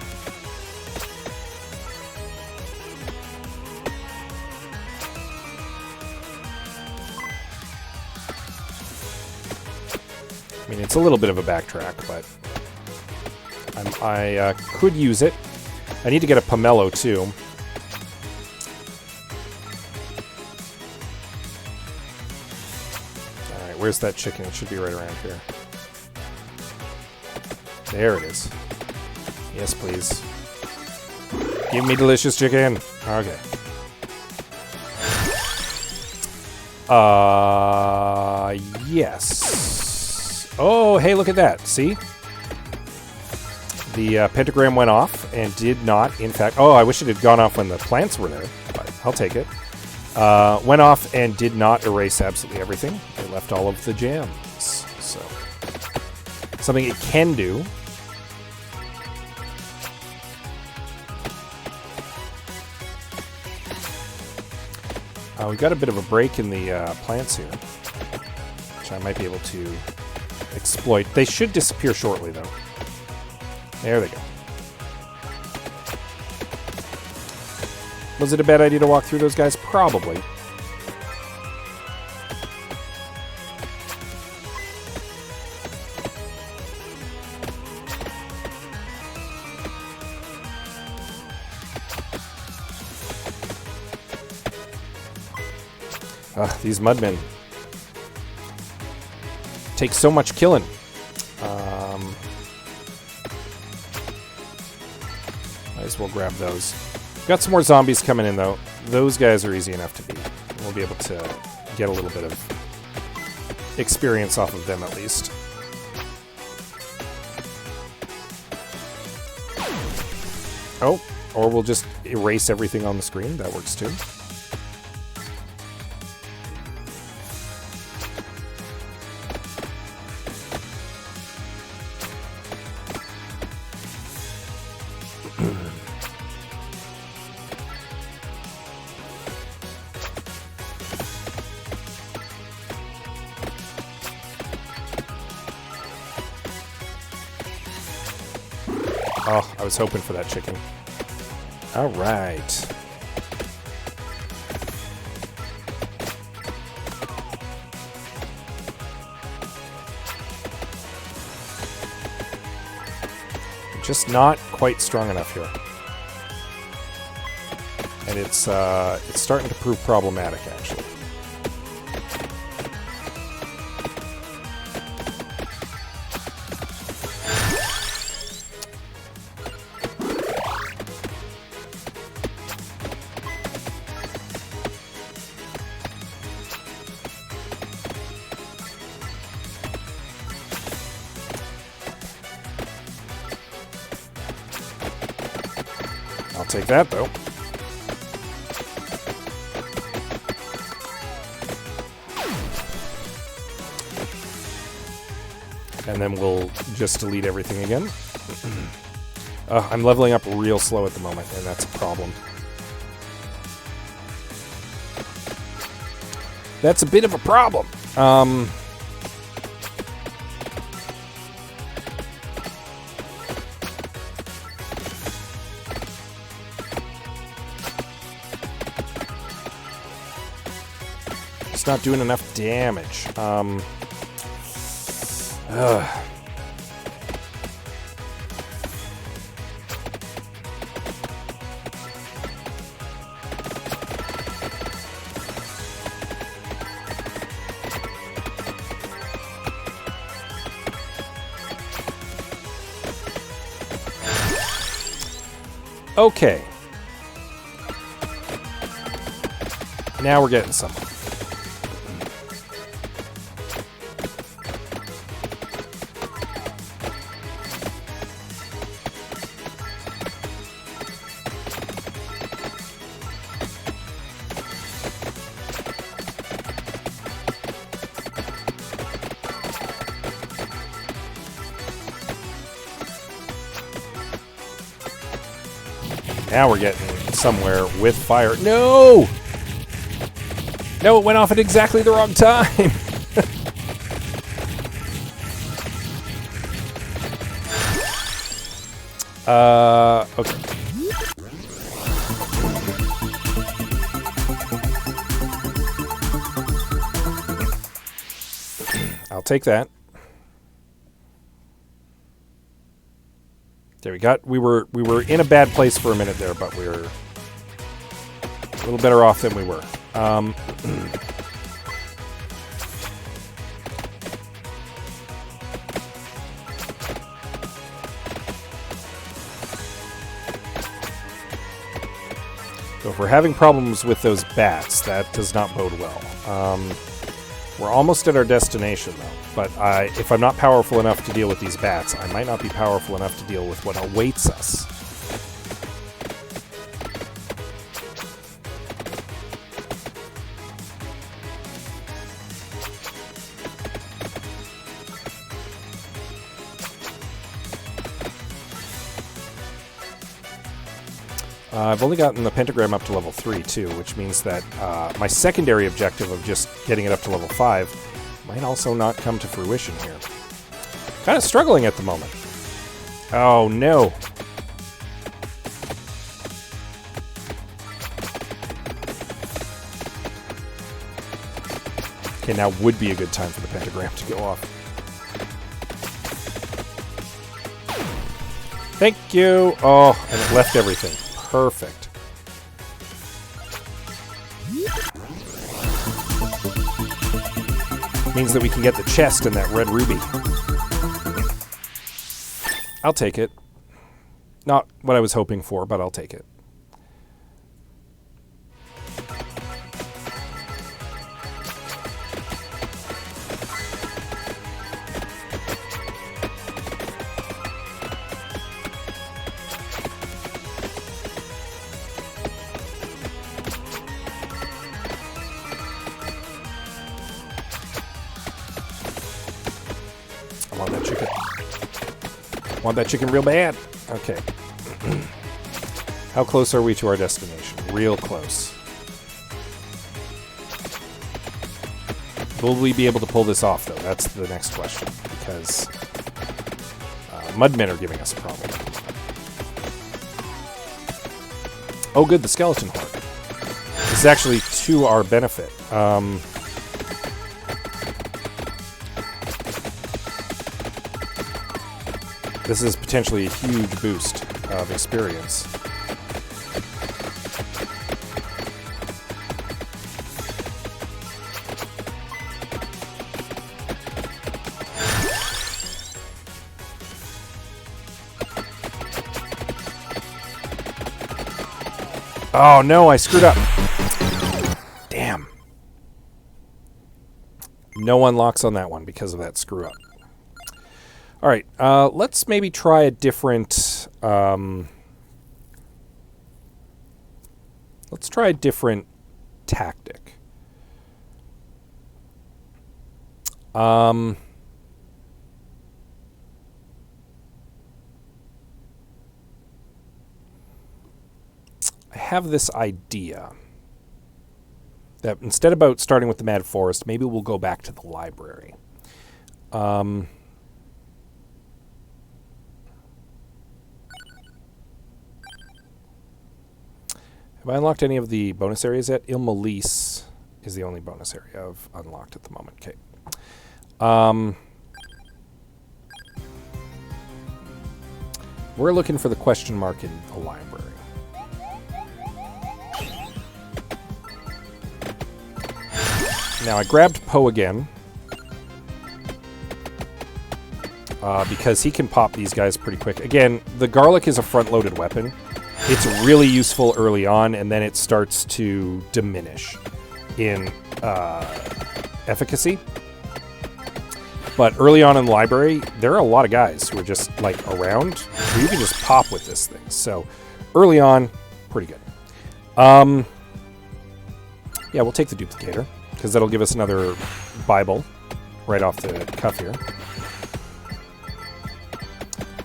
I mean, it's a little bit of a backtrack, but I could use it. I need to get a pomelo, too. Alright, where's that chicken? It should be right around here. There it is. Yes, please. Give me delicious chicken. Okay. Yes. Oh, hey, look at that. See? The pentagram went off and did not, in fact... Oh, I wish it had gone off when the plants were there, but I'll take it. Went off and did not erase absolutely everything. It left all of the gems. So, something it can do. We got a bit of a break in the plants here, which I might be able to exploit. They should disappear shortly, though. There they go. Was it a bad idea to walk through those guys? Probably. These mudmen take so much killing. Might as well grab those. Got some more zombies coming in, though. Those guys are easy enough to beat. We'll be able to get a little bit of experience off of them, at least. Oh, or we'll just erase everything on the screen. That works, too. Oh, I was hoping for that chicken. All right. Just not quite strong enough here. And it's starting to prove problematic, actually. I'll take that, though. And then we'll just delete everything again. I'm leveling up real slow at the moment, and that's a problem. That's a bit of a problem. It's not doing enough damage. Okay. Now we're getting somewhere. Now we're getting somewhere with fire. No! No, it went off at exactly the wrong time. Okay. I'll take that. There we were in a bad place for a minute there, but we're a little better off than we were. So if we're having problems with those bats, that does not bode well. We're almost at our destination, though. But if I'm not powerful enough to deal with these bats, I might not be powerful enough to deal with what awaits us. I've only gotten the pentagram up to level 3, too, which means that my secondary objective of just getting it up to level 5 might also not come to fruition here. Kind of struggling at the moment. Oh, no. Okay, now would be a good time for the pentagram to go off. Thank you. Oh, and it left everything. Perfect. Means that we can get the chest and that red ruby. I'll take it. Not what I was hoping for, but I'll take it. I want that chicken. I want that chicken real bad. Okay. How close are we to our destination? Real close. Will we be able to pull this off, though? That's the next question, because mudmen are giving us a problem. Oh, good, the skeleton horde. This is actually to our benefit. This is potentially a huge boost of experience. Oh no, I screwed up. Damn. No unlocks on that one because of that screw up. All right, let's maybe try a different. Let's try a different tactic. I have this idea that instead about starting with the Mad Forest, maybe we'll go back to the library. Have I unlocked any of the bonus areas yet? Il Malise is the only bonus area I've unlocked at the moment. Okay. We're looking for the question mark in the library. Now, I grabbed Poe again because he can pop these guys pretty quick. Again, the garlic is a front-loaded weapon. It's really useful early on, and then it starts to diminish in efficacy. But early on in the library, there are a lot of guys who are just, like, around who you can just pop with this thing. So, early on, pretty good. Yeah, we'll take the duplicator, because that'll give us another Bible right off the cuff here.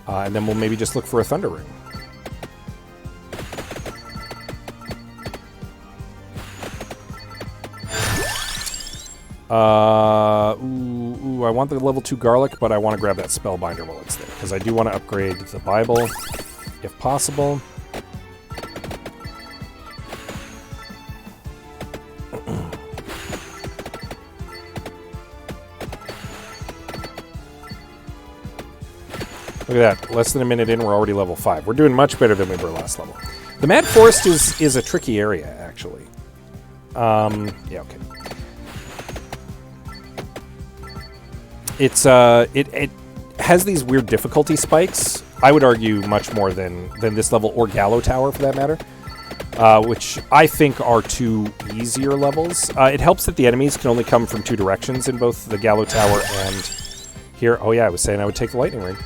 And then we'll maybe just look for a Thunder Ring. Ooh, I want the level 2 garlic, but I want to grab that Spellbinder while it's there, because I do want to upgrade the Bible, if possible. Look at that. Less than a minute in, we're already level 5. We're doing much better than we were last level. The Mad Forest is a tricky area, actually. Yeah, okay. It has these weird difficulty spikes. I would argue much more than this level, or Gallow Tower, for that matter. Which I think are two easier levels. It helps that the enemies can only come from two directions in both the Gallow Tower and here. Oh yeah, I was saying I would take the Lightning Ring.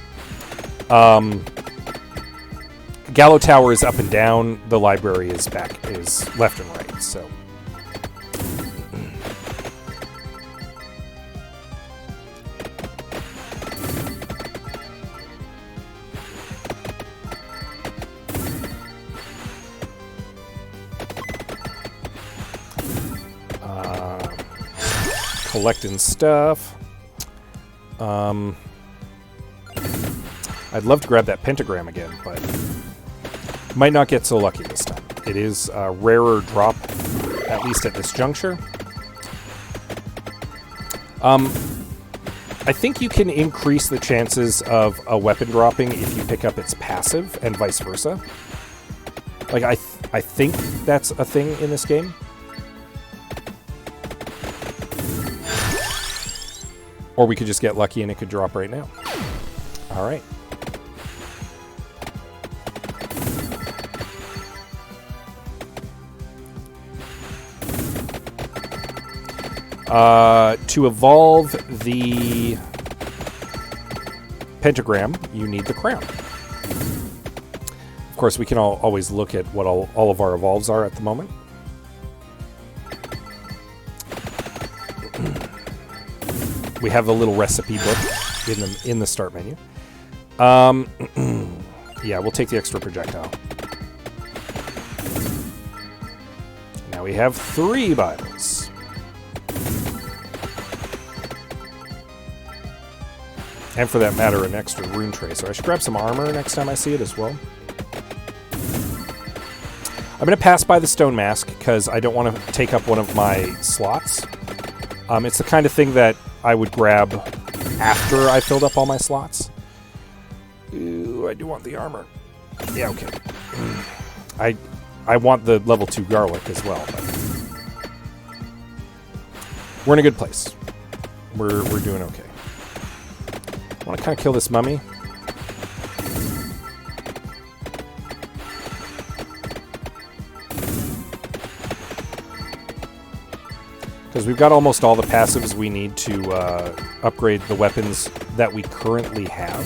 Gallow Tower is up and down. The library is left and right. So, collecting stuff. I'd love to grab that pentagram again, but might not get so lucky this time. It is a rarer drop, at least at this juncture. I think you can increase the chances of a weapon dropping if you pick up its passive, and vice versa. Like, I think that's a thing in this game. Or we could just get lucky and it could drop right now. All right. To evolve the pentagram, you need the crown. Of course, we can always look at what all of our evolves are at the moment. We have the little recipe book in the start menu. Yeah, we'll take the extra projectile. Now we have 3 Bibles. And for that matter, an extra rune tracer. I should grab some armor next time I see it as well. I'm going to pass by the stone mask because I don't want to take up one of my slots. It's the kind of thing that I would grab after I filled up all my slots. Ooh, I do want the armor. Yeah, okay. I want the level 2 garlic as well. But we're in a good place. We're doing okay. I want to kind of kill this mummy. Because we've got almost all the passives we need to upgrade the weapons that we currently have.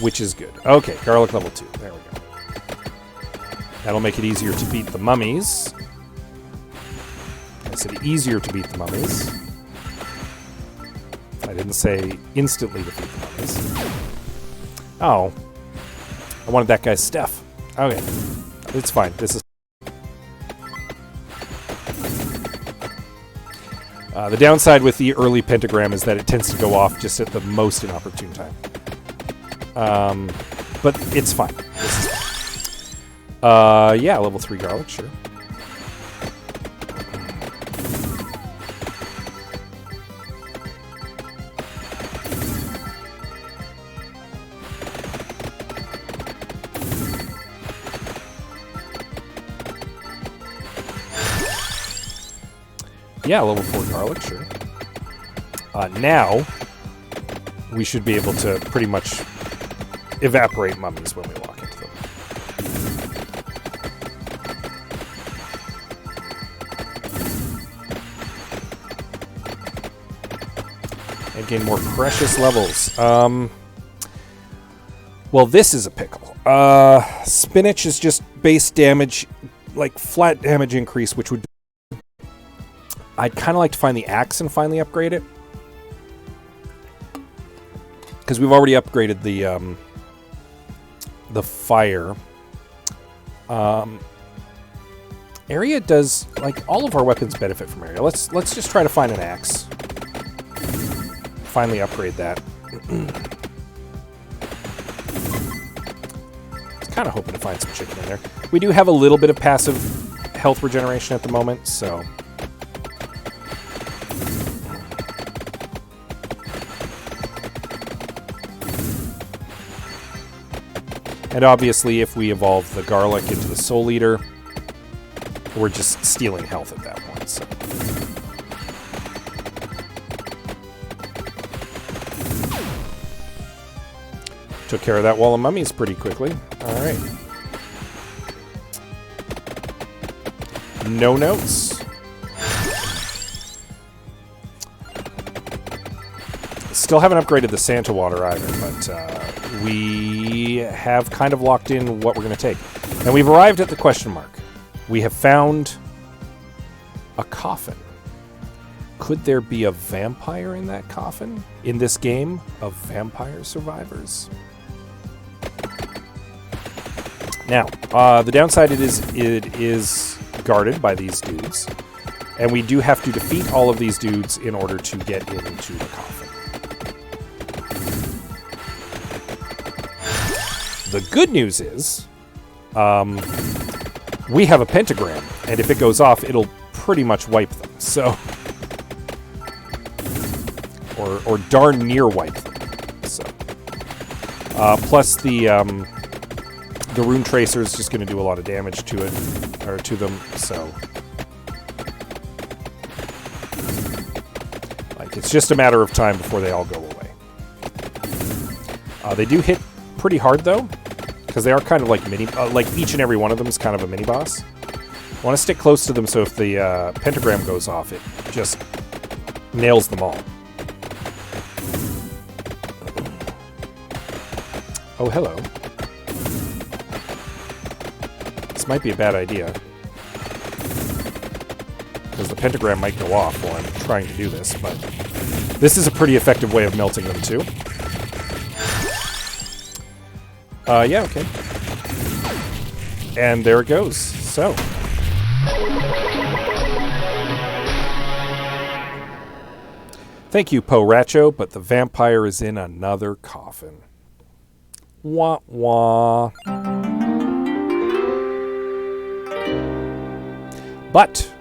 Which is good. Okay, garlic level 2. There we go. That'll make it easier to beat the mummies. I said easier to beat the mummies. I didn't say instantly defeat the mummies. Oh. I wanted that guy's stuff. Okay. It's fine. This is... the downside with the early pentagram is that it tends to go off just at the most inopportune time. But it's fine. This is fine. Yeah, level 3 garlic, sure. Yeah, level 4 garlic, sure. Now, we should be able to pretty much evaporate mummies when we walk into them. And gain more precious levels. Well, this is a pickle. Spinach is just base damage, like flat damage increase, which would... I'd kind of like to find the axe and finally upgrade it. Because we've already upgraded the fire. Area does... Like, all of our weapons benefit from area. Let's just try to find an axe. Finally upgrade that. Kind of hoping to find some chicken in there. We do have a little bit of passive health regeneration at the moment, so... And obviously, if we evolve the garlic into the Soul Eater, we're just stealing health at that point, so... Took care of that wall of mummies pretty quickly. Alright. No notes. Still haven't upgraded the Santa water either, but we have kind of locked in what we're going to take. And we've arrived at the question mark. We have found a coffin. Could there be a vampire in that coffin? In this game of vampire survivors? Now, the downside it is guarded by these dudes, and we do have to defeat all of these dudes in order to get into the coffin. The good news is, we have a pentagram, and if it goes off, it'll pretty much wipe them. So, or darn near wipe them. So, plus the rune tracer is just going to do a lot of damage to it, or to them, so... Like, it's just a matter of time before they all go away. They do hit pretty hard, though, because they are kind of like mini... like, each and every one of them is kind of a mini-boss. I want to stick close to them so if the pentagram goes off, it just nails them all. Oh, hello. This might be a bad idea. Because the pentagram might go off while I'm trying to do this, but... This is a pretty effective way of melting them, too. Yeah, okay. And there it goes. So... Thank you, Po Racho, but the vampire is in another coffin. Wah wah. But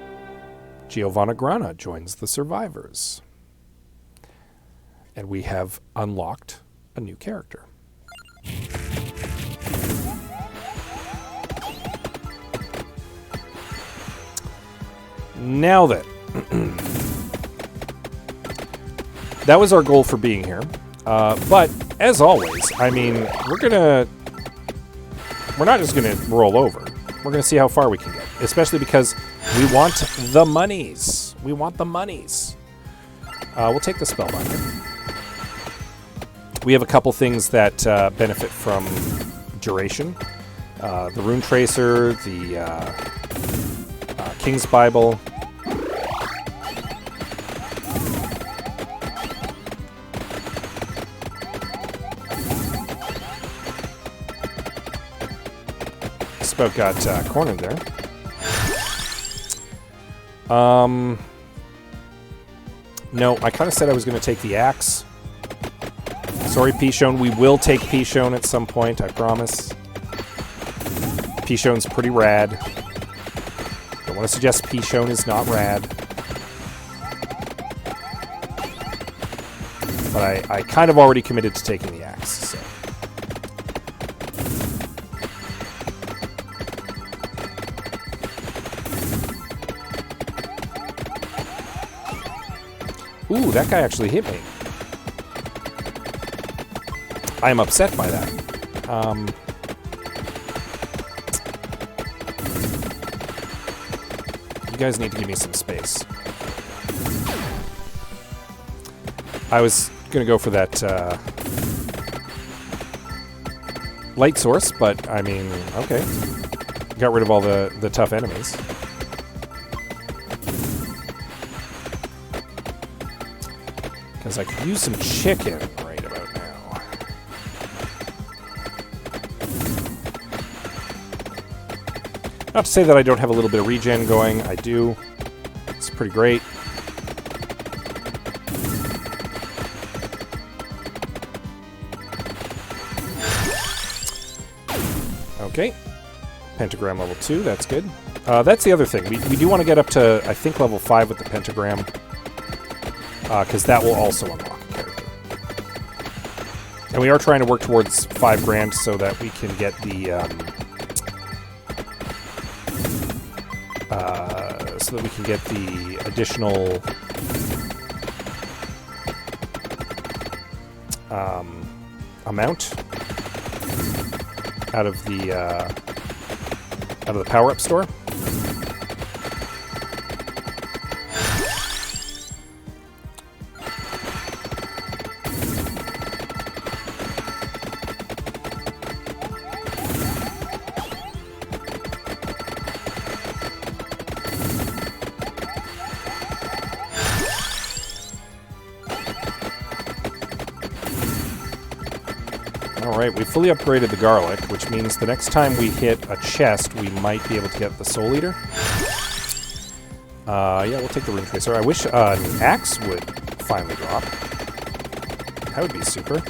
Giovanna Grana joins the survivors. And we have unlocked a new character. Now then, that was our goal for being here. But as always, I mean, we're not just gonna roll over. We're gonna see how far we can get, especially because we want the monies. We want the monies. We'll take the Spellbinder. We have a couple things that benefit from duration. The Rune Tracer, the King's Bible. about got cornered there. No, I kind of said I was going to take the axe. Sorry, Pishon. We will take Pishon at some point, I promise. Pishon's pretty rad. Don't want to suggest Pishon is not rad. But I kind of already committed to taking the axe, so. Ooh, that guy actually hit me. I am upset by that. You guys need to give me some space. I was going to go for that light source, but I mean, okay. Got rid of all the tough enemies. Because I could use some chicken right about now. Not to say that I don't have a little bit of regen going. I do. It's pretty great. Okay. Pentagram level 2, that's good. That's the other thing. We do want to get up to, I think, level 5 with the pentagram. Because that will also unlock a character. And we are trying to work towards 5 grand so that we can get the, additional, amount out of the power-up store. Alright, we fully upgraded the garlic, which means the next time we hit a chest, we might be able to get the Soul Eater. Yeah, we'll take the Rune Tracer. I wish an axe would finally drop. That would be super.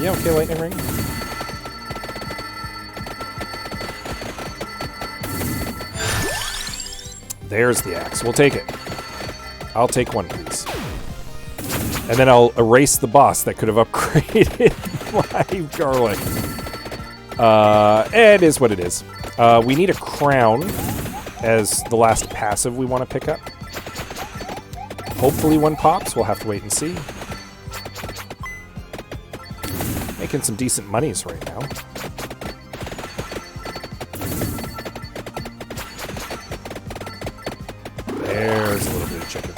Yeah, okay, Lightning Ring. There's the axe. We'll take it. I'll take one, please. And then I'll erase the boss that could have upgraded my garlic. It is what it is. We need a crown as the last passive we want to pick up. Hopefully one pops. We'll have to wait and see. Making some decent monies right now. There's a little bit of chicken.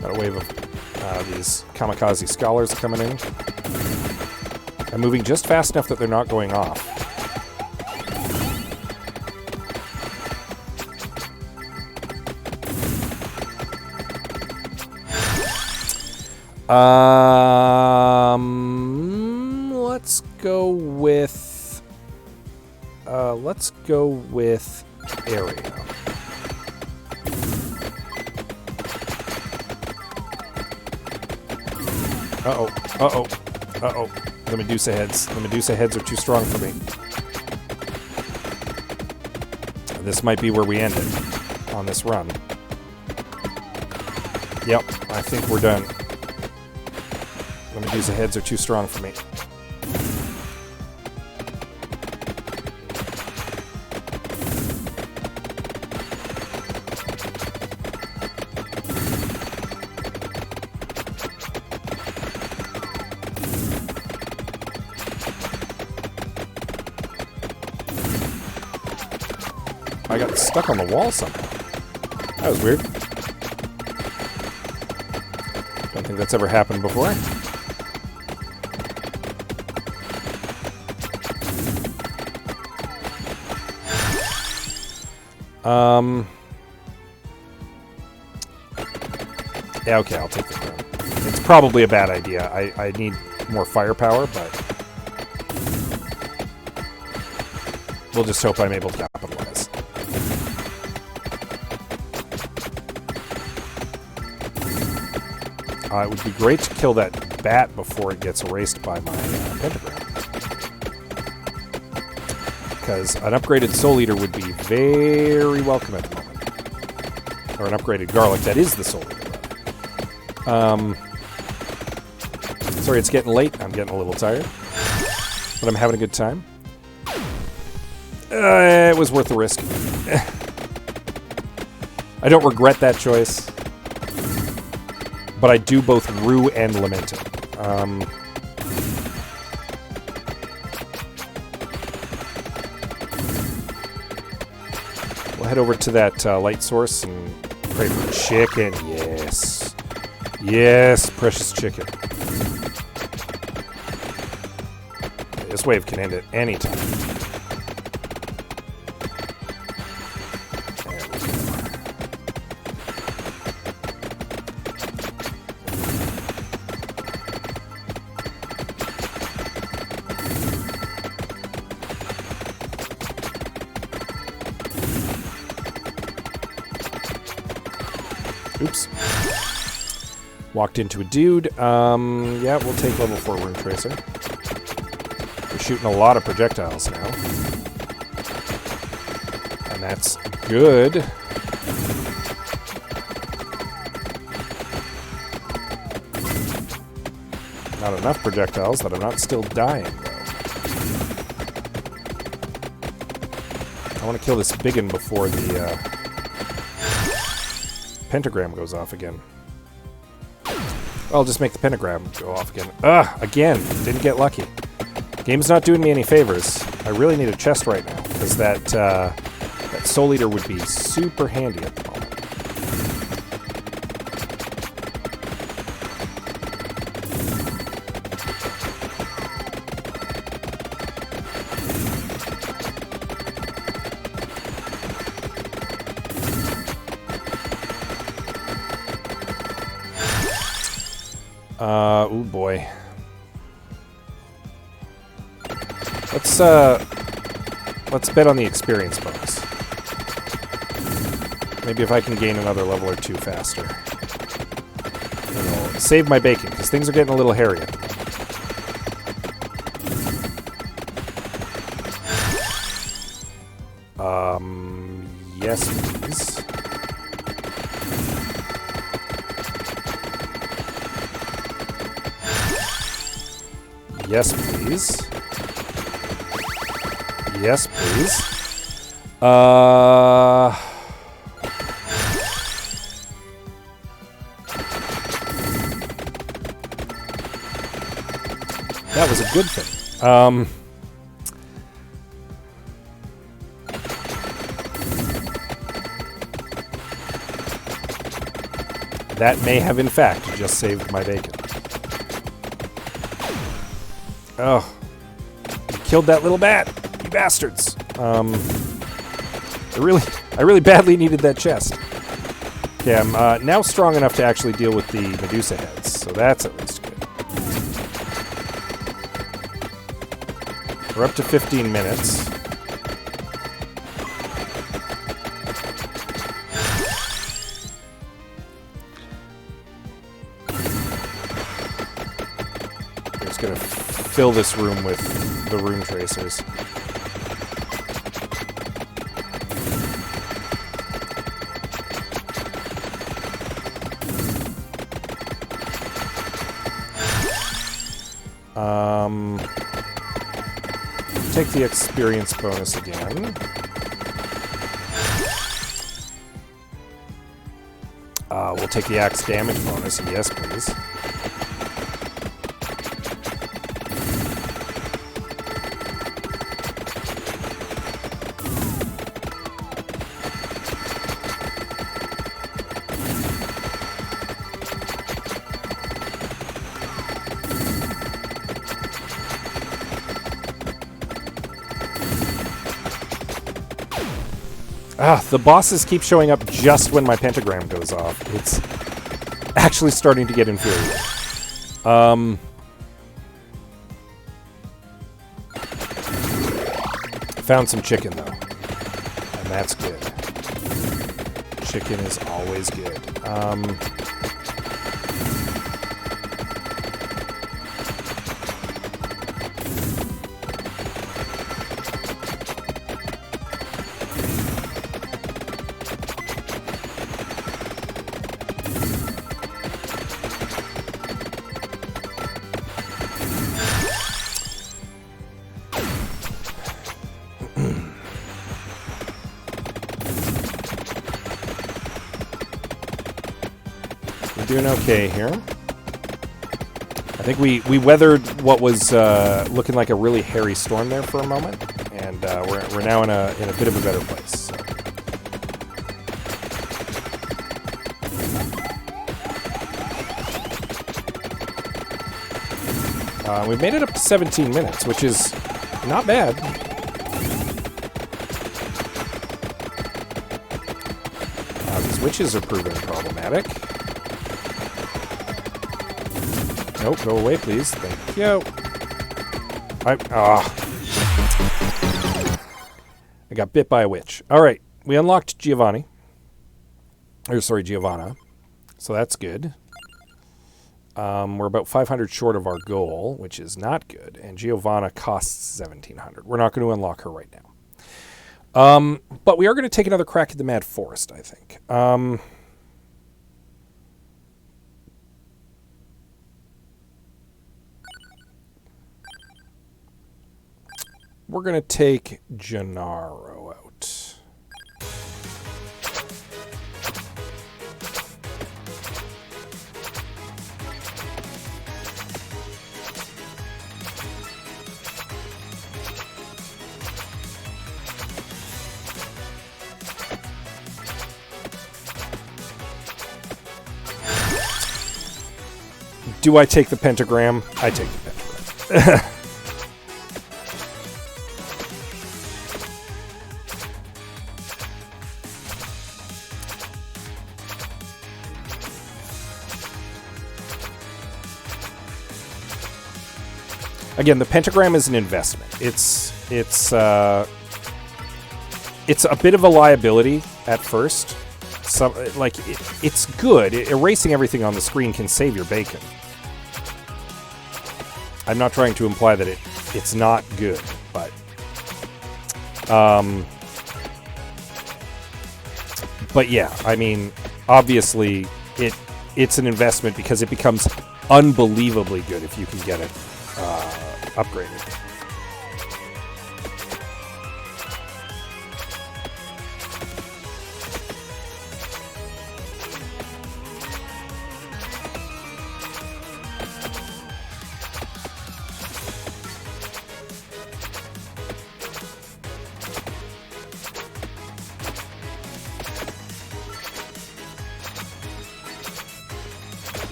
Got a wave of these kamikaze scholars coming in. I'm moving just fast enough that they're not going off. Let's go with area. Uh-oh. The Medusa heads. The Medusa heads are too strong for me. This might be where we end it on this run. Yep, I think we're done. The Medusa heads are too strong for me. I got stuck on the wall somehow. That was weird. Don't think that's ever happened before. Yeah, okay, I'll take the crown. It's probably a bad idea. I need more firepower, but we'll just hope I'm able to capitalize. It would be great to kill that bat before it gets erased by my pentagram. Because an upgraded Soul Eater would be very welcome at the moment. Or an upgraded Garlic that is the Soul Eater. Sorry, it's getting late. I'm getting a little tired. But I'm having a good time. It was worth the risk. I don't regret that choice. But I do both rue and lament it. We'll head over to that light source and pray for chicken. Yes. Yes, precious chicken. This wave can end at any time. Oops. Walked into a dude. Yeah, we'll take level 4 Rune Tracer. We're shooting a lot of projectiles now. And that's good. Not enough projectiles that I'm not still dying, though. I want to kill this biggin before the pentagram goes off again. I'll just make the pentagram go off again. Again, didn't get lucky. Game's not doing me any favors. I really need a chest right now, because that Soul Eater would be super handy at the moment. Oh boy. Let's bet on the experience bonus. Maybe if I can gain another level or two faster. It'll save my bacon, because things are getting a little hairy. Yes, please. Yes, please. Yes, please. That was a good thing. That may have, in fact, just saved my bacon. Oh. You killed that little bat, you bastards. I really badly needed that chest. Okay, I'm now strong enough to actually deal with the Medusa heads, so that's at least good. We're up to 15 minutes. I'm just gonna fill this room with the rune tracers. Take the experience bonus again. We'll take the axe damage bonus. Yes, please. The bosses keep showing up just when my pentagram goes off. It's actually starting to get infuriating. Found some chicken, though. And that's good. Chicken is always good. Doing okay here. I think we weathered what was looking like a really hairy storm there for a moment, and we're now in a bit of a better place. So. We've made it up to 17 minutes, which is not bad. These witches are proving problematic. Nope, go away, please. Thank you. I got bit by a witch. All right, we unlocked Giovanna. So that's good. We're about 500 short of our goal, which is not good. And Giovanna costs 1,700. We're not going to unlock her right now. But we are going to take another crack at the Mad Forest, I think. We're going to take Gennaro out. Do I take the pentagram? I take the pentagram. Again, the pentagram is an investment. It's a bit of a liability at first. It's good. Erasing everything on the screen can save your bacon. I'm not trying to imply that it's not good, but yeah, I mean, obviously it's an investment because it becomes unbelievably good if you can get it upgraded.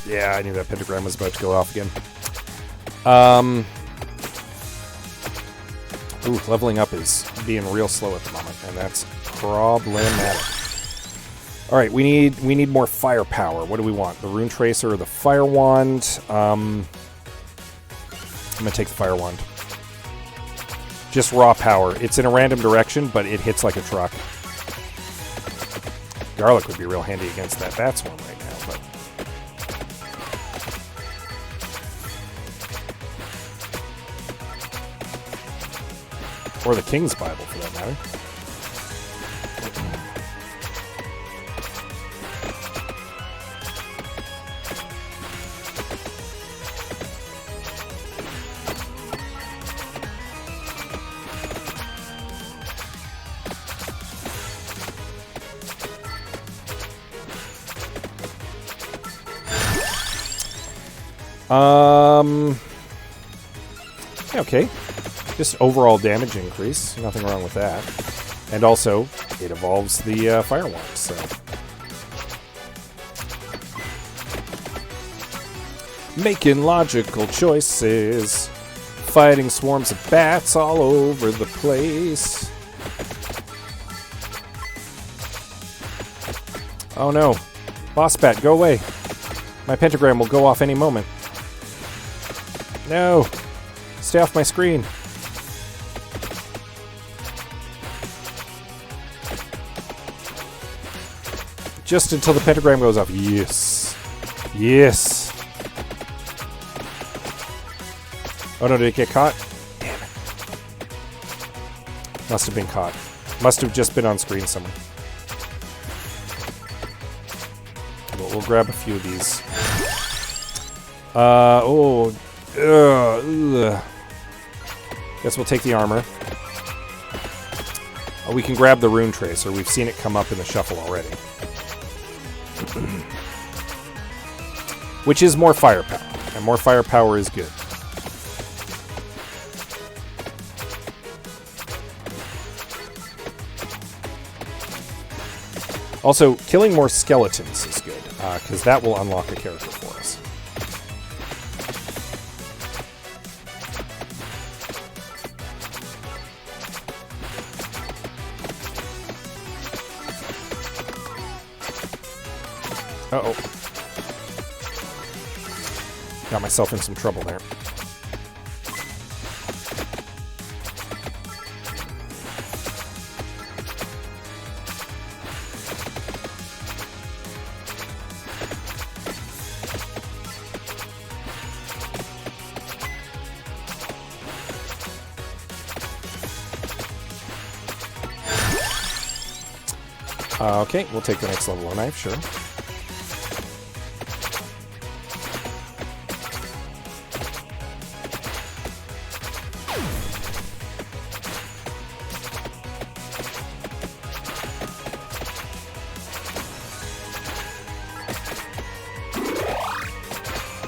Yeah, I knew that pentagram was about to go off again. Leveling up is being real slow at the moment, and that's problematic. All right, we need more firepower. What do we want? The Rune Tracer or the Fire Wand? I'm gonna take the Fire Wand. Just raw power. It's in a random direction, but it hits like a truck. Garlic would be real handy against that bat swarm right now, but. Or the King's Bible, for that matter. Okay. Just overall damage increase. Nothing wrong with that. And also, it evolves the Fire Wand, so... Making logical choices. Fighting swarms of bats all over the place. Oh no. Boss bat, go away. My pentagram will go off any moment. No. Stay off my screen. Just until the pentagram goes off. Yes. Yes. Oh no, did it get caught? Damn it. Must have been caught. Must have just been on screen somewhere. We'll grab a few of these. Guess we'll take the armor. We can grab the rune tracer. We've seen it come up in the shuffle already. Which is more firepower. And more firepower is good. Also, killing more skeletons is good, because that will unlock a character for us. Uh-oh. Got myself in some trouble there. Okay, we'll take the next level of knife, sure.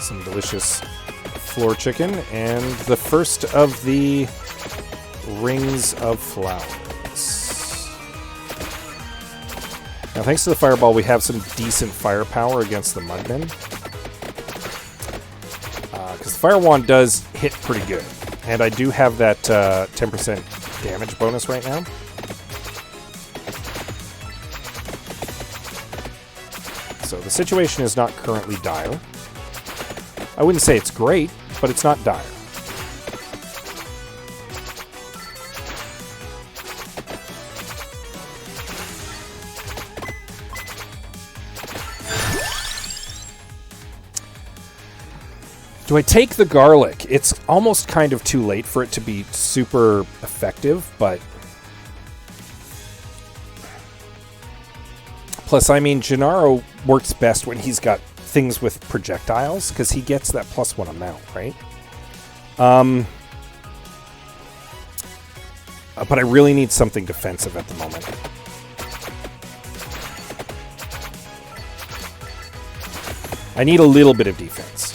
Some delicious floor chicken, and the first of the rings of flowers. Now, thanks to the fireball, we have some decent firepower against the mudmen. Because the fire wand does hit pretty good. And I do have that 10% damage bonus right now. So the situation is not currently dire. I wouldn't say it's great, but it's not dire. Do I take the garlic? It's almost kind of too late for it to be super effective, but... Plus, I mean, Gennaro works best when he's got things with projectiles, because he gets that +1 amount, right? But I really need something defensive at the moment. I need a little bit of defense.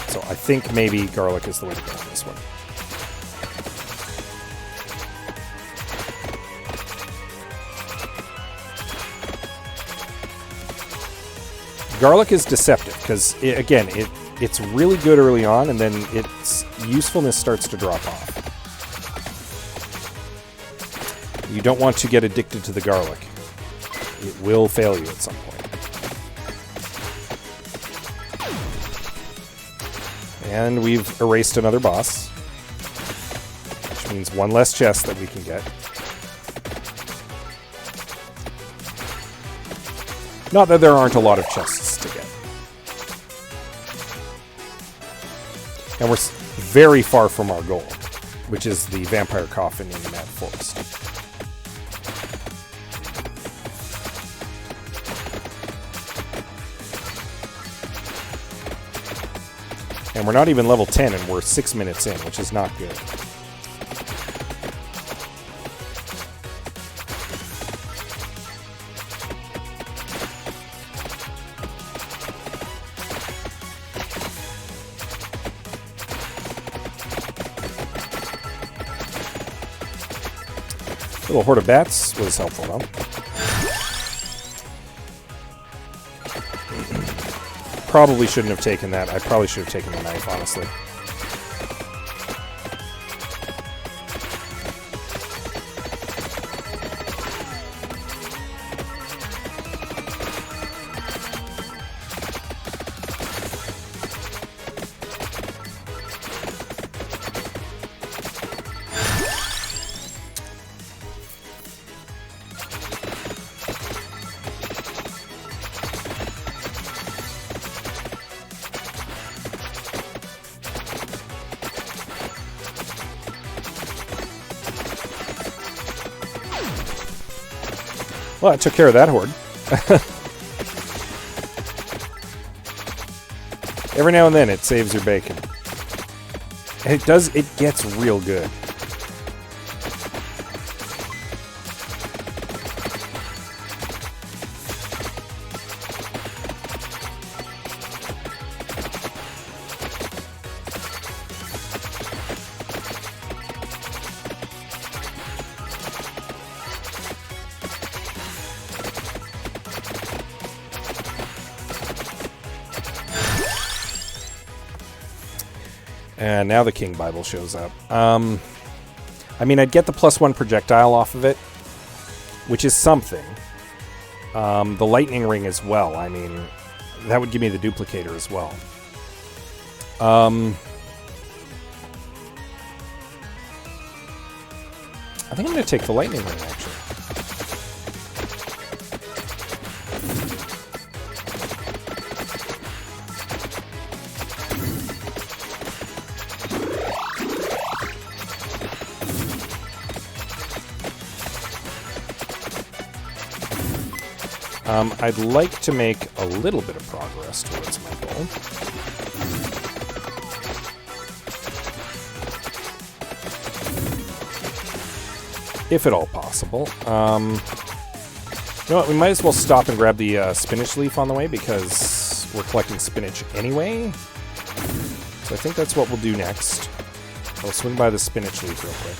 So I think maybe garlic is the way to go on this one. Garlic is deceptive because, it's really good early on, and then its usefulness starts to drop off. You don't want to get addicted to the garlic. It will fail you at some point. And we've erased another boss, which means one less chest that we can get. Not that there aren't a lot of chests to get. And we're very far from our goal, which is the vampire coffin in the Mad Forest. And we're not even level 10, and we're 6 minutes in, which is not good. Little horde of bats was helpful, though. Probably shouldn't have taken that. I probably should have taken the knife, honestly. Well, I took care of that horde. Every now and then it saves your bacon. And it gets real good. And now the King Bible shows up. I mean, I'd get the +1 projectile off of it, which is something. The lightning ring as well. I mean, that would give me the duplicator as well. I think I'm going to take the lightning ring, actually. I'd like to make a little bit of progress towards my goal. If at all possible. You know what, we might as well stop and grab the spinach leaf on the way because we're collecting spinach anyway. So I think that's what we'll do next. I'll swing by the spinach leaf real quick.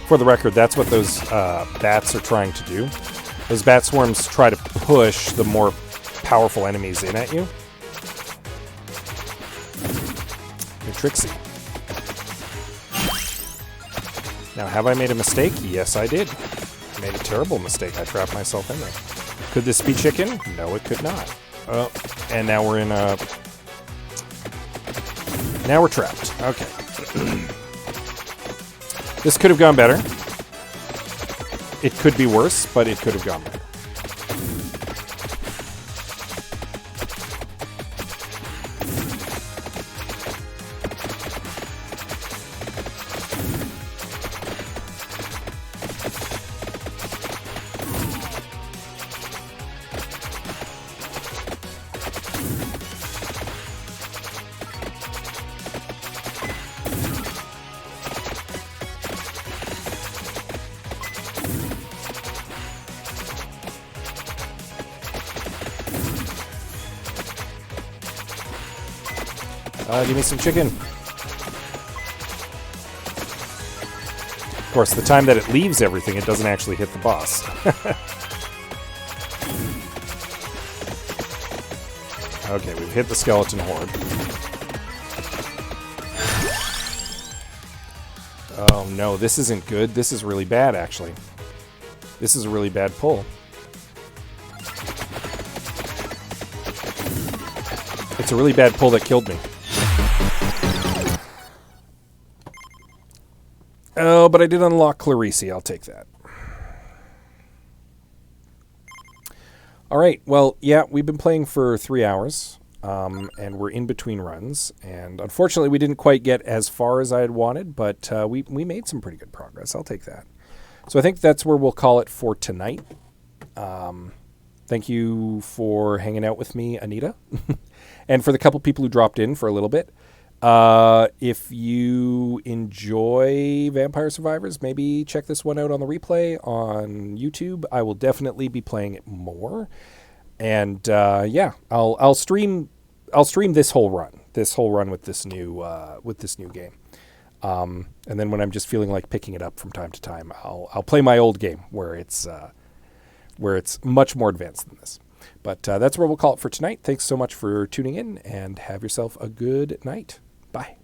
For the record, that's what those bats are trying to do. Those bat swarms try to push the more powerful enemies in at you. You're tricksy. Now, have I made a mistake? Yes, I did. I made a terrible mistake. I trapped myself in there. Could this be chicken? No, it could not. Oh, and now we're in a... Now we're trapped. Okay. This could have gone better. It could be worse, but it could have gone better. Give me some chicken. Of course, the time that it leaves everything, it doesn't actually hit the boss. Okay, we've hit the skeleton horde. Oh no, this isn't good. This is really bad, actually. This is a really bad pull. It's a really bad pull that killed me. Oh, but I did unlock Clarice. I'll take that. All right. Well, yeah, we've been playing for 3 hours. and we're in between runs. And unfortunately, we didn't quite get as far as I had wanted, but we made some pretty good progress. I'll take that. So I think that's where we'll call it for tonight. Thank you for hanging out with me, Anita, and for the couple people who dropped in for a little bit. If you enjoy Vampire Survivors, maybe check this one out on the replay on YouTube. I will definitely be playing it more. And yeah, I'll stream this whole run with this new game. And then when I'm just feeling like picking it up from time to time, I'll play my old game where it's much more advanced than this. But that's where we'll call it for tonight. Thanks so much for tuning in, and have yourself a good night. Bye.